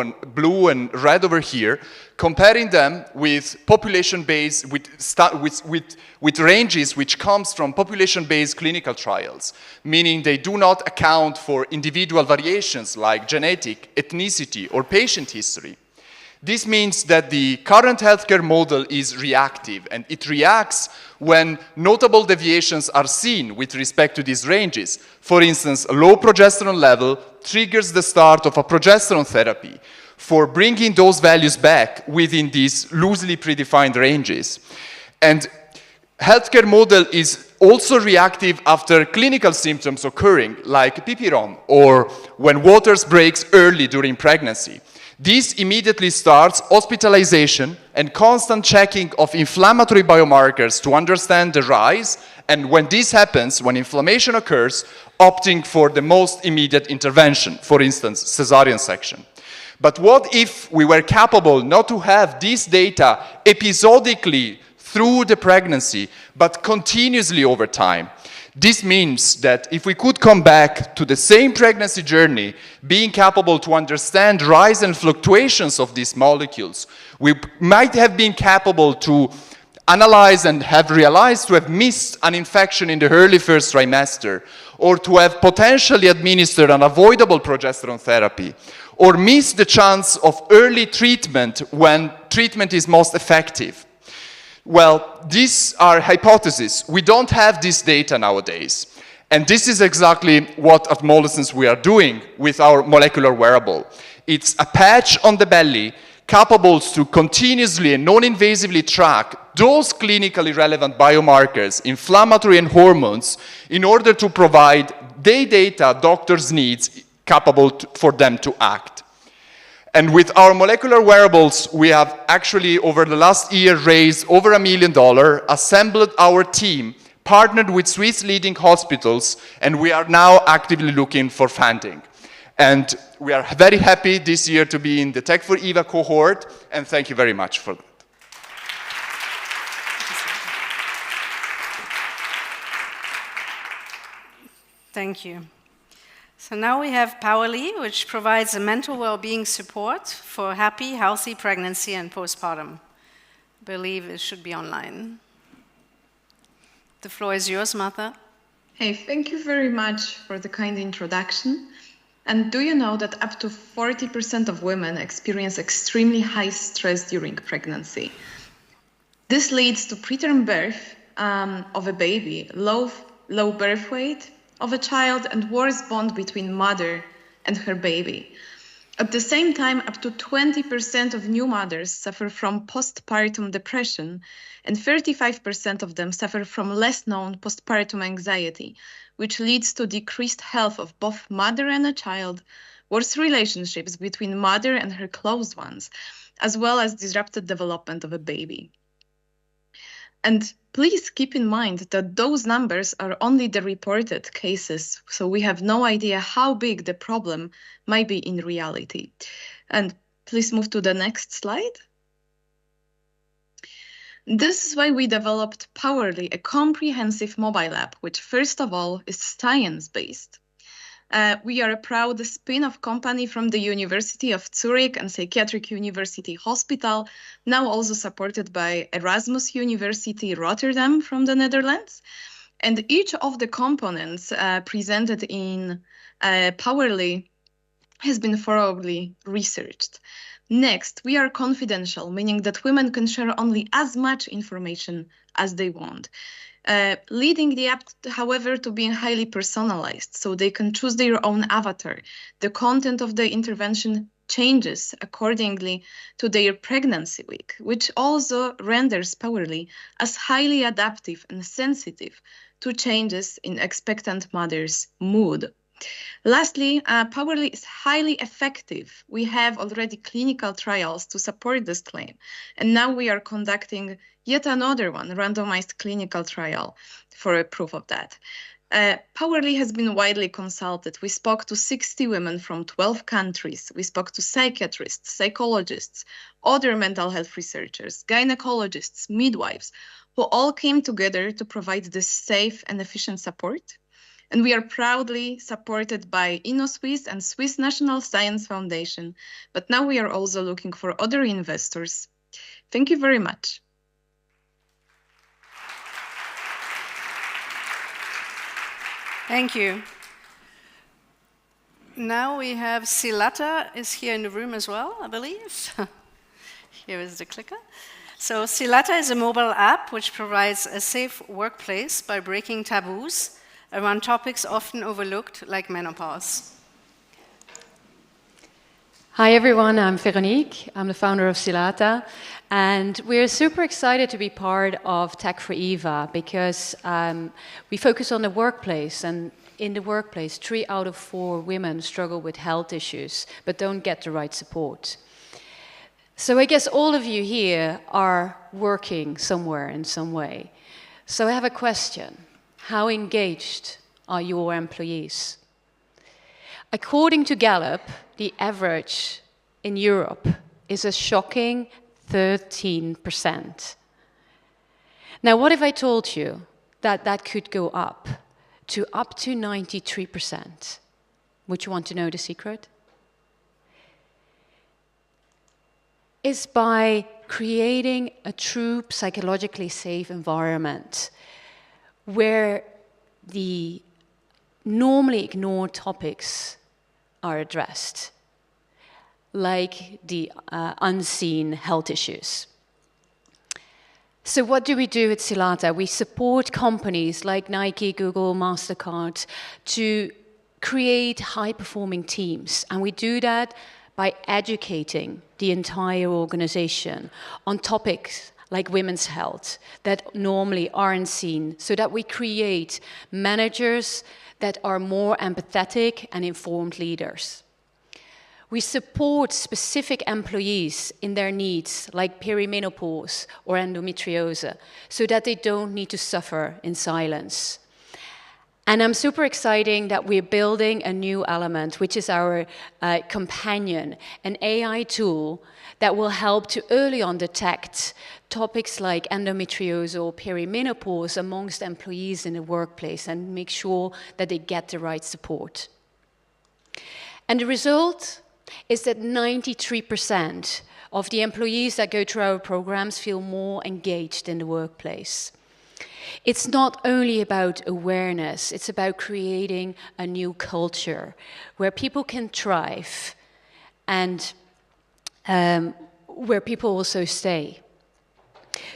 and red over here, comparing them with population-based, with ranges which comes from population-based clinical trials, meaning they do not account for individual variations like genetic, ethnicity, or patient history. This means that the current healthcare model is reactive, and it reacts when notable deviations are seen with respect to these ranges. For instance, a low progesterone level triggers the start of a progesterone therapy for bringing those values back within these loosely predefined ranges. And healthcare model is also reactive after clinical symptoms occurring, like PPROM, or when waters breaks early during pregnancy. This immediately starts hospitalization and constant checking of inflammatory biomarkers to understand the rise, and when this happens, when inflammation occurs, opting for the most immediate intervention, for instance, cesarean section. But what if we were capable not to have this data episodically through the pregnancy, but continuously over time? This means that if we could come back to the same pregnancy journey, being capable to understand rise and fluctuations of these molecules, we might have been capable to analyze and have realized to have missed an infection in the early first trimester, or to have potentially administered unavoidable progesterone therapy, or miss the chance of early treatment when treatment is most effective. Well, these are hypotheses. We don't have this data nowadays. And this is exactly what at Mollison's we are doing with our molecular wearable. It's a patch on the belly capable to continuously and non-invasively track those clinically relevant biomarkers, inflammatory and hormones, in order to provide the data doctors need capable for them to act. And with our molecular wearables, we have actually, over the last year, raised over $1 million, assembled our team, partnered with Swiss leading hospitals, and we are now actively looking for funding. And we are very happy this year to be in the Tech4Eva cohort, and thank you very much for that. Thank you. So now we have Powerly, which provides a mental well-being support for happy, healthy pregnancy and postpartum. I believe it should be online. The floor is yours, Martha. Hey, thank you very much for the kind introduction. And do you know that up to 40% of women experience extremely high stress during pregnancy? This leads to preterm birth of a baby, low birth weight of a child, and worse bond between mother and her baby. At the same time, up to 20% of new mothers suffer from postpartum depression, and 35% of them suffer from less known postpartum anxiety, which leads to decreased health of both mother and a child, worse relationships between mother and her close ones, as well as disrupted development of a baby. And please keep in mind that those numbers are only the reported cases, so we have no idea how big the problem might be in reality. And please move to the next slide. This is why we developed Powerly, a comprehensive mobile app, which first of all is science-based. We are a proud spin-off company from the University of Zurich and Psychiatric University Hospital, now also supported by Erasmus University Rotterdam from the Netherlands. And each of the components presented in Powerly has been thoroughly researched. Next, we are confidential, meaning that women can share only as much information as they want. Leading the app, however, to being highly personalized, so they can choose their own avatar. The content of the intervention changes accordingly to their pregnancy week, which also renders Powerly as highly adaptive and sensitive to changes in expectant mother's mood. Lastly, Powerly is highly effective. We have already clinical trials to support this claim, and now we are conducting yet another one, randomized clinical trial for a proof of that. Powerly has been widely consulted. We spoke to 60 women from 12 countries. We spoke to psychiatrists, psychologists, other mental health researchers, gynecologists, midwives, who all came together to provide this safe and efficient support. And we are proudly supported by InnoSwiss and Swiss National Science Foundation. But now we are also looking for other investors. Thank you very much. Thank you. Now we have Silata is here in the room as well, I believe. Here is the clicker. So Silata is a mobile app which provides a safe workplace by breaking taboos around topics often overlooked, like menopause. Hi everyone, I'm Veronique. I'm the founder of Silata, and we're super excited to be part of Tech4Eva because we focus on the workplace, and in the workplace, 3 out of 4 women struggle with health issues but don't get the right support. So I guess all of you here are working somewhere in some way. So I have a question. How engaged are your employees? According to Gallup, the average in Europe is a shocking 13%. Now, what if I told you that that could go up to 93%? Would you want to know the secret? Is by creating a true psychologically safe environment where the normally ignored topics are addressed, like the unseen health issues. So what do we do at Silata? We support companies like Nike, Google, MasterCard to create high-performing teams, and we do that by educating the entire organization on topics like women's health that normally aren't seen, so that we create managers that are more empathetic and informed leaders. We support specific employees in their needs, like perimenopause or endometriosis, so that they don't need to suffer in silence. And I'm super excited that we're building a new element, which is our companion, an AI tool that will help to early on detect topics like endometriosis or perimenopause amongst employees in the workplace and make sure that they get the right support. And the result is that 93% of the employees that go through our programs feel more engaged in the workplace. It's not only about awareness, it's about creating a new culture where people can thrive and where people also stay.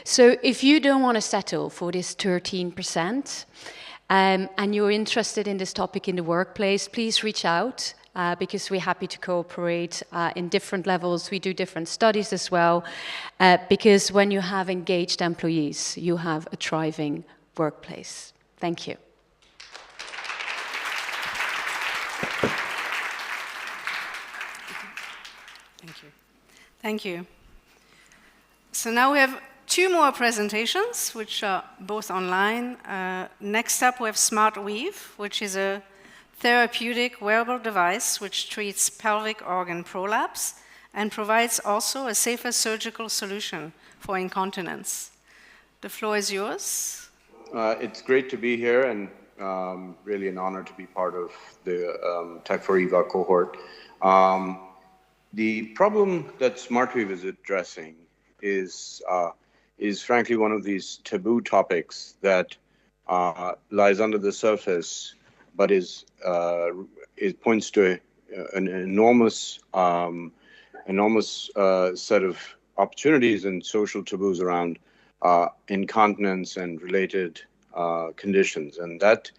So if you don't want to settle for this 13% and you're interested in this topic in the workplace, please reach out because we're happy to cooperate in different levels. We do different studies as well because when you have engaged employees, you have a thriving workplace. Thank you. Thank you. Thank you. So now we have 2 more presentations, which are both online. Next up, we have Smart Weave, which is a therapeutic wearable device which treats pelvic organ prolapse and provides also a safer surgical solution for incontinence. The floor is yours. It's great to be here and really an honor to be part of the Tech4Eva cohort. The problem that SmartWeave is addressing is frankly one of these taboo topics that lies under the surface, but it points to an enormous set of opportunities and social taboos around incontinence and related conditions, and that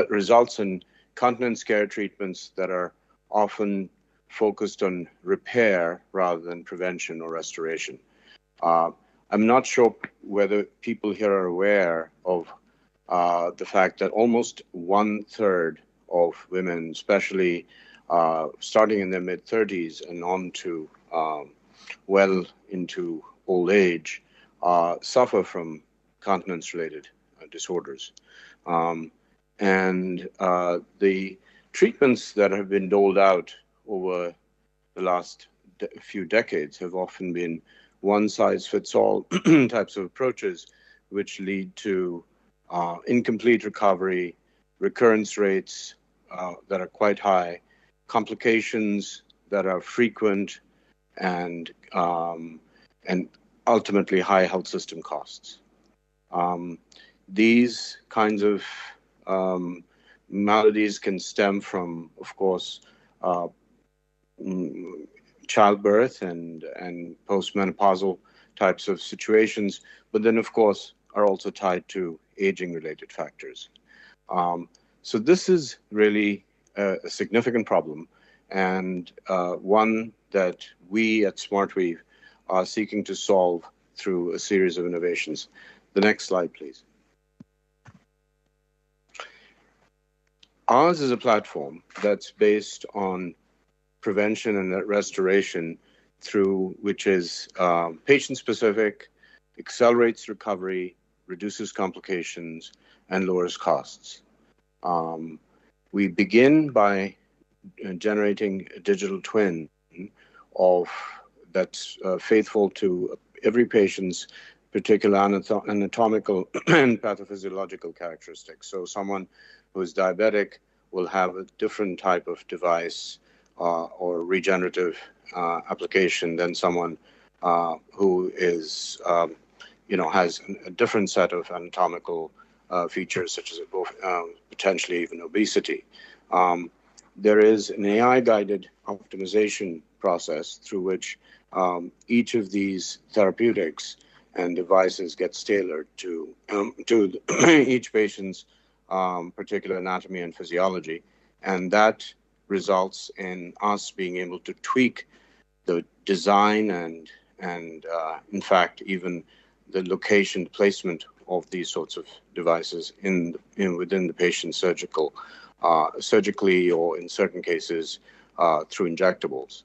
results in continence care treatments that are often focused on repair rather than prevention or restoration. I'm not sure whether people here are aware of the fact that almost 1/3 of women, especially starting in their mid-30s and on to well into old age, suffer from continence-related disorders. And the treatments that have been doled out over the last few decades have often been one-size-fits-all types of approaches, which lead to incomplete recovery, recurrence rates that are quite high, complications that are frequent, and ultimately high health system costs. These kinds of maladies can stem from, of course, childbirth and postmenopausal types of situations, but then, of course, are also tied to aging-related factors. So this is really a significant problem, and one that we at SmartWeave are seeking to solve through a series of innovations. The next slide, please. Ours is a platform that's based on prevention and restoration through which is patient-specific, accelerates recovery, reduces complications, and lowers costs. We begin by generating a digital twin of that's faithful to every patient's particular anatomical and pathophysiological characteristics. So someone who is diabetic will have a different type of device or regenerative application than someone who is, has a different set of anatomical features, such as potentially even obesity. There is an AI-guided optimization process through which each of these therapeutics and devices gets tailored to each patient's particular anatomy and physiology, and that results in us being able to tweak the design and in fact even the location placement of these sorts of devices within the patient's surgically or in certain cases through injectables.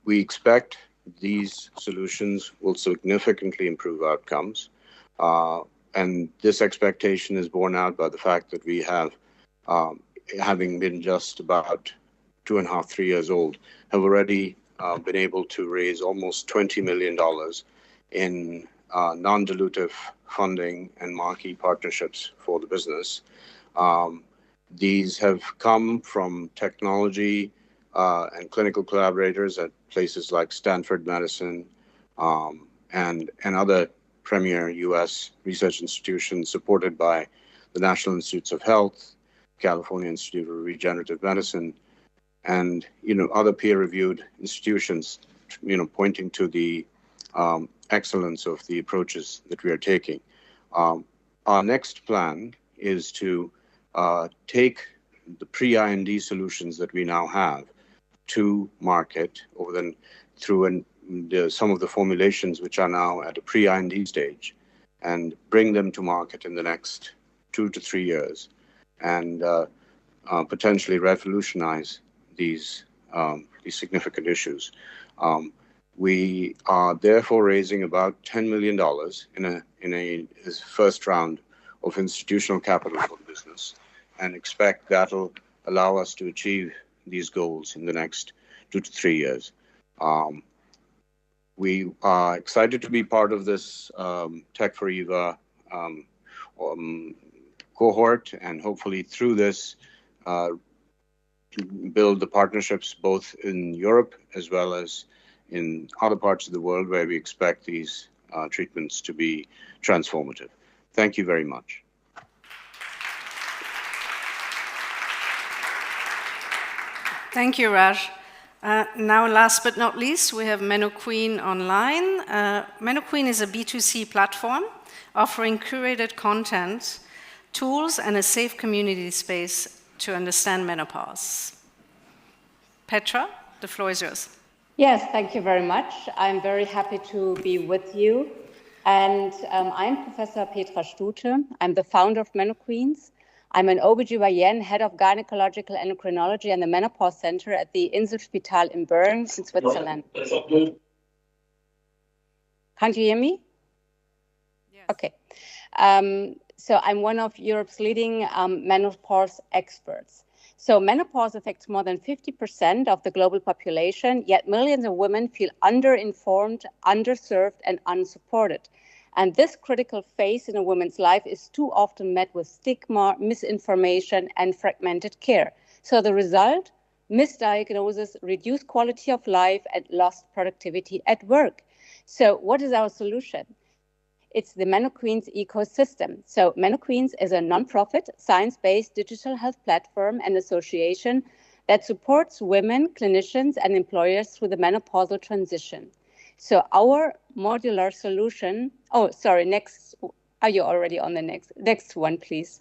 We expect these solutions will significantly improve outcomes. And this expectation is borne out by the fact that we have, having been just about 2.5, 3 years old, have already been able to raise almost $20 million in non-dilutive funding and marquee partnerships for the business. These have come from technology and clinical collaborators at places like Stanford Medicine and other premier U.S. research institutions supported by the National Institutes of Health, California Institute of Regenerative Medicine, and other peer-reviewed institutions, pointing to the excellence of the approaches that we are taking. Our next plan is to take the pre-IND solutions that we now have to market through some of the formulations which are now at a pre-IND stage, and bring them to market in the next 2 to 3 years, and potentially revolutionize these significant issues. We are therefore raising about $10 million in a first round of institutional capital for the business, and expect that'll allow us to achieve these goals in the next 2 to 3 years. We are excited to be part of this Tech4Eva cohort, and hopefully through this build the partnerships both in Europe as well as in other parts of the world where we expect these treatments to be transformative. Thank you very much. Thank you, Raj. Now, last but not least, we have MenoQueen online. MenoQueen is a B2C platform offering curated content, tools, and a safe community space to understand menopause. Petra, the floor is yours. Yes, thank you very much. I'm very happy to be with you. And I'm Professor Petra Stute. I'm the founder of MenoQueens. I'm an OBGYN, head of gynecological endocrinology and the Menopause Center at the Inselspital in Bern in Switzerland. Can't you hear me? Yes. Okay. So I'm one of Europe's leading menopause experts. So menopause affects more than 50% of the global population, yet millions of women feel underinformed, underserved, and unsupported. And this critical phase in a woman's life is too often met with stigma, misinformation, and fragmented care. So the result? Misdiagnosis, reduced quality of life, and lost productivity at work. So what is our solution? It's the MenoQueens ecosystem. So MenoQueens is a nonprofit, science-based digital health platform and association that supports women, clinicians, and employers through the menopausal transition. So our modular solution, oh, sorry, next, are you already on the next one, please?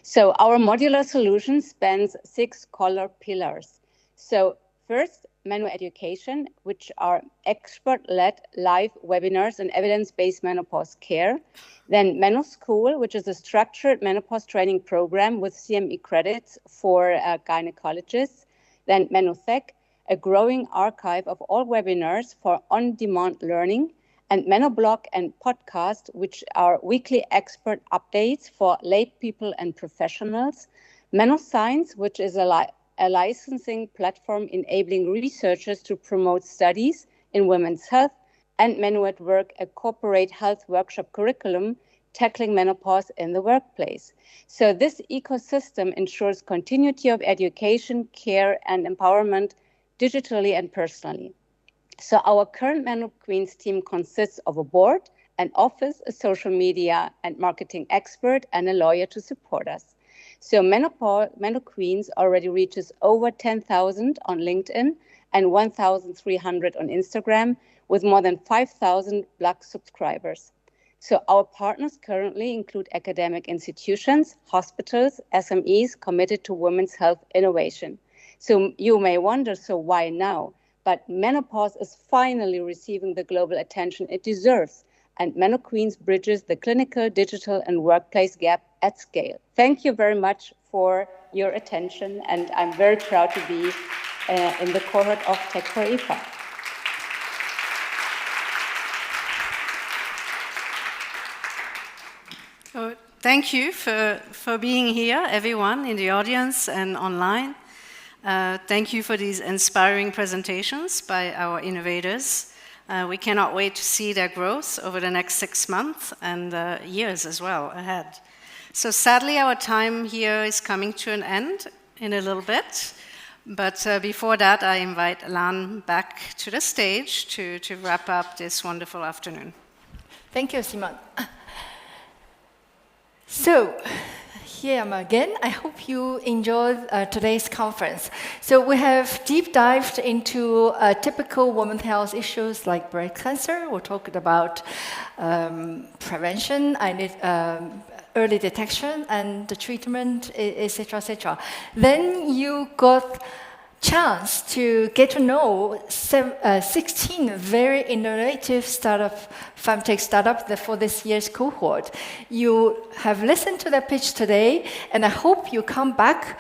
So our modular solution spans 6 core pillars. So first, Meno Education, which are expert-led live webinars and evidence-based menopause care. Then Meno School, which is a structured menopause training program with CME credits for gynecologists. Then Menotech, a growing archive of all webinars for on-demand learning. And Menoblog and Podcast, which are weekly expert updates for lay people and professionals. Menoscience, which is a licensing platform enabling researchers to promote studies in women's health, and Meno at Work, a corporate health workshop curriculum tackling menopause in the workplace. So this ecosystem ensures continuity of education, care, and empowerment digitally and personally. So our current Meno Queens team consists of a board, an office, a social media and marketing expert, and a lawyer to support us. So Meno Queens already reaches over 10,000 on LinkedIn and 1,300 on Instagram, with more than 5,000 Black subscribers. So our partners currently include academic institutions, hospitals, SMEs committed to women's health innovation. So you may wonder, so why now? But menopause is finally receiving the global attention it deserves, and Meno Queens bridges the clinical, digital, and workplace gap at scale. Thank you very much for your attention, and I'm very proud to be in the cohort of Tech4Eva. So thank you for being here, everyone in the audience and online. Thank you for these inspiring presentations by our innovators. We cannot wait to see their growth over the next 6 months and years as well ahead. So sadly, our time here is coming to an end in a little bit. But before that, I invite Lan back to the stage to wrap up this wonderful afternoon. Thank you, Simon. So, here I am again. I hope you enjoyed today's conference. So we have deep dived into typical women's health issues like breast cancer. We talked about prevention and early detection and the treatment, etc., etc. Then you got chance to get to know 16 very innovative FemTech startups for this year's cohort. You have listened to their pitch today, and I hope you come back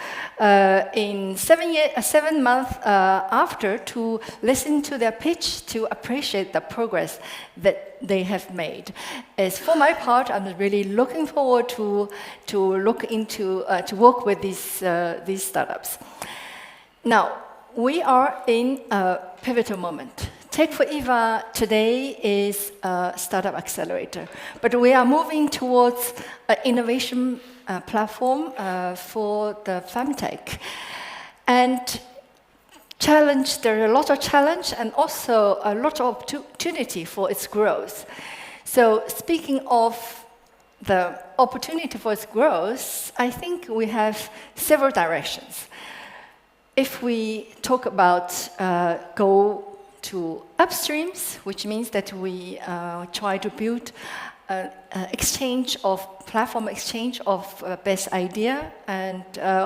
in 7 months after to listen to their pitch to appreciate the progress that they have made. As for my part, I'm really looking forward to work with these startups. Now, we are in a pivotal moment. Tech4Eva today is a startup accelerator, but we are moving towards an innovation platform for the FemTech. And there are a lot of challenge and also a lot of opportunity for its growth. So speaking of the opportunity for its growth, I think we have several directions. If we talk about go to upstreams, which means that we try to build platform exchange of best idea, and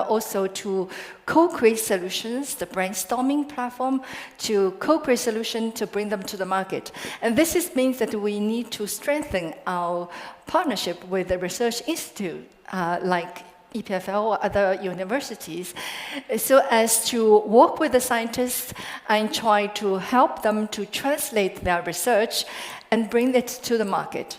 also to co-create solutions, the brainstorming platform, to co-create solutions to bring them to the market. And this means that we need to strengthen our partnership with the research institute, like EPFL or other universities, so as to work with the scientists and try to help them to translate their research and bring it to the market.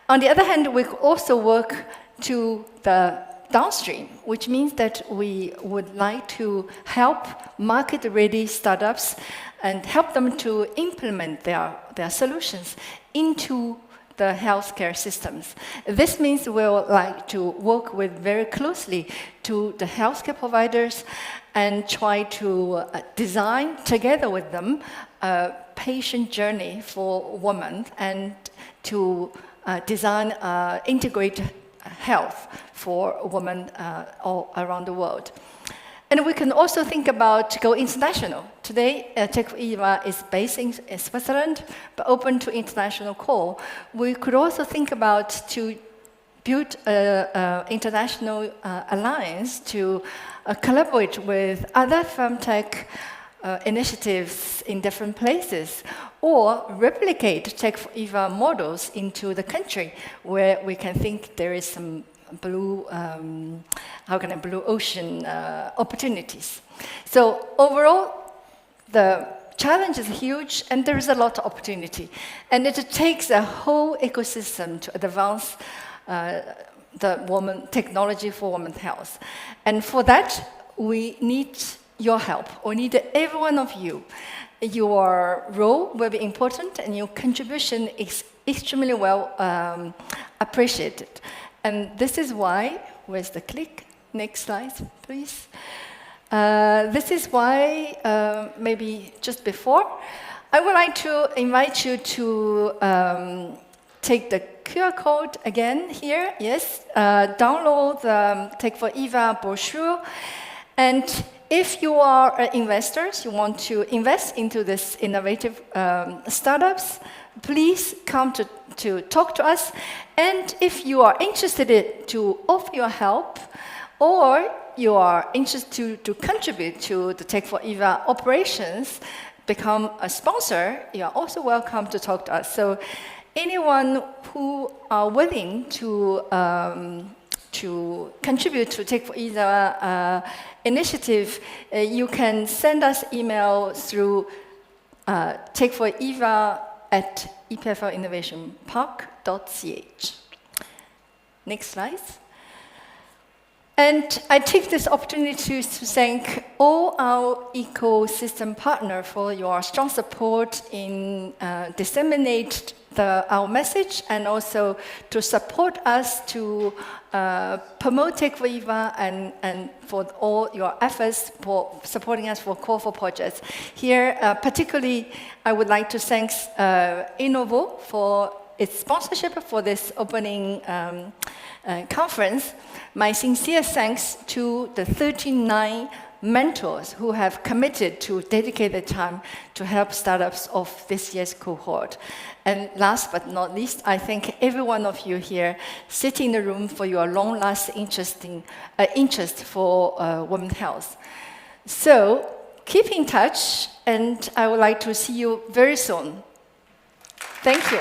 On the other hand, we also work to the downstream, which means that we would like to help market-ready startups and help them to implement their solutions into the healthcare systems. This means we would like to work very closely to the healthcare providers and try to design together with them a patient journey for women and to design integrated health for women all around the world. And we can also think about go international. Today, Tech4Eva is based in Switzerland, but open to international call. We could also think about to build an international alliance to collaborate with other FemTech initiatives in different places, or replicate Tech4Eva models into the country where we can think there is some blue ocean opportunities. So overall, the challenge is huge, and there is a lot of opportunity. And it takes a whole ecosystem to advance the technology for women's health. And for that, we need your help. We need every one of you. Your role will be important, and your contribution is extremely well appreciated. And this is why, where's the click? Next slide, please. This is why, maybe just before, I would like to invite you to take the QR code again here, yes, download the Tech4Eva brochure, and if you are investors, you want to invest into this innovative startups, please come to talk to us. And if you are interested to offer your help, or you are interested to contribute to the Tech4Eva operations, become a sponsor, you are also welcome to talk to us. So anyone who are willing to contribute to Tech4Eva initiative, you can send us email through tech4eva@epflinnovationpark.ch. Next slide. And I take this opportunity to thank all our ecosystem partners for your strong support in disseminate our message, and also to support us to promote Tech4Eva, and for all your efforts for supporting us for Call for Projects. Here, particularly, I would like to thank Innovo for its sponsorship for this opening conference. My sincere thanks to the 39 mentors who have committed to dedicate their time to help startups of this year's cohort. And last but not least, I thank every one of you here sitting in the room for your long-lasting interest for women's health. So keep in touch, and I would like to see you very soon. Thank you.